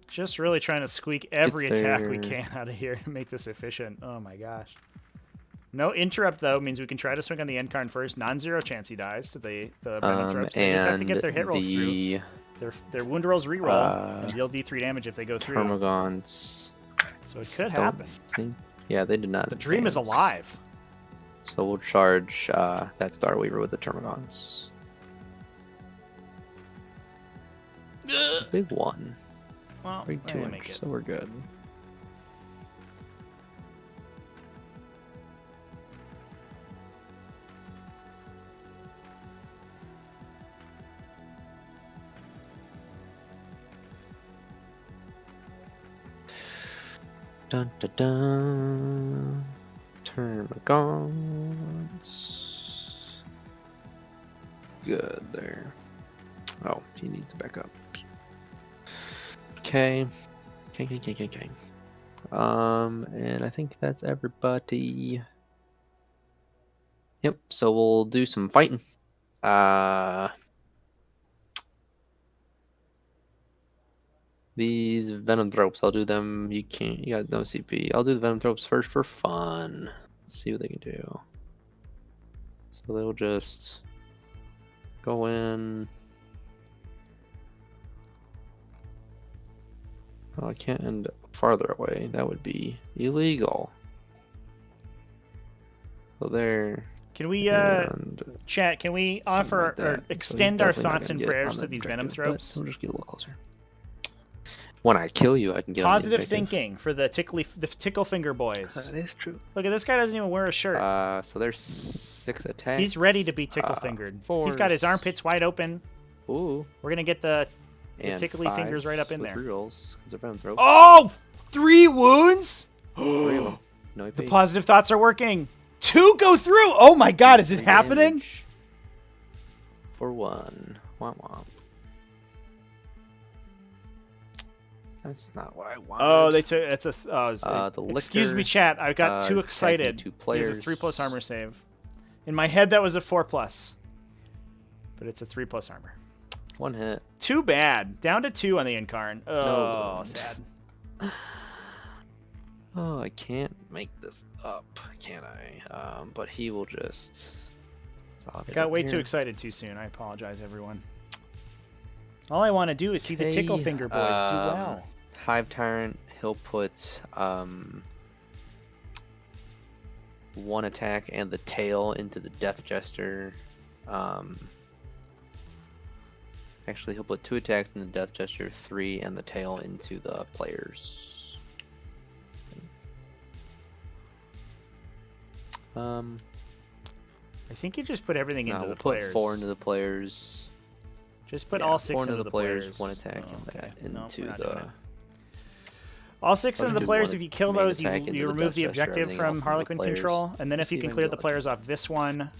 Just really trying to squeak every attack we there. can out of here to make this efficient. Oh my gosh. No interrupt, though, means we can try to swing on the Incarn first. Non-zero chance he dies to the Venom Thropes. They just have to get their hit rolls through. The Their wound rolls reroll and deal D3 damage if they go through. Termagants. So it could Don't happen. think. Yeah, they did not. The dream is advance. alive. So we'll charge that Starweaver with the Termagants. Big one. Well, Big I 2 didn't make inch, it. so we're good. Dun dun dun. Termagants. Good there. Oh, he needs to back up. Okay. Okay. And I think that's everybody. Yep, so we'll do some fighting. These Venom Thropes, I'll do them. You got no CP. I'll do the Venom Thropes first for fun. Let's see what they can do. So they'll just go in. Oh, I can't end farther away. That would be illegal. So there. Can we, And chat, can we something offer like that. or So he's extend our definitely not thoughts gonna and get prayers on to that these Venom objective, but Thropes? We'll just get a little closer. When I kill you, I can get Positive on the objective. thinking for the Tickle Finger boys. That is true. Look at this guy doesn't even wear a shirt. So there's 6 attacks. He's ready to be tickle fingered. He's got his armpits wide open. Ooh. We're gonna get the And tickly fingers right up in with there. Rerolls, 'cause they're Venom Thropes. Oh, 3 wounds. 3 of them. No The AP. positive thoughts are working. 2 go through. Oh my God, is it happening? Damage For 1. Womp womp. That's not what I wanted. Oh, they took. That's a. The excuse me, Lictor, chat. I got too attacking excited. 2 There's a players. 3+ armor save. In my head, that was a 4+, but it's a 3+ armor. 1 hit. Too bad. Down to 2 on the Incarn. Oh, wound. sad. Oh, I can't make this up, can I? But he will just. I got way too excited too soon. I apologize, everyone. All I want to do is see the Tickle Finger boys do well. Hive Tyrant, he'll put 1 attack and the tail into the Death Jester. Actually, he'll put 2 attacks in the Death Jester, 3 and the tail into the players. I think you just put everything into We'll the put players. 4 into the players. Just put Yeah, all 4 6 into the players. 1 attack Oh, and okay. that No, into we're not doing the. it. All 6 I'll into the do players. one If you kill main those, you, attack into you the remove Death the Jester, objective everything else from into the Harlequin players. control. And then if you See can if I clear can the do it. players off this one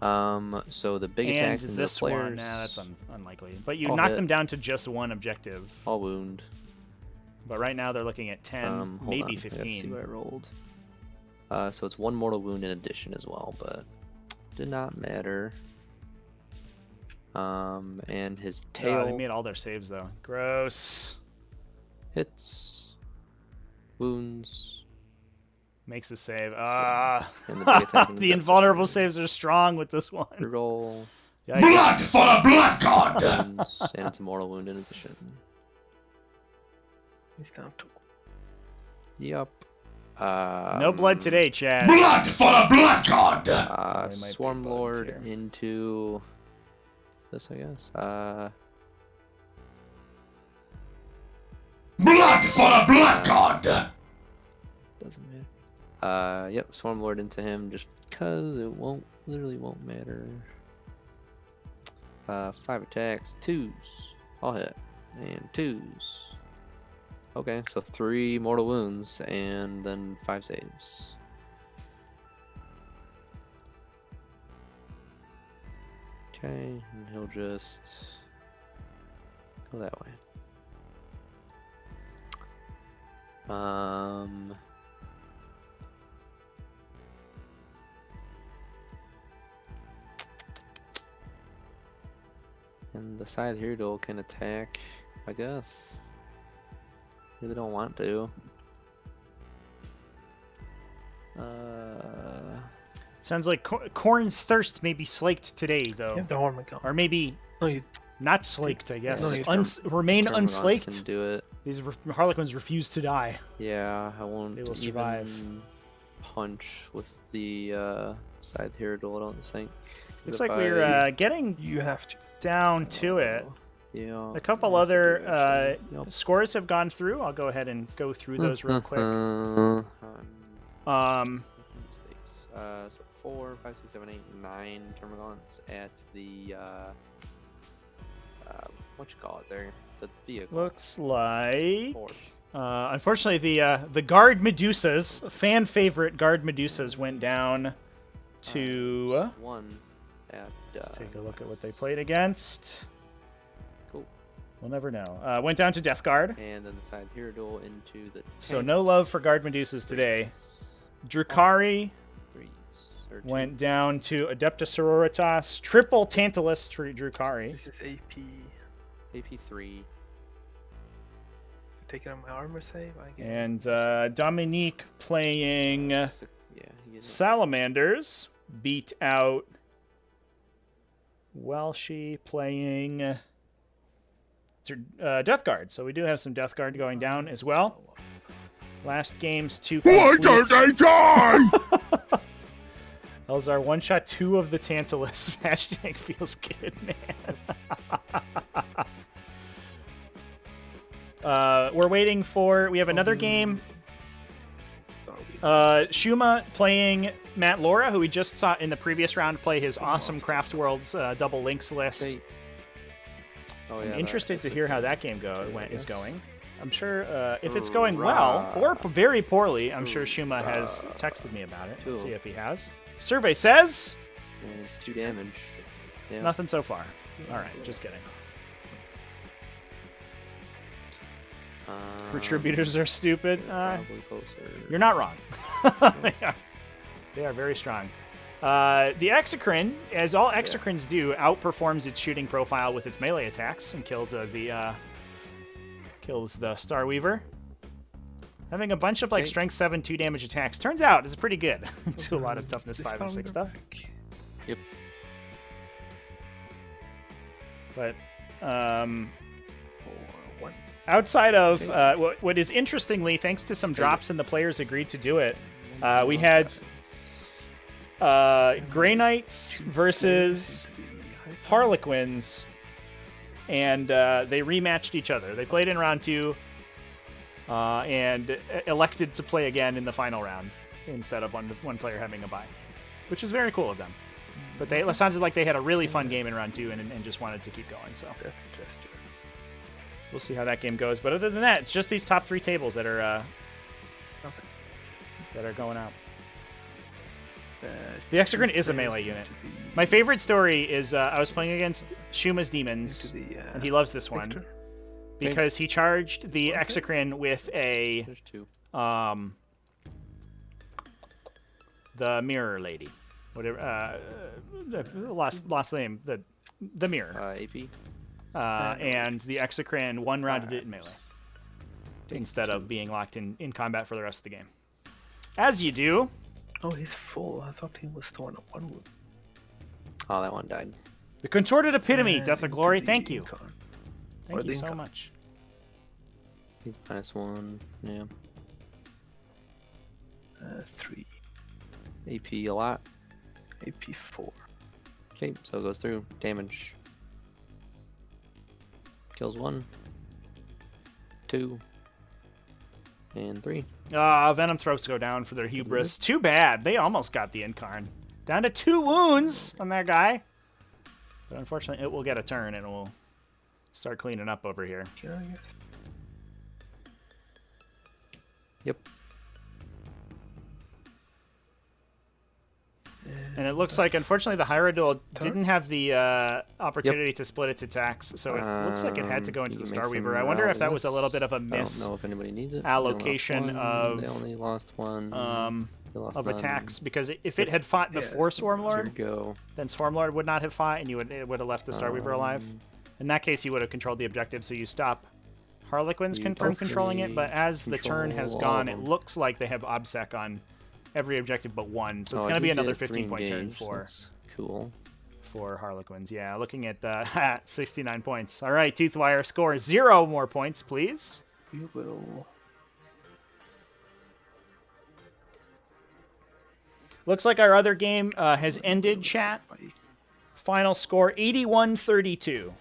So the big and attacks into the this players. one, nah, that's unlikely. But you All knock hit. them down to just 1 objective. All wound. But right now they're looking at 10, Hold maybe on, I gotta see 15. what I rolled. So it's 1 mortal wound in addition as well, but did not matter. And his Oh, tail they made all their saves though. Gross. hits, wounds, Makes a save. and the big attack. The invulnerable saves are strong with this one. Reroll Blood for the blood god! wounds, and it's a mortal wound in addition. He's down to. Yup. No blood today, Chad. Blood for the blood god! There might be Swarm bugs Lord here. into this, I guess. Blood for the blood god! Doesn't matter. Yep, Swarm Lord into him just because it literally won't matter. 5 attacks, 2s, all hit, and 2s. Okay, so 3 mortal wounds and then 5 saves. Okay, and he'll just go that way. And the side here duel can attack, I guess. Really don't want to. Sounds like Corn's thirst may be slaked today, though. Yeah, the Hormigón. Or maybe No, you. not slaked, I guess. No, you Remain Termagants unslaked. can do it. These Harlequins refuse to die. Yeah, I won't They will even survive. punch with the side here duel, I don't think. Looks If like I- we're getting You have to. down to it. Yeah. A couple yes, I do, other actually. Yep. scores have gone through. I'll go ahead and go through those real quick. Mistakes. So 4, 5, 6, 7, 8, 9 termagants at the what you call it there? The vehicle. Looks like. Fourth. Unfortunately, the guard Medusas, fan favorite guard Medusas, went down to. 1 at. Let's take a look at what they played against. Cool. We'll never know. Went down to Death Guard. And then the side hero duel into the. So no love for guard Medusas today. Drukari Threes. Or two. went down to Adepta Sororitas. Triple Tantalus Drukari. This is AP. AP3. Taking on my armor save, I guess. And Dominique playing Yeah, he gets Salamanders. Beat out Welshie playing Death Guard. So we do have some Death Guard going down as well. Last game's 2 Why complete. don't they die? Those are one shot 2 of the Tantalus. Hashtag feels good, man. We're waiting for. We have another game. Shuma playing Matt Laura, who we just saw in the previous round play his awesome Craft Worlds double links list. Hey. Oh, yeah, I'm that- interested to that's hear okay. how that game I is guess. going. I'm sure if it's going well or very poorly, I'm sure Shuma has texted me about it. Let's see if he has. Survey says And it's 2 damage. Yeah. nothing so far. All right, just kidding. Retributors are stupid. Probably closer. You're not wrong. They are very strong. The Exocrine, as all Exocrines do, outperforms its shooting profile with its melee attacks and kills the Starweaver. Having a bunch of like Okay. strength 7 2 damage attacks turns out is pretty good. Do a lot of toughness 5 and 6 stuff. Yep. But One. outside of what is interestingly, thanks to some drops and the players agreed to do it, we had Grey Knights versus Harlequins, and they rematched each other. They played in round 2 and elected to play again in the final round instead of one player having a bye, which is very cool of them. But it sounded like they had a really fun game in round 2 and just wanted to keep going. So Death Jester. we'll see how that game goes. But other than that, it's just these top 3 tables that are going out. The Exocrine is a melee unit. My favorite story is I was playing against Shuma's Demons, and he loves this one because he charged the Exocrine with a There's 2. the Mirror Lady, whatever lost name, the Mirror, AP. and the Exocrine one-rounded it in melee instead of being locked in combat for the rest of the game, as you do. Oh, he's full. I thought he was throwing up 1 wound. Oh, that one died. The Contorted Epitome, And Death of into Glory. the Thank you, Incon. thank Or you the so Incon. much. He's -1. Yeah. 3. AP a lot. AP 4. Okay, so it goes through. Damage. Kills 1. 2. And 3. Venom Throats go down for their hubris. Too bad. They almost got the Incarn. Down to 2 wounds on that guy. But unfortunately, it will get a turn and it will start cleaning up over here. Yeah, I guess. Yep. And it looks like, unfortunately, the Hierodule didn't have the opportunity to split its attacks, so it looks like it had to go into You the can make Starweaver. some I wonder if that was a rounds. little bit of a I don't know if anybody needs it. allocation They of only lost 1. They lost of none. attacks, because if it had fought before Here Swarmlord, we go. then Swarmlord would not have fought, and it would have left the Starweaver alive. In that case, you would have controlled the objective, so you stop Harlequins You from controlling it, but as the turn has control all gone, of it them. looks like they have Obsec on every objective but 1, so it's Oh, going to I be do another get 15-point turn re-engage. for That's cool. Harlequins. Yeah, looking at 69 points. All right, Toothwire, score 0 more points, please. You will. Looks like our other game has ended, chat. Final score 81-32.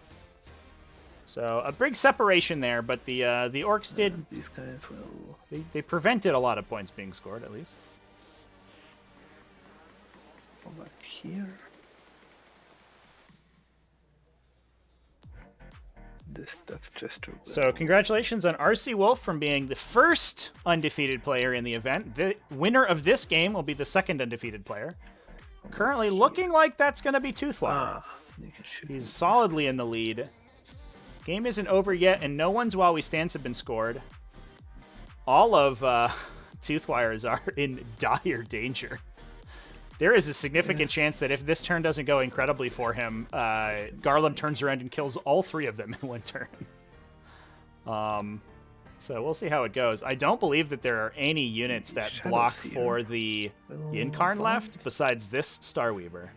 So a big separation there, but the Orks did These guys will. they prevented a lot of points being scored at least. Go back here. That's just too. So congratulations on RC Wolf from being the first undefeated player in the event. The winner of this game will be the second undefeated player. Currently looking like that's going to be Toothwire. You can shoot. He's solidly in the lead. Game isn't over yet, and no one's while we stands have been scored. All of Toothwires are in dire danger. There is a significant chance that if this turn doesn't go incredibly for him, Garlem turns around and kills all three of them in one turn. So we'll see how it goes. I don't believe that there are any units that block for the Incarn left besides this Starweaver.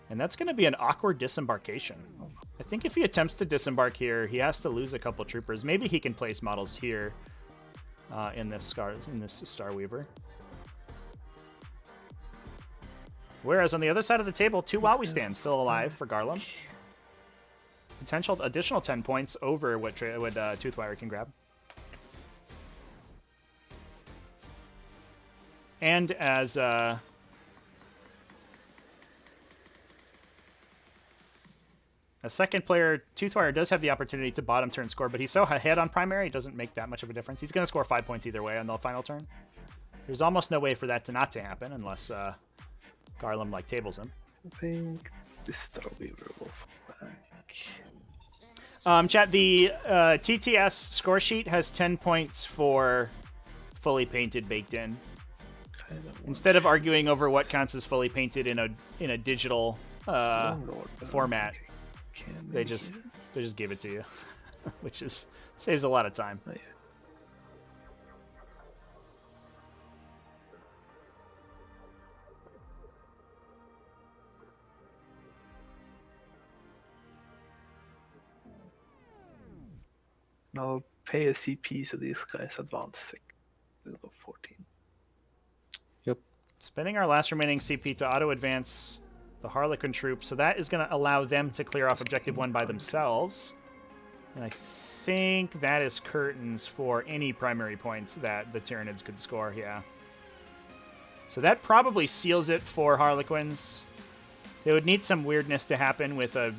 And that's going to be an awkward disembarkation. I think if he attempts to disembark here, he has to lose a couple troopers. Maybe he can place models here in this Starweaver. Whereas on the other side of the table, two Wowie stands still alive for Garlem. Potential additional 10 points over what Toothwire can grab. And as a second player, Toothwire does have the opportunity to bottom turn score, but he's so ahead on primary, it doesn't make that much of a difference. He's going to score 5 points either way on the final turn. There's almost no way for that to not to happen unless Garlem like tables him. I think this Starweaver will fall back. Chat, the TTS score sheet has 10 points for fully painted baked in. Instead of arguing over what counts as fully painted in a digital format, they just give it to you, which saves a lot of time. Oh, yeah. And I'll pay a CP so these guys advance 6. They'll go 14. Yep. Spending our last remaining CP to auto-advance the Harlequin troops, so that is going to allow them to clear off Objective 1 by themselves. And I think that is curtains for any primary points that the Tyranids could score, yeah. So that probably seals it for Harlequins. They would need some weirdness to happen with a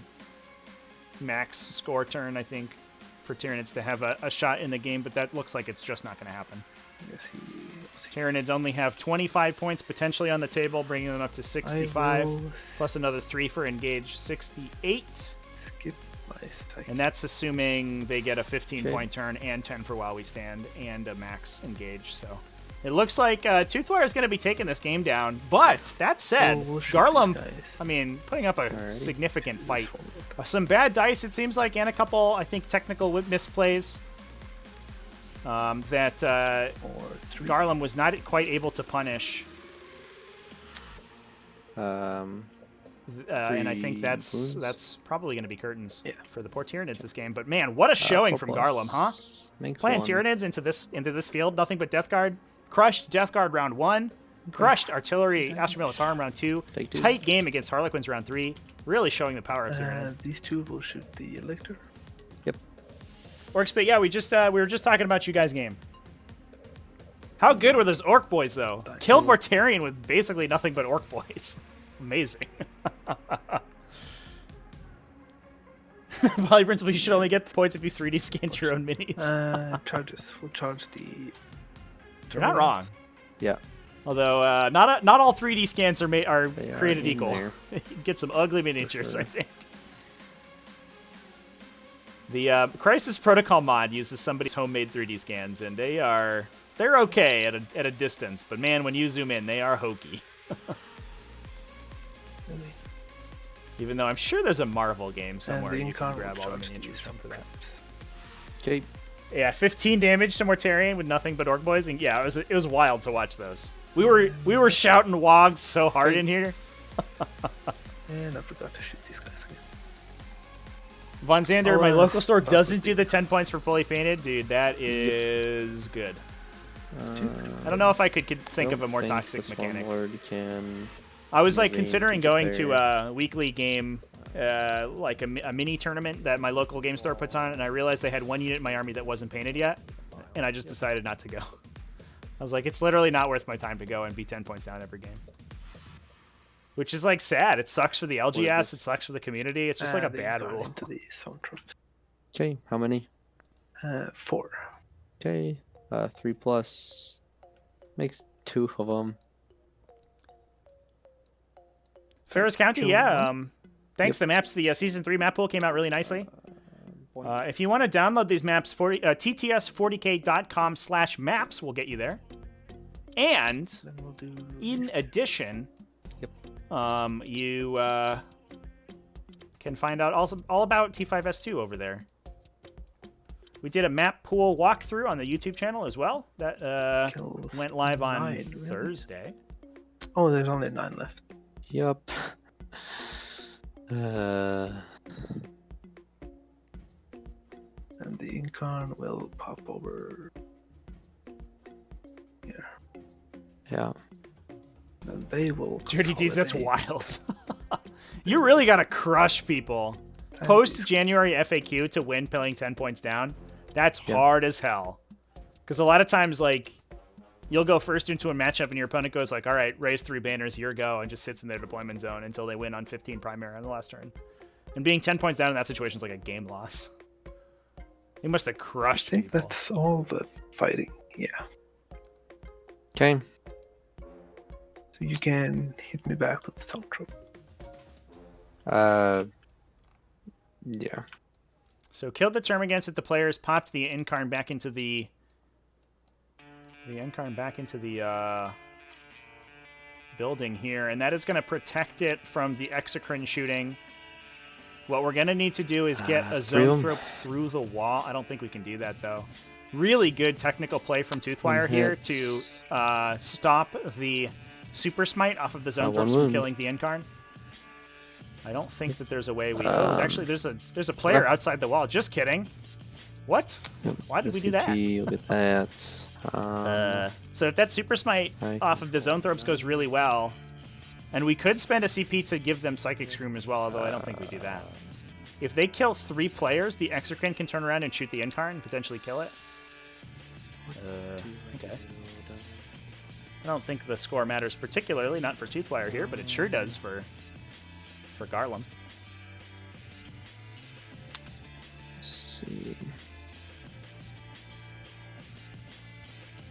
max score turn, I think, for Tyranids to have a shot in the game, but that looks like it's just not going to happen. Tyranids only have 25 points potentially on the table, bringing them up to 65, plus another 3 for engage, 68. Skip my second. And that's assuming they get a 15-point turn and 10 for while we stand and a max engage. So it looks like Toothwire is going to be taking this game down. But that said, we'll shoot Garlem, these guys. I mean, putting up a significant fight. Some bad dice, it seems like, and a couple, I think, technical misplays. That Garlem was not quite able to punish. And I think that's probably going to be curtains for the poor Tyranids this game. But man, what a showing from Garlem, huh? Playing Tyranids into this field, nothing but Death Guard. Crushed Death Guard round 1. Crushed Artillery Astra Militarum round 2. Tight game against Harlequins round 3. Really showing the power of Tyranids. These two will shoot the Elector. Orks, but yeah, we were just talking about you guys' game. How good were those Orc boys, though? Killed Mortarion with basically nothing but Orc boys. Amazing. Volley principle, you should only get the points if you 3D scanned your own minis. Charges. We'll charge the... You're not wrong. Yeah. Although, not all 3D scans are created in equal. Get some ugly miniatures, sure. I think. The Crisis Protocol mod uses somebody's homemade 3D scans, and they're okay at a distance. But man, when you zoom in, they are hokey. Really? Even though I'm sure there's a Marvel game somewhere And you can Incarn grab will all the charge miniatures these from for that. Okay. Yeah, 15 damage to Mortarion with nothing but Orc boys, and yeah, it was wild to watch those. We were shouting wogs so hard in here. And I forgot to shoot these guys again. Von Zander, my local store doesn't do the 10 points for fully fainted. Dude, that is good. I don't know if I could think of a more toxic mechanic. Lord can I was like Range considering of going to there. a weekly game, like a mini tournament that my local game store puts on, and I realized they had one unit in my army that wasn't painted yet, and I just decided not to go. I was like, it's literally not worth my time to go and be 10 points down every game. Which is like sad. It sucks for the LGS. this? It sucks for the community. It's just like a They bad got rule. Into the zone troops. Okay, how many? 4. Okay, 3 plus makes 2 of them. Ferris County, Kill yeah. one. Thanks. The maps, the season 3 map pool came out really nicely. If you want to download these maps, tts40k.com/maps will get you there. And Then we'll do. in addition, Yep. you can find out also all about T5S2 over there. We did a map pool walkthrough on the YouTube channel as well. That Kills went live on 9, really? Thursday. Oh, there's only 9 left. Yup. And the Incarn will pop over here. Yeah. And they will. Dirty Deeds, that's consolidate. wild. You really gotta crush people. And Post these- January FAQ to win playing 10 points down. That's Yeah. hard as hell. Because a lot of times, like, you'll go first into a matchup and your opponent goes like, all right, raise 3 banners, your go, and just sits in their deployment zone until they win on 15 primary on the last turn. And being 10 points down in that situation is like a game loss. He must have I crushed think people. that's all the fighting. Yeah. Okay. So you can hit me back with the zone troop. Yeah. So killed the termagants at the players, popped the Incarn back into the building here, and that is going to protect it from the Exocrine shooting. What we're going to need to do is get a three of zone 'em. thrope through the wall. I don't think we can do that, though. Really good technical play from Toothwire here hit. to stop the Super Smite off of the zone One thropes from wound. killing the Incarn. I don't think that there's a way we... actually, there's a player okay. outside the wall. Just kidding. What? Why did we do that? You'll get that. So if that Super Smite I off of the zone thropes goes really well, and we could spend a CP to give them Psychic Scream as well, although I don't think we do that. If they kill 3 players, the Exocrine can turn around and shoot the Incarn and potentially kill it. Okay. I don't think the score matters particularly, not for Toothwire here, but it sure does for Garlem. Let's see.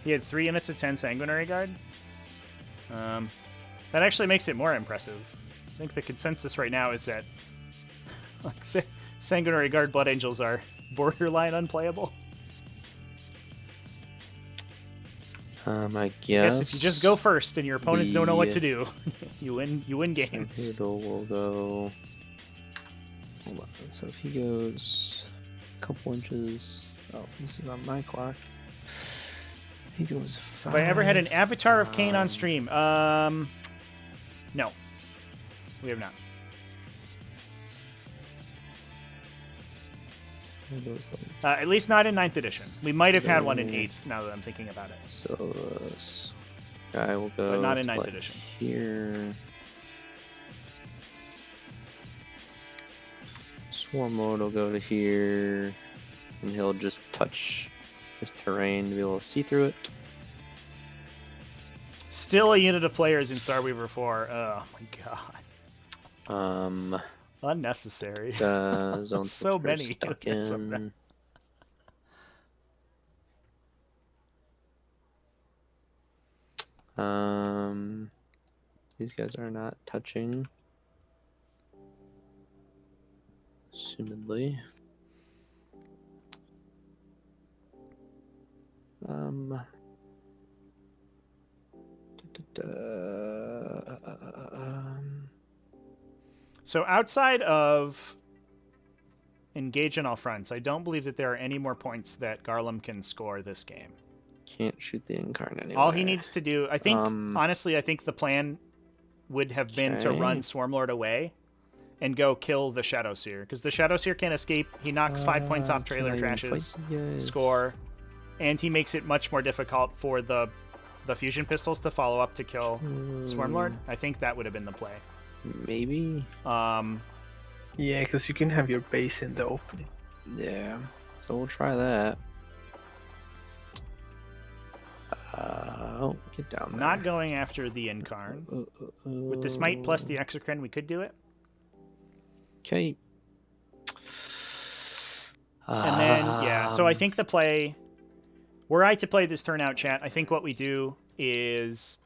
He had 3 units of 10 Sanguinary Guard. That actually makes it more impressive. I think the consensus right now is that like, Sanguinary Guard Blood Angels are borderline unplayable. I I guess. guess if you just go first and your opponents don't know what to the- do, you win games. Halo will go. Hold on. So if he goes a couple inches. Oh, this is on my clock. He goes 5. Have I ever had an Avatar of Cain on stream? No. We have not. He goes like At least not in 9th edition. We might have had one in 8th, now that I'm thinking about it. so. This guy will go. But not in 9th like edition. Here. Swarm Lord will go to here, and he'll just touch this terrain to be able to see through it. Still a unit of players in Starweaver 4. Oh my god. Unnecessary. Zone So filter many stuck units of in. These guys are not touching. Assumedly. So outside of engage on all fronts, I don't believe that there are any more points that Garlem can score this game. Can't shoot the Incarn anyway. All he needs to do, I think, Um, honestly, I think the plan would have been to okay. run Swarmlord away and go kill the Shadowseer, because the Shadowseer can't escape. He knocks 5 points off Trailer can I Trash's fight you guys? score, and he makes it much more difficult for the the fusion pistols to follow up to kill Swarmlord. I think that would have been the play. Maybe. Yeah, because you can have your base in the opening. Yeah. So we'll try that. Oh, get down there. Not going after the Incarn. With the Smite plus the Exocrine, we could do it. Okay. And then, yeah, so I think the play, were I to play this turn out, chat, I think what we do is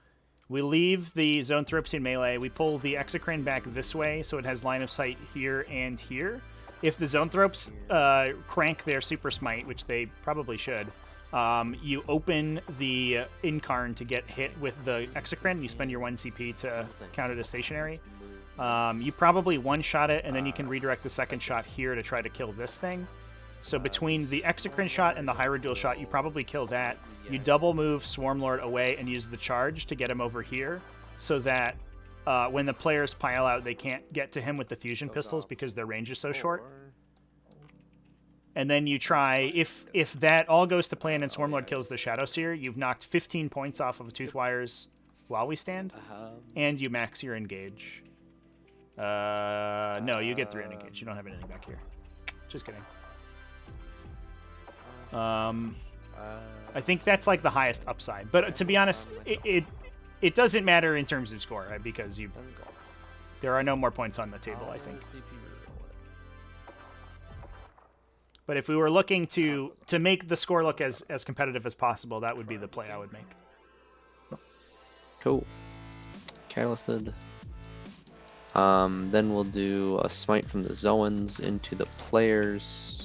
we leave the Zoanthropes in melee, we pull the Exocrine back this way so it has line of sight here and here. If the Zoanthropes crank their Super Smite, which they probably should, you open the Incarn to get hit with the Exocrine, you spend your 1 CP to count it as stationary. You probably one-shot it, and then you can redirect the second shot here to try to kill this thing. So between the Exocrine shot and the Hierodule shot, you probably kill that. You double move Swarmlord away and use the charge to get him over here, so that when the players pile out, they can't get to him with the fusion pistols because their range is so short. And then you try, if that all goes to plan and Swarmlord kills the Shadowseer, you've knocked 15 points off of Toothwires while we stand, and you max your engage. No, you get 3 on engage. You don't have anything back here. Just kidding. I think that's like the highest upside. But to be honest, it doesn't matter in terms of score, right? Because there are no more points on the table, I think. But if we were looking to make the score look as competitive as possible, that would be the play I would make. Cool. Catalysted. Then we'll do a smite from the Zoans into the players.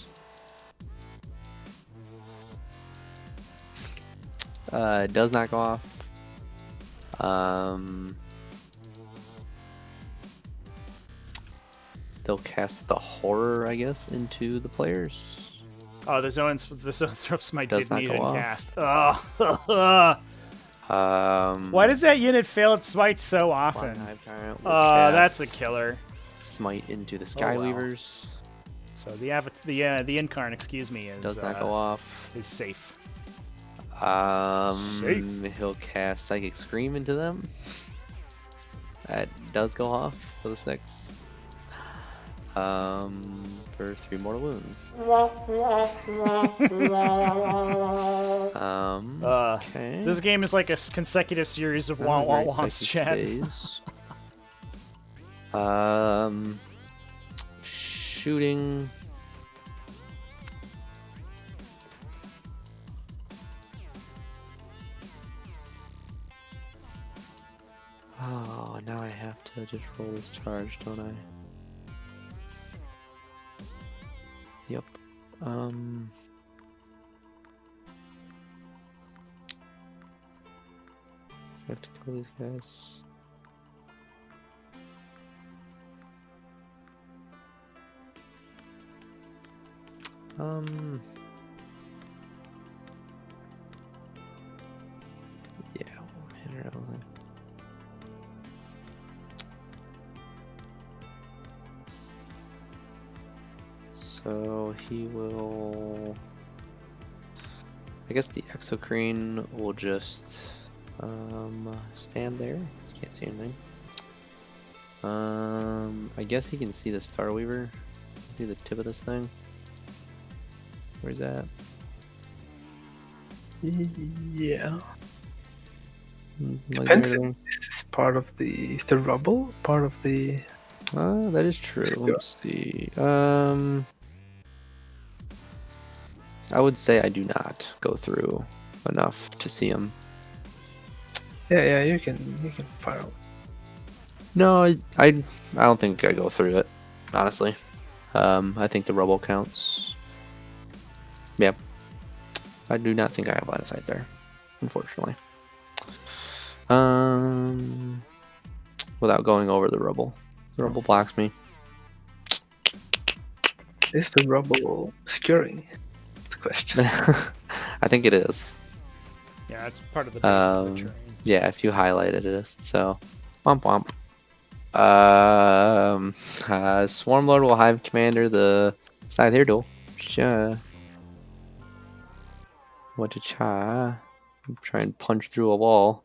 It does not go off. They'll cast the horror, I guess, into the players. Oh, the Zoanthrope Smite Does didn't not even go off. cast. Oh. Why does that unit fail its smite so often? Oh, that's a killer. Smite into the Skyweavers. So the Incarn, excuse me, Does not go off. Is safe. Safe. He'll cast Psychic Scream into them. That does go off for the 6. For 3 mortal wounds. Okay. This game is like a consecutive series of wah-wah-wahs, chat. Shooting. Oh, now I have to just roll this charge, don't I? Yep. So I have to kill these guys. Yeah, we'll hit her out then. So he will. I guess the Exocrine will just stand there. He can't see anything. I guess he can see the Starweaver. See the tip of this thing. Where's that? Yeah. Like Depends there. if this is part of the rubble, part of the. That is true. Let's see. I would say I do not go through enough to see him. Yeah, you can fire out. No, I don't think I go through it, honestly. I think the rubble counts. Yep. I do not think I have line of sight there, unfortunately. Without going over the rubble. The rubble blocks me. Is the rubble securing? That's the question. I think it is. Yeah, it's part of the base of the terrain. Yeah, if you highlight it, it is. So, womp womp. Swarmlord will Hive Commander the Scythe Hierodule. What to cha? Try and punch through a wall.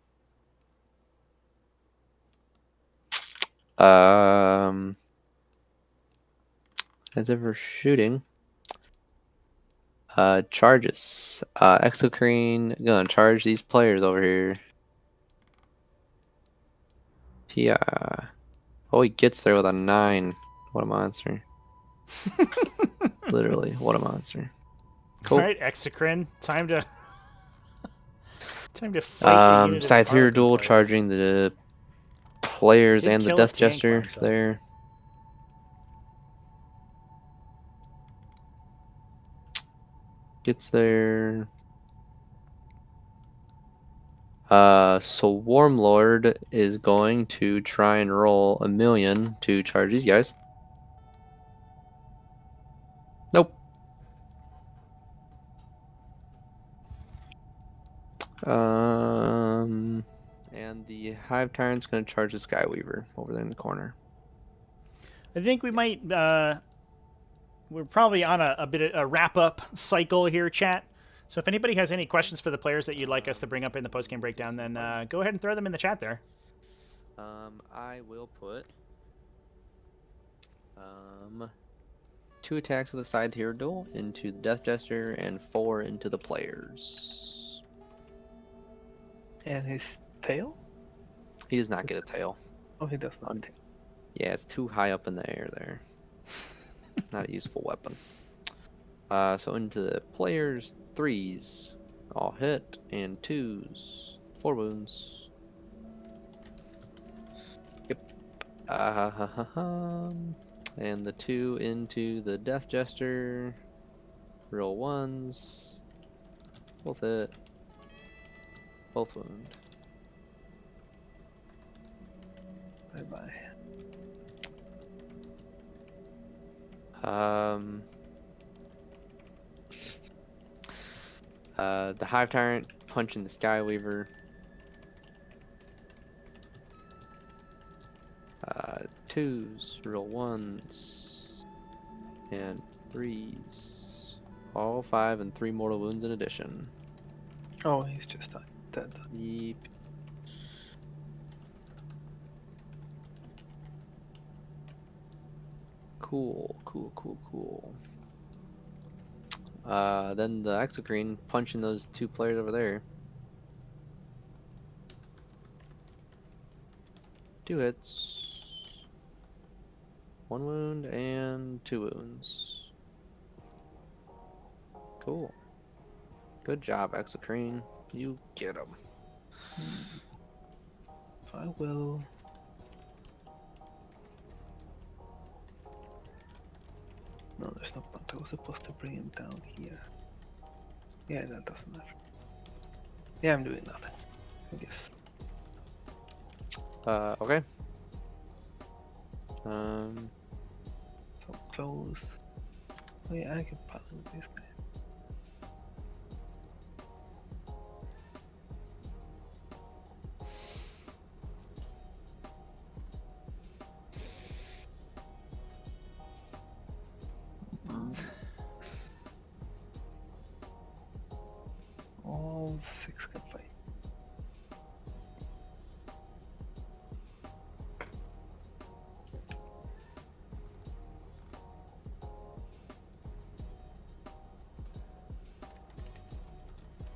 As ever shooting. Charges. Exocrine gonna charge these players over here. Oh, he gets there with a 9. What a monster. Literally, what a monster. Cool. All right, Exocrine, time to fight a unit of Scythe Hero Harlequin Duel players. charging the players Did and the kill a Death tank by Jester himself. there. Gets there. Swarm Lord is going to try and roll 1,000,000 to charge these guys. Nope. And the Hive Tyrant's going to charge the Skyweaver over there in the corner. I think we might. We're probably on a bit of a wrap up cycle here, chat. So if anybody has any questions for the players that you'd like us to bring up in the post game breakdown, then go ahead and throw them in the chat there. I will put 2 attacks with the Scythe Hero Duel into the Death Jester and 4 into the players. And his tail? He does not get a tail. Oh, he does not. Yeah, it's too high up in the air there. Not a useful weapon. So into the players, 3s. All hit, and 2s. 4 wounds. Yep. And the 2 into the Death Jester. Roll 1s. Both hit. Both wound. Bye bye. The Hive Tyrant punching the Skyweaver. 2s, roll 1s, and 3s. All 5 and 3 mortal wounds in addition. Oh, he's just dead. Yeep. Cool. Then the Exocrine punching those 2 players over there. 2 hits. 1 wound and 2 wounds. Cool. Good job, Exocrine. You get him. I will. No, there's no point. I was supposed to bring him down here. Yeah, that doesn't matter. Yeah, I'm doing nothing, I guess. Okay. So close. Oh yeah, I can pile with this guy. All 6 can fight.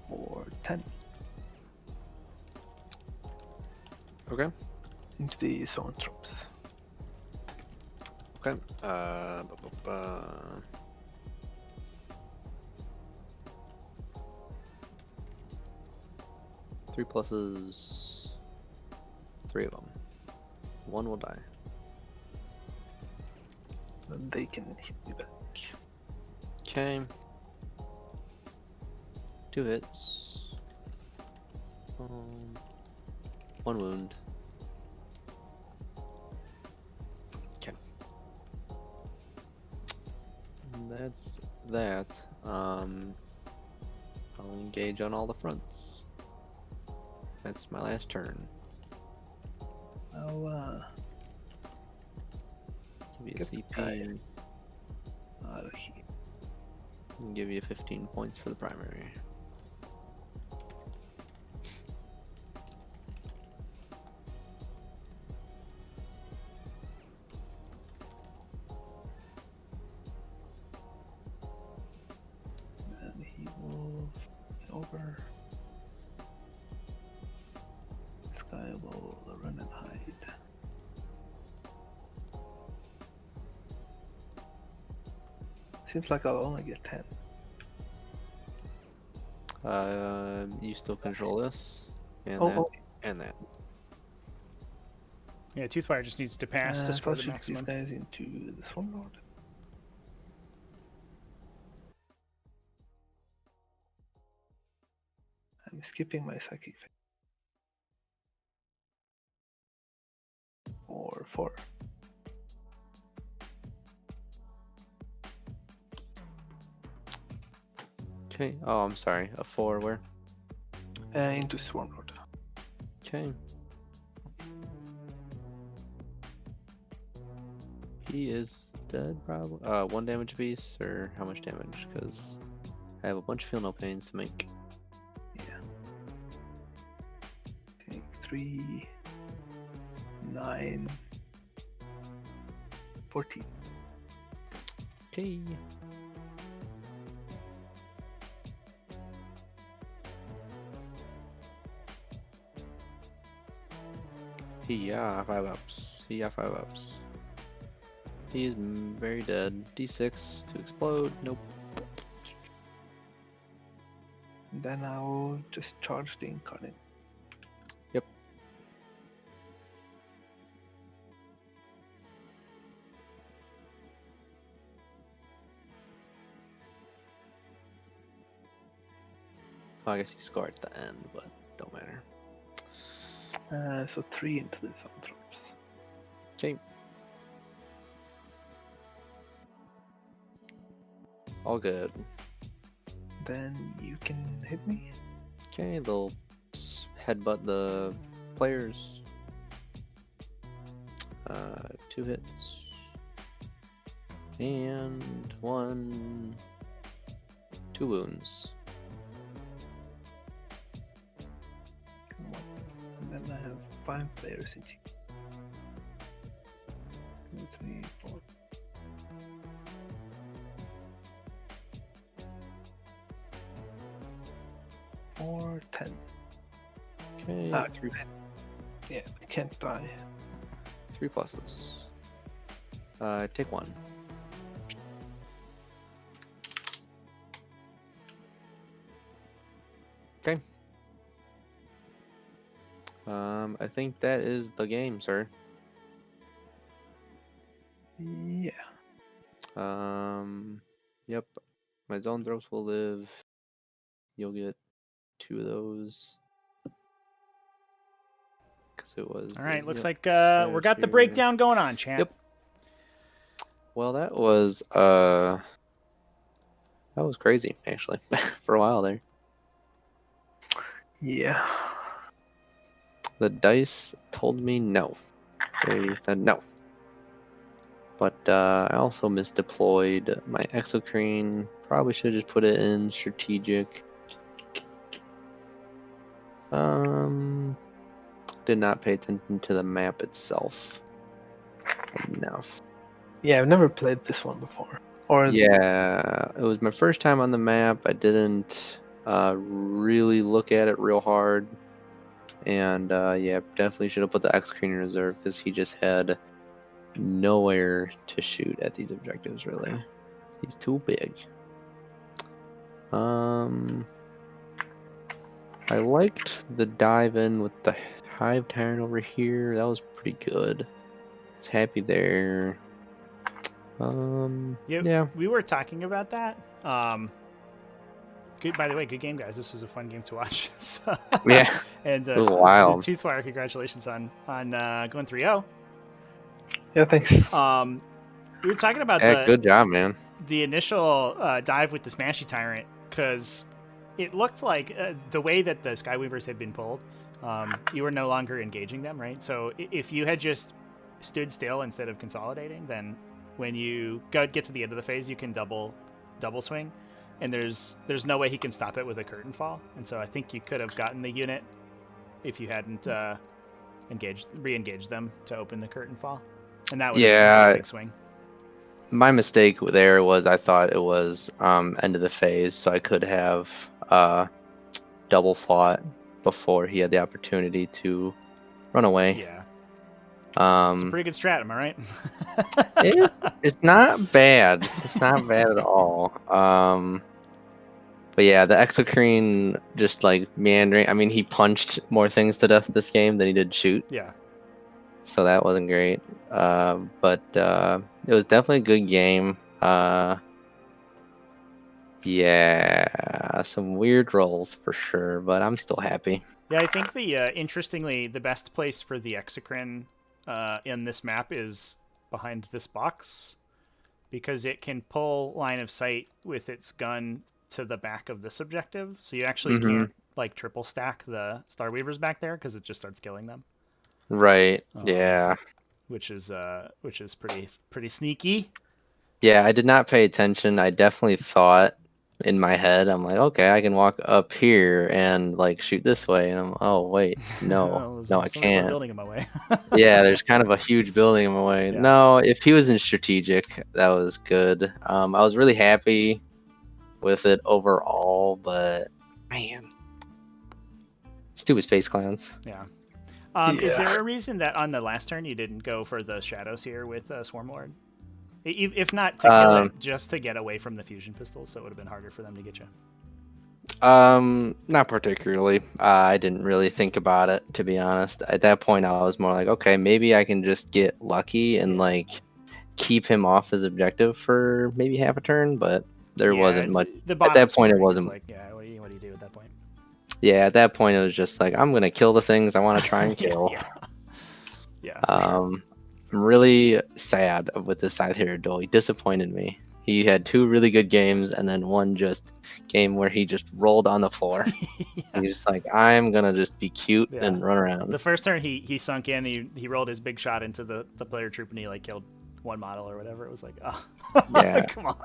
Or 10 Okay. into the zone troops. Okay. 3 pluses. 3 of them. 1 will die. Then they can hit me back. Okay. 2 hits. 1 wound. Okay. And that's that. I'll engage on all the fronts. That's my last turn. I'll Give you a get the CP. guy out of here. And give you 15 points for the primary. run and hide. Seems like I'll only get 10. You still control this, and Oh, that, oh. and that. Yeah, Toothfire just needs to pass to So score I'll the shoot maximum. these guys into the Swarmlord. I'm skipping my psychic phase. Or 4. Okay. Oh, I'm sorry. A 4 where? Into Swarmlord. Okay. He is dead, probably. 1 damage apiece, or how much damage? Because I have a bunch of feel no pains to make. Yeah. Take 3, 9, 14. Okay. Yeah, 5 ups. Yeah, 5 ups. He is very dead. D6 to explode. Nope. Then I'll just charge the Incarnate. Yep. Well, I guess you score at the end, but don't matter. So 3 into the Zoanthropes. Okay. All good. Then you can hit me. Okay, they'll headbutt the players. 2 hits. And 2 wounds. And then I have 5 players in team. 2, 3, 4. 4, 10. Okay, Ah, 3 Yeah, I can't die. 3 pluses. Take 1. Okay. I think that is the game, sir. Yeah. Yep. My zone throws will live. You'll get 2 of those. Because it was. All right, looks yep, like we Sarah's got the here. breakdown going on, chat. Yep. Well, that was crazy actually for a while there. Yeah. The dice told me no. They said no. But I also misdeployed my exocrine. Probably should have just put it in strategic. Did not pay attention to the map itself enough. Yeah, I've never played this one before. Or Yeah, it was my first time on the map. I didn't really look at it real hard. And yeah, definitely should have put the exocrine in reserve because he just had nowhere to shoot at these objectives, really. He's too big. I liked the dive in with the Hive Tyrant over here. That was pretty good. It's happy there. Yeah. We were talking about that. Good. By the way, good game, guys. This was a fun game to watch. So, Yeah. and It was wild. Toothfire, congratulations on going 3-0. Yeah, thanks. We were talking about Good job, man. the initial dive with the Smashy Tyrant because it looked like the way that the Skyweavers had been pulled, you were no longer engaging them, right? So if you had just stood still instead of consolidating, then when you get to the end of the phase, you can double swing, and there's no way he can stop it with a curtain fall. And so I think you could have gotten the unit if you hadn't re-engaged them to open the curtain fall, and that would have been a big swing. My mistake there was I thought it was end of the phase, so I could have double fought before he had the opportunity to run away. Yeah. It's a pretty good strat, am I right? It's not bad. It's not bad at all. But yeah, the exocrine just like meandering. I mean, he punched more things to death this game than he did shoot, Yeah. so that wasn't great. But it was definitely a good game. Yeah, some weird rolls for sure, but I'm still happy. Yeah, I think interestingly, the best place for the exocrine in this map is behind this box, because it can pull line of sight with its gun to the back of this objective, so you actually can't like triple stack the Starweavers back there because it just starts killing them. Right. Yeah. Which is pretty sneaky. Yeah, I did not pay attention. I definitely thought in my head, I'm like, okay, I can walk up here and like shoot this way, and oh wait, no, no, I can't. Building in my way. Yeah, there's kind of a huge building in my way. Yeah. No, if he was in strategic, that was good. I was really happy with it overall, but man, stupid space clowns. Yeah. Is there a reason that on the last turn you didn't go for the shadows here with Swarm Lord? If not to kill it, just to get away from the fusion pistols, so it would have been harder for them to get you. Not particularly. I didn't really think about it, to be honest. At that point, I was more like, okay, maybe I can just get lucky and like keep him off his objective for maybe half a turn, but there wasn't much. At that point, it wasn't. Like, yeah, what do you do at that point? Yeah, at that point, it was just like, I'm gonna kill the things I want to try and kill. Yeah. I'm really sad with the Scythe duel. He disappointed me. He had 2 really good games and then one just game where he just rolled on the floor. And he was like, I'm gonna just be cute and run around. The first turn he sunk in, he rolled his big shot into the player troop and he like killed one model or whatever. It was like, oh yeah, come on.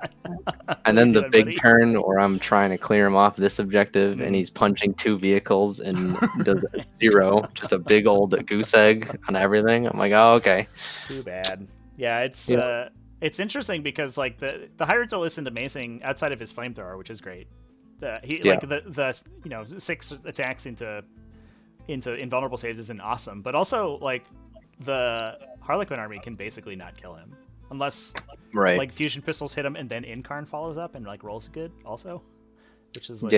And then the big turn where I'm trying to clear him off this objective and he's punching 2 vehicles and does 0, just a big old goose egg on everything. I'm like, oh, okay. Too bad. Yeah, it's interesting because like the Hierophant isn't amazing outside of his flamethrower, which is great. Like the 6 attacks into invulnerable saves isn't awesome, but also like the Harlequin army can basically not kill him unless like fusion pistols hit him and then Incarn follows up and like rolls good also, which is like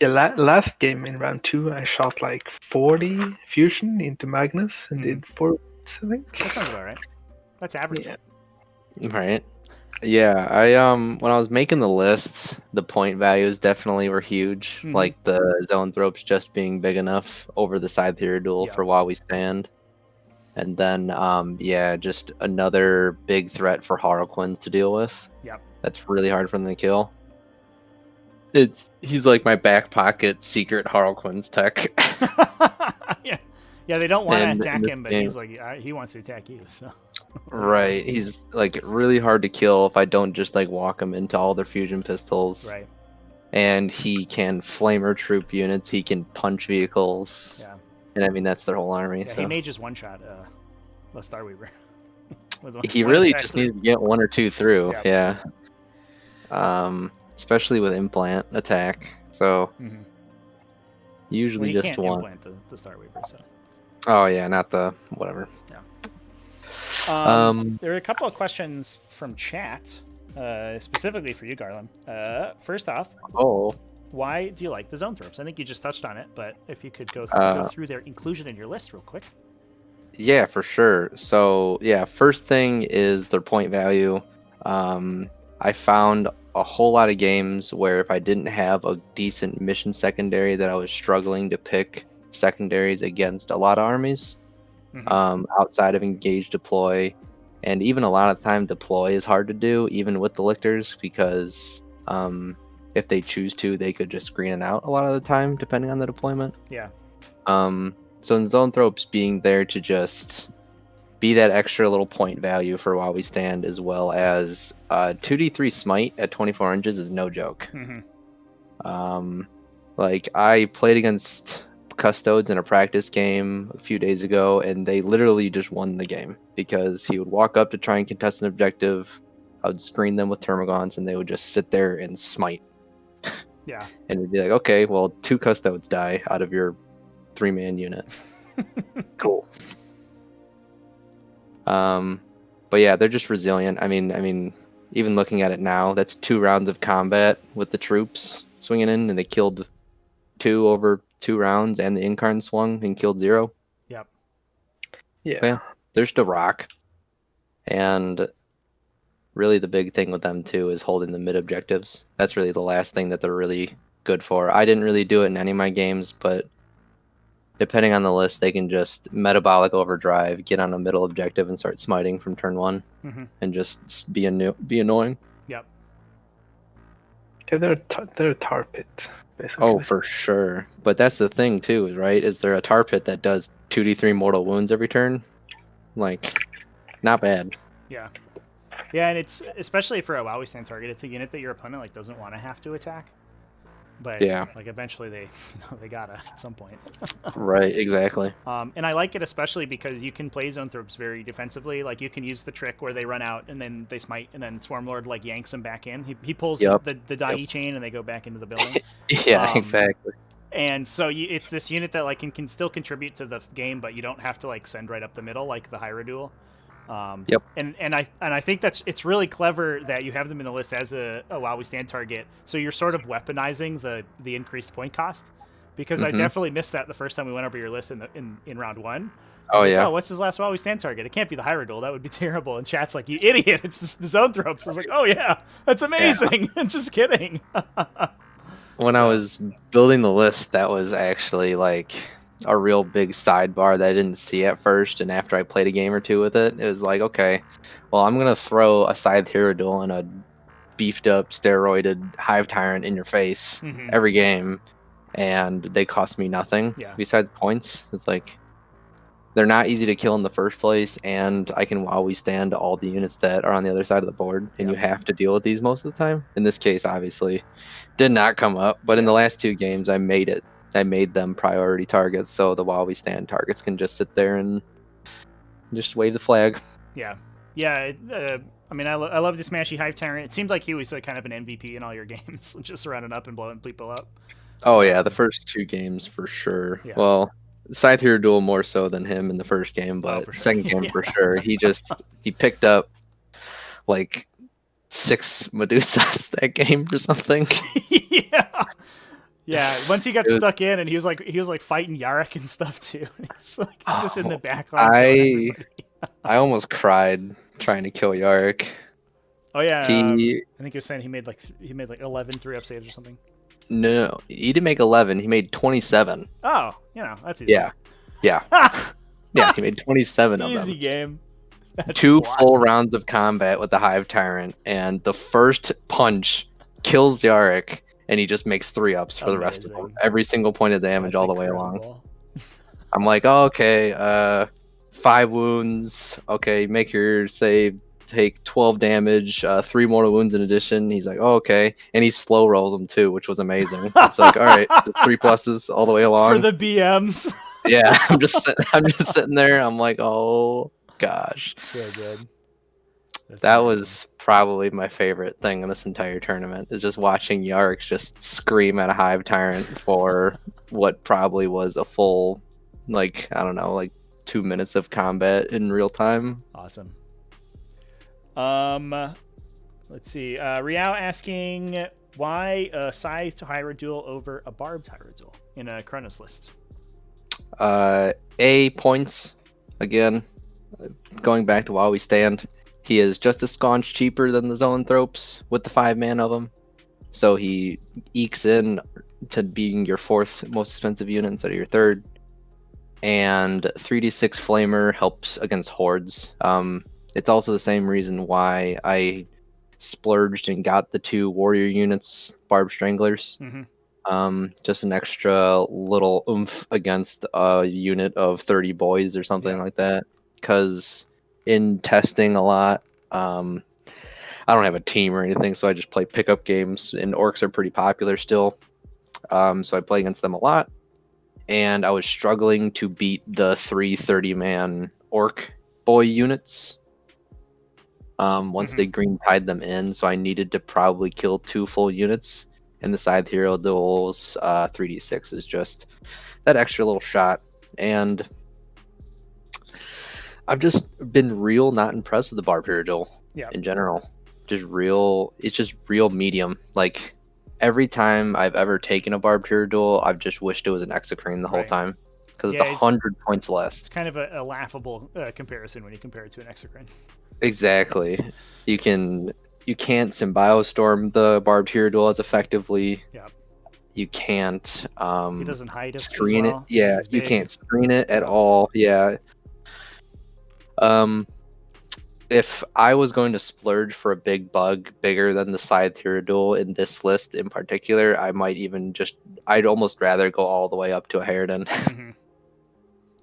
last game in round 2 I shot like 40 fusion into Magnus and did 4 I think. That sounds about right. That's average. Right. Yeah, I when I was making the lists, the point values definitely were huge. Like the zone thropes just being big enough over the side theory duel for while we stand. And then just another big threat for Harlequins to deal with. Yep. That's really hard for them to kill. He's like my back pocket secret Harlequins tech. Yeah, they don't want to attack him, but he's like he wants to attack you, so. Right, he's like really hard to kill if I don't just like walk him into all their fusion pistols. Right. And he can flamer troop units. He can punch vehicles. Yeah. And I mean that's their whole army. Yeah, so. he may just one shot the Starweaver. He really just needs to get 1 or 2 through. Yeah. Especially with implant attack. So usually just can't one. Implant the Starweaver, so. Oh yeah, not the whatever. Yeah. There are a couple of questions from chat, specifically for you, Garland. First off, why do you like the zone thropes? I think you just touched on it, but if you could go through their inclusion in your list real quick. Yeah, for sure. So yeah, first thing is their point value. I found a whole lot of games where if I didn't have a decent mission secondary that I was struggling to pick secondaries against a lot of armies. Outside of engage deploy, and even a lot of time deploy is hard to do even with the lictors because if they choose to they could just screen it out a lot of the time depending on the deployment. So in zone thropes being there to just be that extra little point value for while we stand, as well as 2d3 smite at 24 inches is no joke. Like I played against Custodes in a practice game a few days ago, and they literally just won the game because he would walk up to try and contest an objective. I would screen them with Termagants, and they would just sit there and smite. Yeah. And it'd be like, okay, well, 2 Custodes die out of your 3-man unit. Cool. But yeah, they're just resilient. I mean, even looking at it now, that's 2 rounds of combat with the troops swinging in, and they killed 2 over 2 rounds, and the Incarn swung and killed 0. Yep. Yeah. But yeah, there's the rock, and really the big thing with them too is holding the mid objectives. That's really the last thing that they're really good for. I didn't really do it in any of my games, but depending on the list, they can just metabolic overdrive, get on a middle objective, and start smiting from turn 1, and just be annoying. Yep. Yeah, they're a tar pit, basically. Oh, for sure. But that's the thing too, right? Is there a tar pit that does 2d3 mortal wounds every turn? Like, not bad. Yeah. Yeah, and it's especially for a WoW stand target, it's a unit that your opponent like doesn't want to have to attack. But Yeah. like eventually they they gotta at some point. Right, exactly. And I like it especially because you can play Zoanthropes very defensively. Like you can use the trick where they run out and then they smite, and then Swarmlord like yanks them back in. He pulls the die chain and they go back into the building. Yeah, exactly. And so it's this unit that like can still contribute to the game, but you don't have to like send right up the middle like the Hyrule. Yep. And I think it's really clever that you have them in the list as a while we stand target. So you're sort of weaponizing the increased point cost, because I definitely missed that the first time we went over your list in round 1. Oh yeah. Oh, what's his last while we stand target? It can't be the Hyrule. That would be terrible. And chat's like, you idiot! It's the Zoanthropes. I was like, oh yeah, that's amazing. Yeah. Just kidding. When I was building the list, that was actually like a real big sidebar that I didn't see at first, and after I played a game or 2 with it, it was like, okay, well, I'm gonna throw a Scythe Hero Duel and a beefed up, steroided Hive Tyrant in your face every game, and they cost me nothing besides points. It's like, they're not easy to kill in the first place, and I can always stand all the units that are on the other side of the board, and you have to deal with these most of the time. In this case, obviously, did not come up, but in the last 2 games, I made it. I made them priority targets, so the while we stand targets can just sit there and just wave the flag. Yeah. Yeah, I mean, I love this Smashy Hive Tyrant. It seems like he was kind of an MVP in all your games, just running up and blowing people up. Oh yeah, the first 2 games for sure. Yeah. Well, Scythe Hero Duel more so than him in the first game, but sure. Second game for sure. He picked up like 6 Medusas that game or something. Yeah. Yeah, once he got stuck in, and he was like fighting Yarok and stuff too. He's just in the background. I almost cried trying to kill Yarok. Oh yeah, I think he was saying he made like 11 3-up saves or something. No, he didn't make 11. He made 27. Oh, that's easy. Yeah. Yeah, he made 27 of them. Easy game. That's 2 full rounds of combat with the Hive Tyrant, and the first punch kills Yarok. And he just makes 3-ups for the rest of them. Every single point of damage all the way along. I'm like, oh, okay, 5 wounds. Okay, make your save, take 12 damage, 3 mortal wounds in addition. He's like, oh, okay. And he slow rolls them too, which was amazing. It's like, all right, the 3 pluses all the way along. For the BMs. Yeah, I'm just sitting there. I'm like, oh, gosh. So good. That was probably my favorite thing in this entire tournament, is just watching Yarok just scream at a Hive Tyrant for what probably was a full, like, I don't know, like 2 minutes of combat in real time. Awesome. Let's see. Riao asking why a Scythe Hyrule Duel over a Barbed Hyrule Duel in a Chronos list. Points, again, going back to while we stand. He is just a sconce cheaper than the Zoanthropes with the 5 man of him. So he ekes in to being your 4th most expensive unit instead of your 3rd. And 3d6 Flamer helps against hordes. It's also the same reason why I splurged and got the 2 warrior units, Barbed Stranglers. Just an extra little oomph against a unit of 30 boys or something like that. Because in testing a lot, I don't have a team or anything, so I just play pickup games, and Orks are pretty popular still. So I play against them a lot, and I was struggling to beat the 3 30-man Ork boy units once they green tied them in, so I needed to probably kill 2 full units, and the Scythe Hero Duels 3d6 is just that extra little shot. And I've just been real not impressed with the barbed hero Yeah. in general. Just real. It's just real medium. Like every time I've ever taken a barbed hero duel, I've just wished it was an exocrine the whole Right. time because Yeah, it's 100 points less. It's kind of a laughable comparison when you compare it to an exocrine. Exactly. You can't Symbiostorm the barbed hero duel as effectively. Yeah. You can't He doesn't hide us screen as well. it. Yeah, he's you big. can't screen it at Yeah. all. Yeah. If I was going to splurge for a big bug bigger than the Scythe hero duel in this list in particular, I might even I'd almost rather go all the way up to a Harridan. Mm-hmm.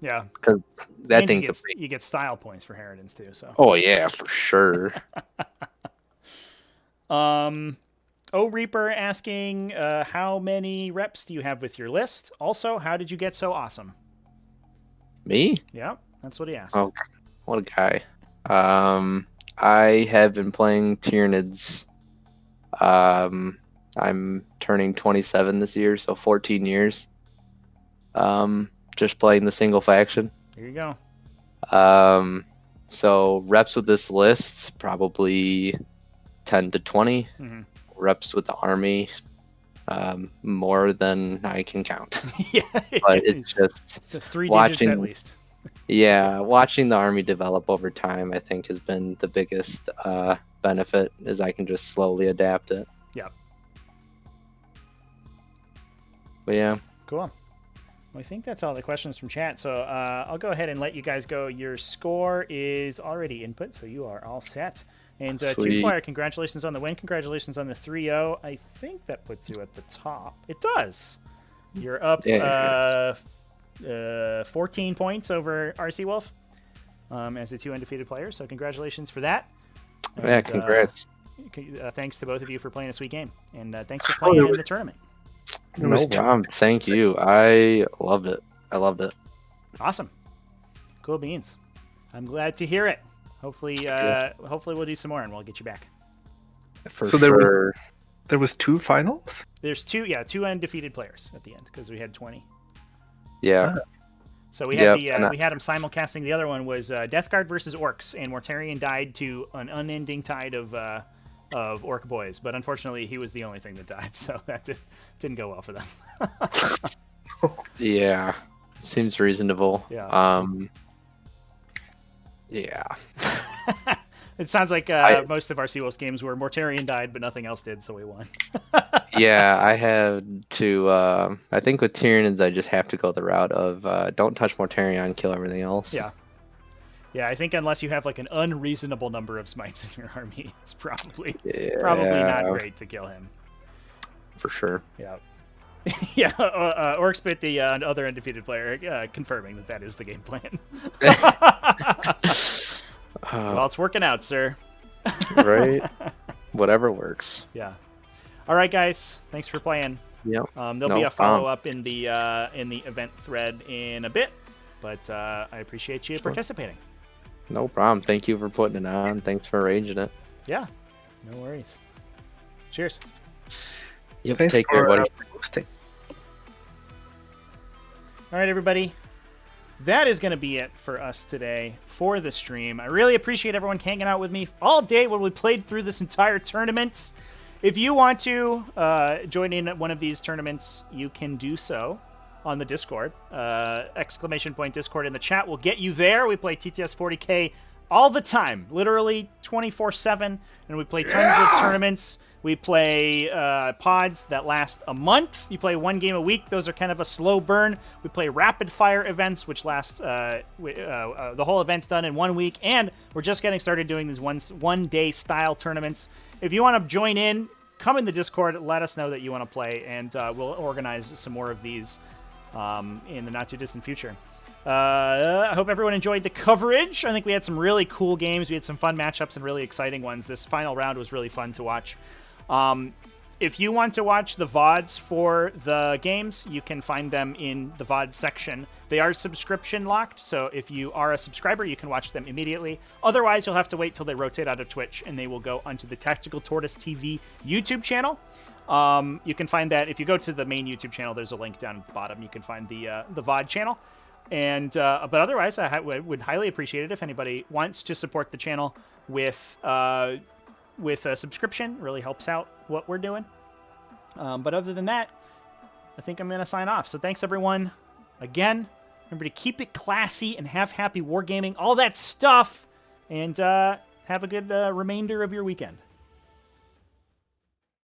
Yeah. Because that And thing's you get style points for Harridans too. So. Oh yeah, for sure. Reaper asking, how many reps do you have with your list? Also, how did you get so awesome? Me? Yeah, that's what he asked. Oh, what a guy. I have been playing Tyranids. I'm turning 27 this year, so 14 years. Just playing the single faction. There you go. So reps with this list, probably 10 to 20. Mm-hmm. Reps with the army, more than I can count. Yeah. But it's just so 3 digits watching, at least. Yeah, watching the army develop over time, I think, has been the biggest benefit, is I can just slowly adapt it. Yep. But yeah. Cool. Well, I think that's all the questions from chat. So I'll go ahead and let you guys go. Your score is already input, so you are all set. And Two-Flyer, congratulations on the win. Congratulations on the 3-0. I think that puts you at the top. It does. You're up 14 points over RC Wolf as the 2 undefeated players. So congratulations for that. And, yeah, congrats. Thanks to both of you for playing a sweet game. And thanks for playing in the tournament. No problem. Thank you. I loved it. Awesome. Cool beans. I'm glad to hear it. Hopefully we'll do some more and we'll get you back. For So sure. there was 2 finals? There's 2 undefeated players at the end because we had 20. Yeah. So we had we had them simulcasting. The other one was Death Guard versus Orks, and Mortarion died to an unending tide of Orc boys. But unfortunately, he was the only thing that died, so that didn't go well for them. Yeah, seems reasonable. Yeah. Yeah. It sounds like most of our Seawolves games where Mortarion died, but nothing else did, so we won. Yeah, I had to. I think with Tyranids, I just have to go the route of don't touch Mortarion, kill everything else. Yeah. Yeah, I think unless you have like an unreasonable number of smites in your army, it's probably not great to kill him. For sure. Yeah. Yeah, Orkspit, the other undefeated player, confirming that is the game plan. Well, it's working out, sir. Right? Whatever works. Yeah. All right, guys. Thanks for playing. Yep. There'll be a follow-up in the event thread in a bit, but I appreciate you participating. No problem. Thank you for putting it on. Thanks for arranging it. Yeah. No worries. Cheers. Yep. Thanks Take care, buddy. hosting. All right, everybody. That is going to be it for us today for the stream. I really appreciate everyone hanging out with me all day when we played through this entire tournament. If you want to join in at one of these tournaments, you can do so on the Discord. !Discord in the chat will get you there. We play TTS 40K all the time, literally 24/7, and we play tons of tournaments. We play pods that last a month. You play 1 game a week. Those are kind of a slow burn. We play rapid fire events, which last the whole event's done in 1 week, and we're just getting started doing these one-day style tournaments. If you want to join in, come in the Discord. Let us know that you want to play, and we'll organize some more of these in the not-too-distant future. I hope everyone enjoyed the coverage. I think we had some really cool games. We had some fun matchups and really exciting ones. This final round was really fun to watch. If you want to watch the VODs for the games, you can find them in the VOD section. They are subscription locked, so if you are a subscriber, you can watch them immediately. Otherwise, you'll have to wait till they rotate out of Twitch, and they will go onto the Tactical Tortoise TV YouTube channel. You can find that if you go to the main YouTube channel. There's a link down at the bottom. You can find the VOD channel. And but otherwise, I would highly appreciate it if anybody wants to support the channel with a subscription. Really helps out what we're doing. But other than that, I think I'm going to sign off. So thanks, everyone. Again, remember to keep it classy and have happy wargaming, all that stuff. And have a good remainder of your weekend.